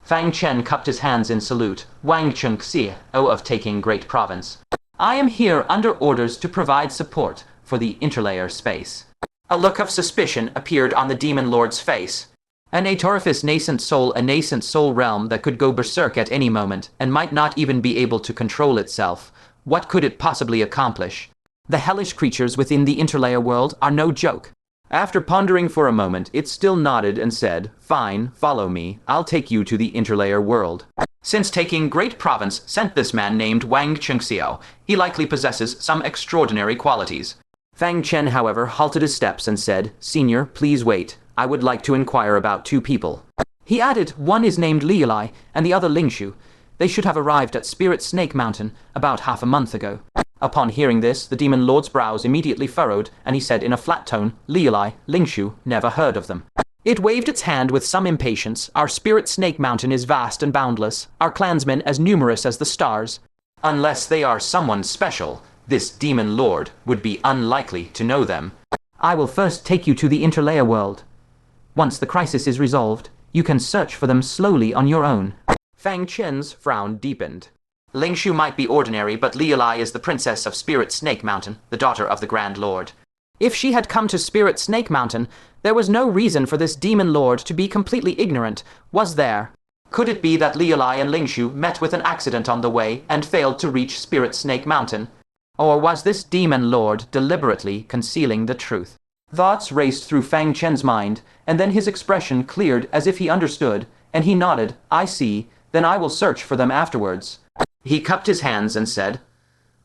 Fang Chen cupped his hands in salute. "Wang Chengxi, O of taking Great Province. I am here under orders to provide support for the interlayer space." A look of suspicion appeared on the demon lord's face. An atorifice nascent soul, a nascent soul realm that could go berserk at any moment and might not even be able to control itself. What could it possibly accomplish? The hellish creatures within the interlayer world are no joke. After pondering for a moment, it still nodded and said, "Fine, follow me. I'll take you to the interlayer world." Since taking Great Province sent this man named Wang Chengxiao, he likely possesses some extraordinary qualities. Fang Chen, however, halted his steps and said, "Senior, please wait. I would like to inquire about 2 people." He added, "One is named Liulai, and the other Lingshu. They should have arrived at Spirit Snake Mountain about half a month ago." Upon hearing this, the demon lord's brows immediately furrowed, and he said in a flat tone, "Liulai, Lingshu, never heard of them." It waved its hand with some impatience. "Our Spirit Snake Mountain is vast and boundless, our clansmen as numerous as the stars. Unless they are someone special, this demon lord would be unlikely to know them." "I will first take you to the interlayer world. Once the crisis is resolved, you can search for them slowly on your own." Fang Chen's frown deepened. Lingshu might be ordinary, but Liulai is the princess of Spirit Snake Mountain, the daughter of the Grand Lord. If she had come to Spirit Snake Mountain, there was no reason for this demon lord to be completely ignorant, was there? Could it be that Liulai and Lingshu met with an accident on the way and failed to reach Spirit Snake Mountain? Or was this demon lord deliberately concealing the truth? Thoughts raced through Fang Chen's mind, and then his expression cleared as if he understood, and he nodded. "I see, then I will search for them afterwards." He cupped his hands and said,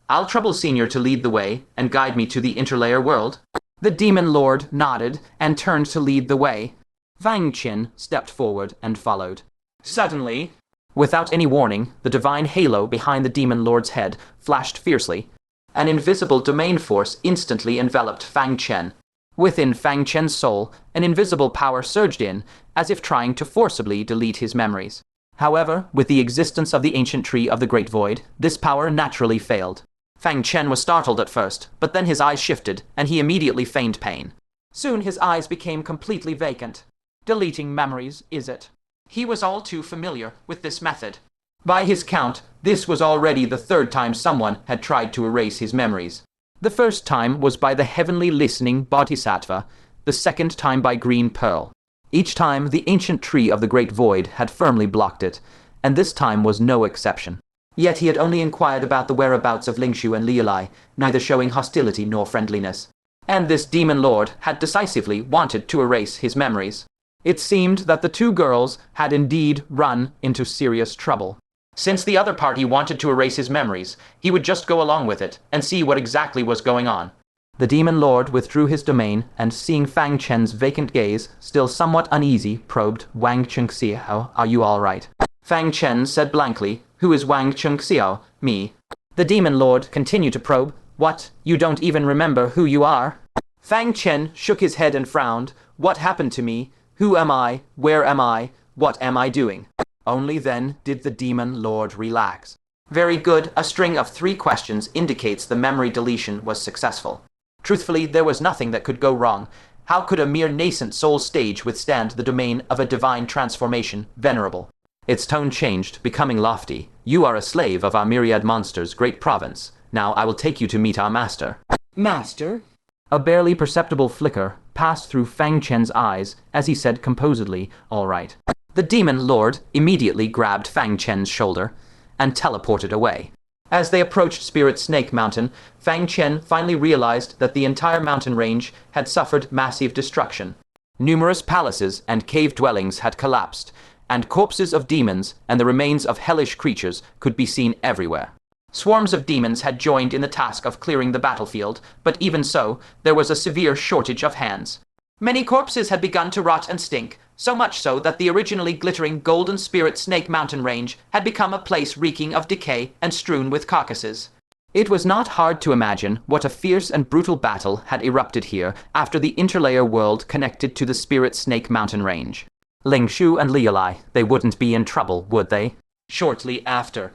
"I'll trouble Senior to lead the way and guide me to the interlayer world." The demon lord nodded and turned to lead the way. Fang Chen stepped forward and followed. Suddenly, without any warning, the divine halo behind the demon lord's head flashed fiercely. An invisible domain force instantly enveloped Fang Chen. Within Fang Chen's soul, an invisible power surged in, as if trying to forcibly delete his memories. However, with the existence of the ancient tree of the Great Void, this power naturally failed. Fang Chen was startled at first, but then his eyes shifted, and he immediately feigned pain. Soon his eyes became completely vacant. Deleting memories, is it? He was all too familiar with this method. By his count, this was already the 3rd time someone had tried to erase his memories. The first time was by the heavenly listening Bodhisattva, the second time by Green Pearl. Each time, the ancient tree of the Great Void had firmly blocked it, and this time was no exception. Yet he had only inquired about the whereabouts of Lingshu and Liulai, neither showing hostility nor friendliness. And this demon lord had decisively wanted to erase his memories. It seemed that the two girls had indeed run into serious trouble. Since the other party wanted to erase his memories, he would just go along with it and see what exactly was going on. The Demon Lord withdrew his domain and, seeing Fang Chen's vacant gaze, still somewhat uneasy, probed, "Wang Chengxiao, are you all right?" Fang Chen said blankly, "Who is Wang Chengxiao? Me." The Demon Lord continued to probe, "What, you don't even remember who you are?" Fang Chen shook his head and frowned. "What happened to me? Who am I? Where am I? What am I doing?" Only then did the Demon Lord relax. Very good, a string of 3 questions indicates the memory deletion was successful. Truthfully, there was nothing that could go wrong. How could a mere nascent soul stage withstand the domain of a divine transformation, Venerable? Its tone changed, becoming lofty. "You are a slave of our myriad monsters' great province. Now I will take you to meet our master." Master? A barely perceptible flicker passed through Fang Chen's eyes as he said composedly, "All right." The Demon Lord immediately grabbed Fang Chen's shoulder and teleported away. As they approached Spirit Snake Mountain, Fang Chen finally realized that the entire mountain range had suffered massive destruction. Numerous palaces and cave dwellings had collapsed, and corpses of demons and the remains of hellish creatures could be seen everywhere. Swarms of demons had joined in the task of clearing the battlefield, but even so, there was a severe shortage of hands. Many corpses had begun to rot and stink, so much so that the originally glittering Golden Spirit Snake Mountain range had become a place reeking of decay and strewn with carcasses. It was not hard to imagine what a fierce and brutal battle had erupted here after the interlayer world connected to the Spirit Snake Mountain range. Ling Shu and Lialai, they wouldn't be in trouble, would they? Shortly after,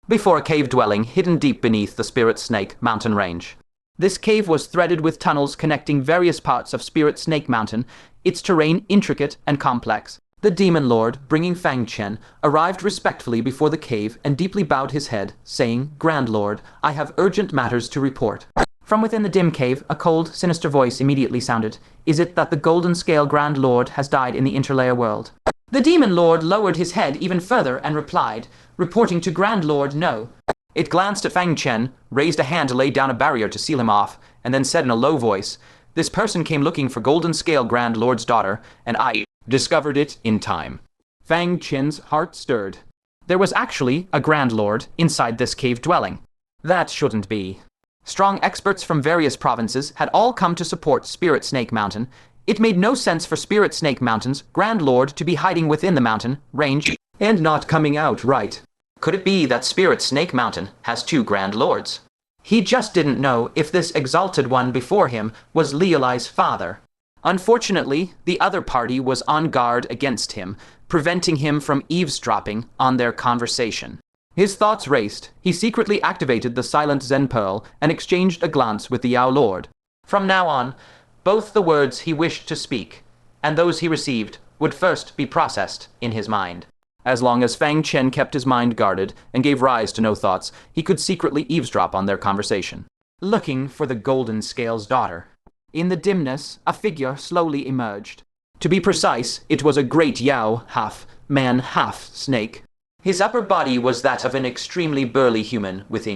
before a cave dwelling hidden deep beneath the Spirit Snake Mountain range. This cave was threaded with tunnels connecting various parts of Spirit Snake Mountain, its terrain intricate and complex. The Demon Lord, bringing Fang Chen, arrived respectfully before the cave and deeply bowed his head, saying, "Grand Lord, I have urgent matters to report." From within the dim cave, a cold, sinister voice immediately sounded. "Is it that the Golden Scale Grand Lord has died in the interlayer world?" The Demon Lord lowered his head even further and replied, "Reporting to Grand Lord, no." It glanced at Fang Chen, raised a hand to lay down a barrier to seal him off, and then said in a low voice, "This person came looking for Golden Scale Grand Lord's daughter, and I discovered it in time." Fang Chen's heart stirred. There was actually a Grand Lord inside this cave dwelling. That shouldn't be. Strong experts from various provinces had all come to support Spirit Snake Mountain. It made no sense for Spirit Snake Mountain's Grand Lord to be hiding within the mountain range and not coming out, right? Could it be that Spirit Snake Mountain has 2 Grand Lords? He just didn't know if this exalted one before him was Lialai's father. Unfortunately, the other party was on guard against him, preventing him from eavesdropping on their conversation. His thoughts raced. He secretly activated the Silent Zen Pearl and exchanged a glance with the Yao Lord. From now on, both the words he wished to speak and those he received would first be processed in his mind. As long as Fang Chen kept his mind guarded and gave rise to no thoughts, he could secretly eavesdrop on their conversation. Looking for the Golden Scale's daughter. In the dimness, a figure slowly emerged. To be precise, it was a great Yao, half man, half snake. His upper body was that of an extremely burly human, with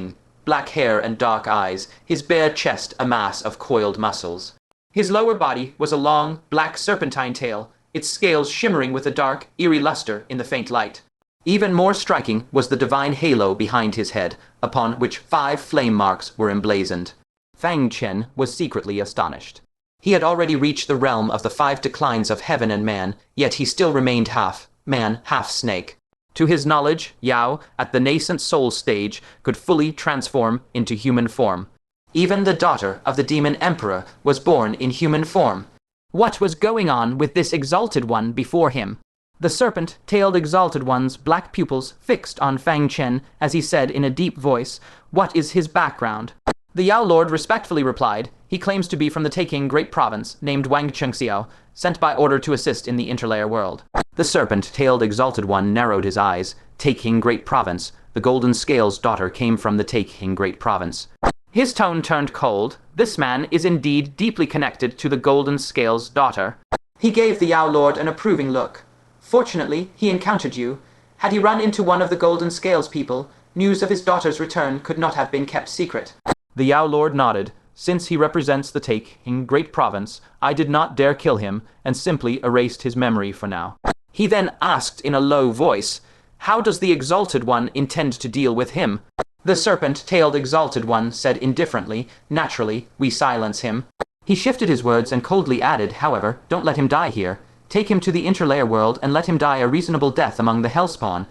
black hair and dark eyes, his bare chest a mass of coiled muscles. His lower body was a long, black serpentine tail, its scales shimmering with a dark, eerie luster in the faint light. Even more striking was the divine halo behind his head, upon which 5 flame marks were emblazoned. Fang Chen was secretly astonished. He had already reached the realm of the 5 declines of heaven and man, yet he still remained half man, half snake. To his knowledge, Yao, at the nascent soul stage, could fully transform into human form. Even the daughter of the demon emperor was born in human form. What was going on with this exalted one before him? The serpent-tailed exalted one's black pupils fixed on Fang Chen as he said in a deep voice, "What is his background?" The Yao Lord respectfully replied, "He claims to be from the Taking Great Province, named Wang Chengxiao, sent by order to assist in the interlayer world." The serpent-tailed exalted one narrowed his eyes. Taking Great Province. The Golden Scale's daughter came from the Taking Great Province. His tone turned cold. This man is indeed deeply connected to the Golden Scale's daughter. He gave the Yao Lord an approving look. "Fortunately, he encountered you. Had he run into one of the Golden Scale's people, news of his daughter's return could not have been kept secret." The Yao Lord nodded. Since he represents the Taking Great Province, I did not dare kill him and simply erased his memory for now. He then asked in a low voice, "How does the Exalted One intend to deal with him?" The serpent-tailed Exalted One said indifferently, "Naturally, we silence him." He shifted his words and coldly added, "However, don't let him die here. Take him to the interlayer world and let him die a reasonable death among the Hellspawn."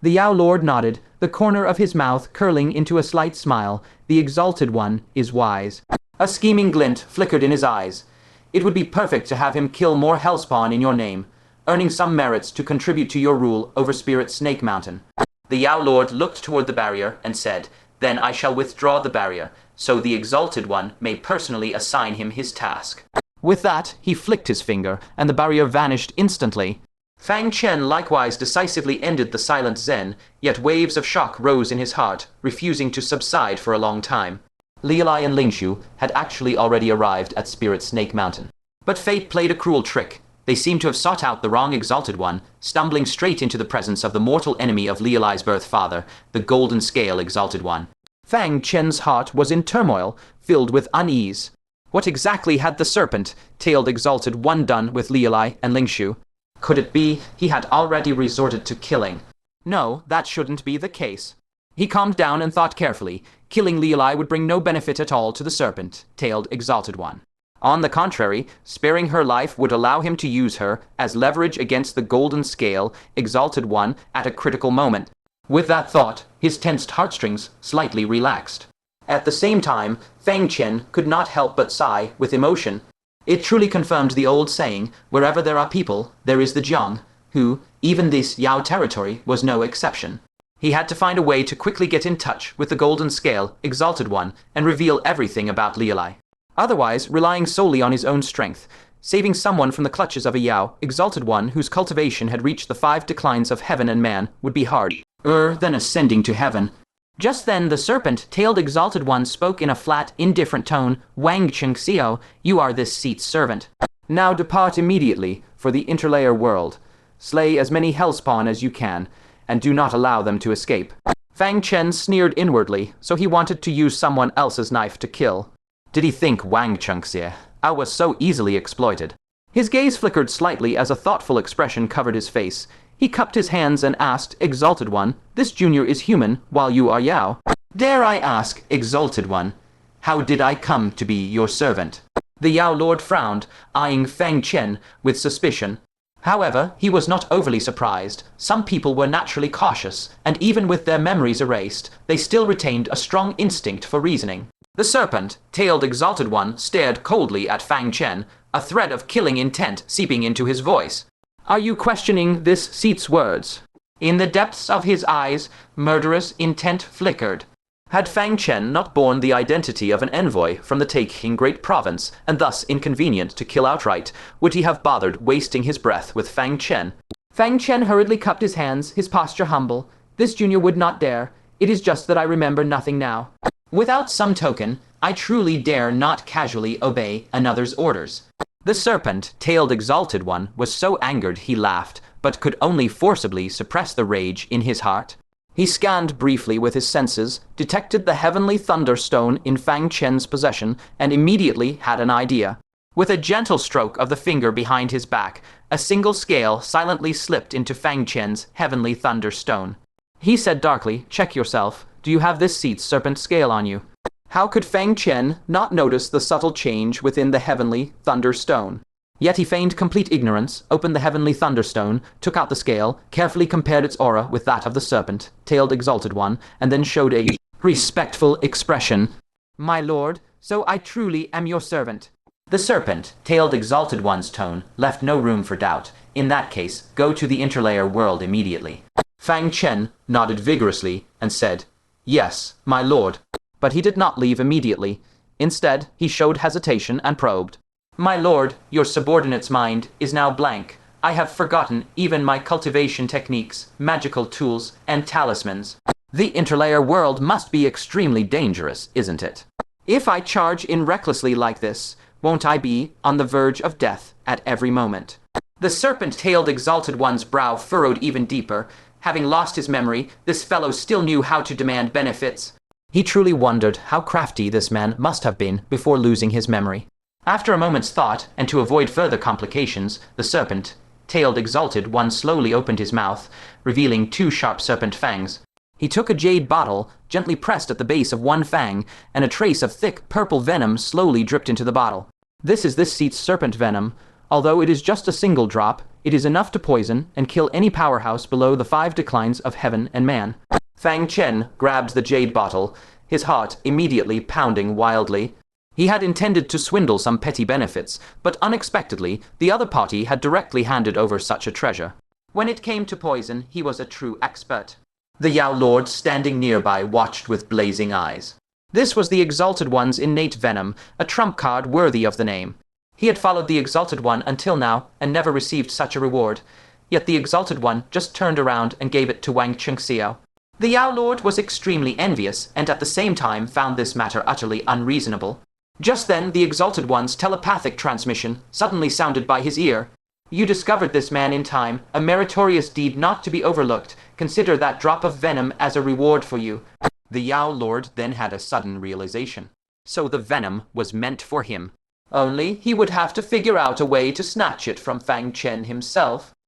The Yao Lord nodded, the corner of his mouth curling into a slight smile. The Exalted One is wise. A scheming glint flickered in his eyes. It would be perfect to have him kill more Hellspawn in your name, earning some merits to contribute to your rule over Spirit Snake Mountain. The Yao Lord looked toward the barrier and said, "Then I shall withdraw the barrier, so the Exalted One may personally assign him his task." With that, he flicked his finger, and the barrier vanished instantly. Fang Chen likewise decisively ended the silent Zen, yet waves of shock rose in his heart, refusing to subside for a long time. Lielai and Lingshu had actually already arrived at Spirit Snake Mountain. But fate played a cruel trick. They seemed to have sought out the wrong Exalted One, stumbling straight into the presence of the mortal enemy of Lielai's birth father, the Golden Scale Exalted One. Fang Chen's heart was in turmoil, filled with unease. What exactly had the serpent-tailed Exalted One done with Lielai and Lingshu? Could it be he had already resorted to killing? No, that shouldn't be the case. He calmed down and thought carefully. Killing Lielai would bring no benefit at all to the serpent-tailed Exalted One. On the contrary, sparing her life would allow him to use her as leverage against the Golden Scale Exalted One at a critical moment. With that thought, his tensed heartstrings slightly relaxed. At the same time, Fang Chen could not help but sigh with emotion. It truly confirmed the old saying, wherever there are people, there is the Jiang, who, even this Yao territory, was no exception. He had to find a way to quickly get in touch with the Golden Scale Exalted One and reveal everything about Lielai. Otherwise, relying solely on his own strength, saving someone from the clutches of a Yao Exalted One whose cultivation had reached the 5 declines of heaven and man would be hard. Than ascending to heaven. Just then the serpent-tailed Exalted One spoke in a flat, indifferent tone, "Wang Chengxiao, you are this seat's servant. Now depart immediately for the interlayer world. Slay as many Hellspawn as you can, and do not allow them to escape." Fang Chen sneered inwardly, so he wanted to use someone else's knife to kill. Did he think Wang Chengxie was so easily exploited? His gaze flickered slightly as a thoughtful expression covered his face. He cupped his hands and asked, "Exalted One, this junior is human, while you are Yao. Dare I ask, Exalted One, how did I come to be your servant?" The Yao Lord frowned, eyeing Fang Chen with suspicion. However, he was not overly surprised. Some people were naturally cautious, and even with their memories erased, they still retained a strong instinct for reasoning. The serpent-tailed Exalted One stared coldly at Fang Chen, a thread of killing intent seeping into his voice. "Are you questioning this seat's words?" In the depths of his eyes, murderous intent flickered. Had Fang Chen not borne the identity of an envoy from the Taking Great Province, and thus inconvenient to kill outright, would he have bothered wasting his breath with Fang Chen? Fang Chen hurriedly cupped his hands, his posture humble. "This junior would not dare. It is just that I remember nothing now. Without some token, I truly dare not casually obey another's orders." The serpent-tailed Exalted One was so angered he laughed, but could only forcibly suppress the rage in his heart. He scanned briefly with his senses, detected the heavenly thunderstone in Fang Chen's possession, and immediately had an idea. With a gentle stroke of the finger behind his back, a single scale silently slipped into Fang Chen's heavenly thunderstone. He said darkly, "Check yourself. Do you have this seat's serpent scale on you?" How could Fang Chen not notice the subtle change within the heavenly thunderstone? Yet he feigned complete ignorance, opened the heavenly thunderstone, took out the scale, carefully compared its aura with that of the serpent-tailed Exalted One, and then showed a respectful expression. "My lord, so I truly am your servant." The serpent-tailed Exalted One's tone left no room for doubt. In that case, go to the interlayer world immediately. Fang Chen nodded vigorously and said, "Yes, my lord." But he did not leave immediately. Instead, he showed hesitation and probed. "My lord, your subordinate's mind is now blank. I have forgotten even my cultivation techniques, magical tools, and talismans. The interlayer world must be extremely dangerous, isn't it? If I charge in recklessly like this, won't I be on the verge of death at every moment?" The serpent-tailed Exalted One's brow furrowed even deeper. Having lost his memory, this fellow still knew how to demand benefits. He truly wondered how crafty this man must have been before losing his memory. After a moment's thought, and to avoid further complications, the serpent-tailed exalted one slowly opened his mouth, revealing 2 sharp serpent fangs. He took a jade bottle, gently pressed at the base of one fang, and a trace of thick purple venom slowly dripped into the bottle. This is this seat's serpent venom. Although it is just a single drop, it is enough to poison and kill any powerhouse below the 5 declines of heaven and man. Fang Chen grabbed the jade bottle, his heart immediately pounding wildly. He had intended to swindle some petty benefits, but unexpectedly, the other party had directly handed over such a treasure. When it came to poison, he was a true expert. The Yao Lord, standing nearby, watched with blazing eyes. This was the Exalted One's innate venom, a trump card worthy of the name. He had followed the Exalted One until now, and never received such a reward. Yet the Exalted One just turned around and gave it to Wang Chengxiao. The Yao Lord was extremely envious, and at the same time found this matter utterly unreasonable. Just then, the Exalted One's telepathic transmission suddenly sounded by his ear. You discovered this man in time, a meritorious deed not to be overlooked. Consider that drop of venom as a reward for you. The Yao Lord then had a sudden realization. So the venom was meant for him. Only he would have to figure out a way to snatch it from Fang Chen himself.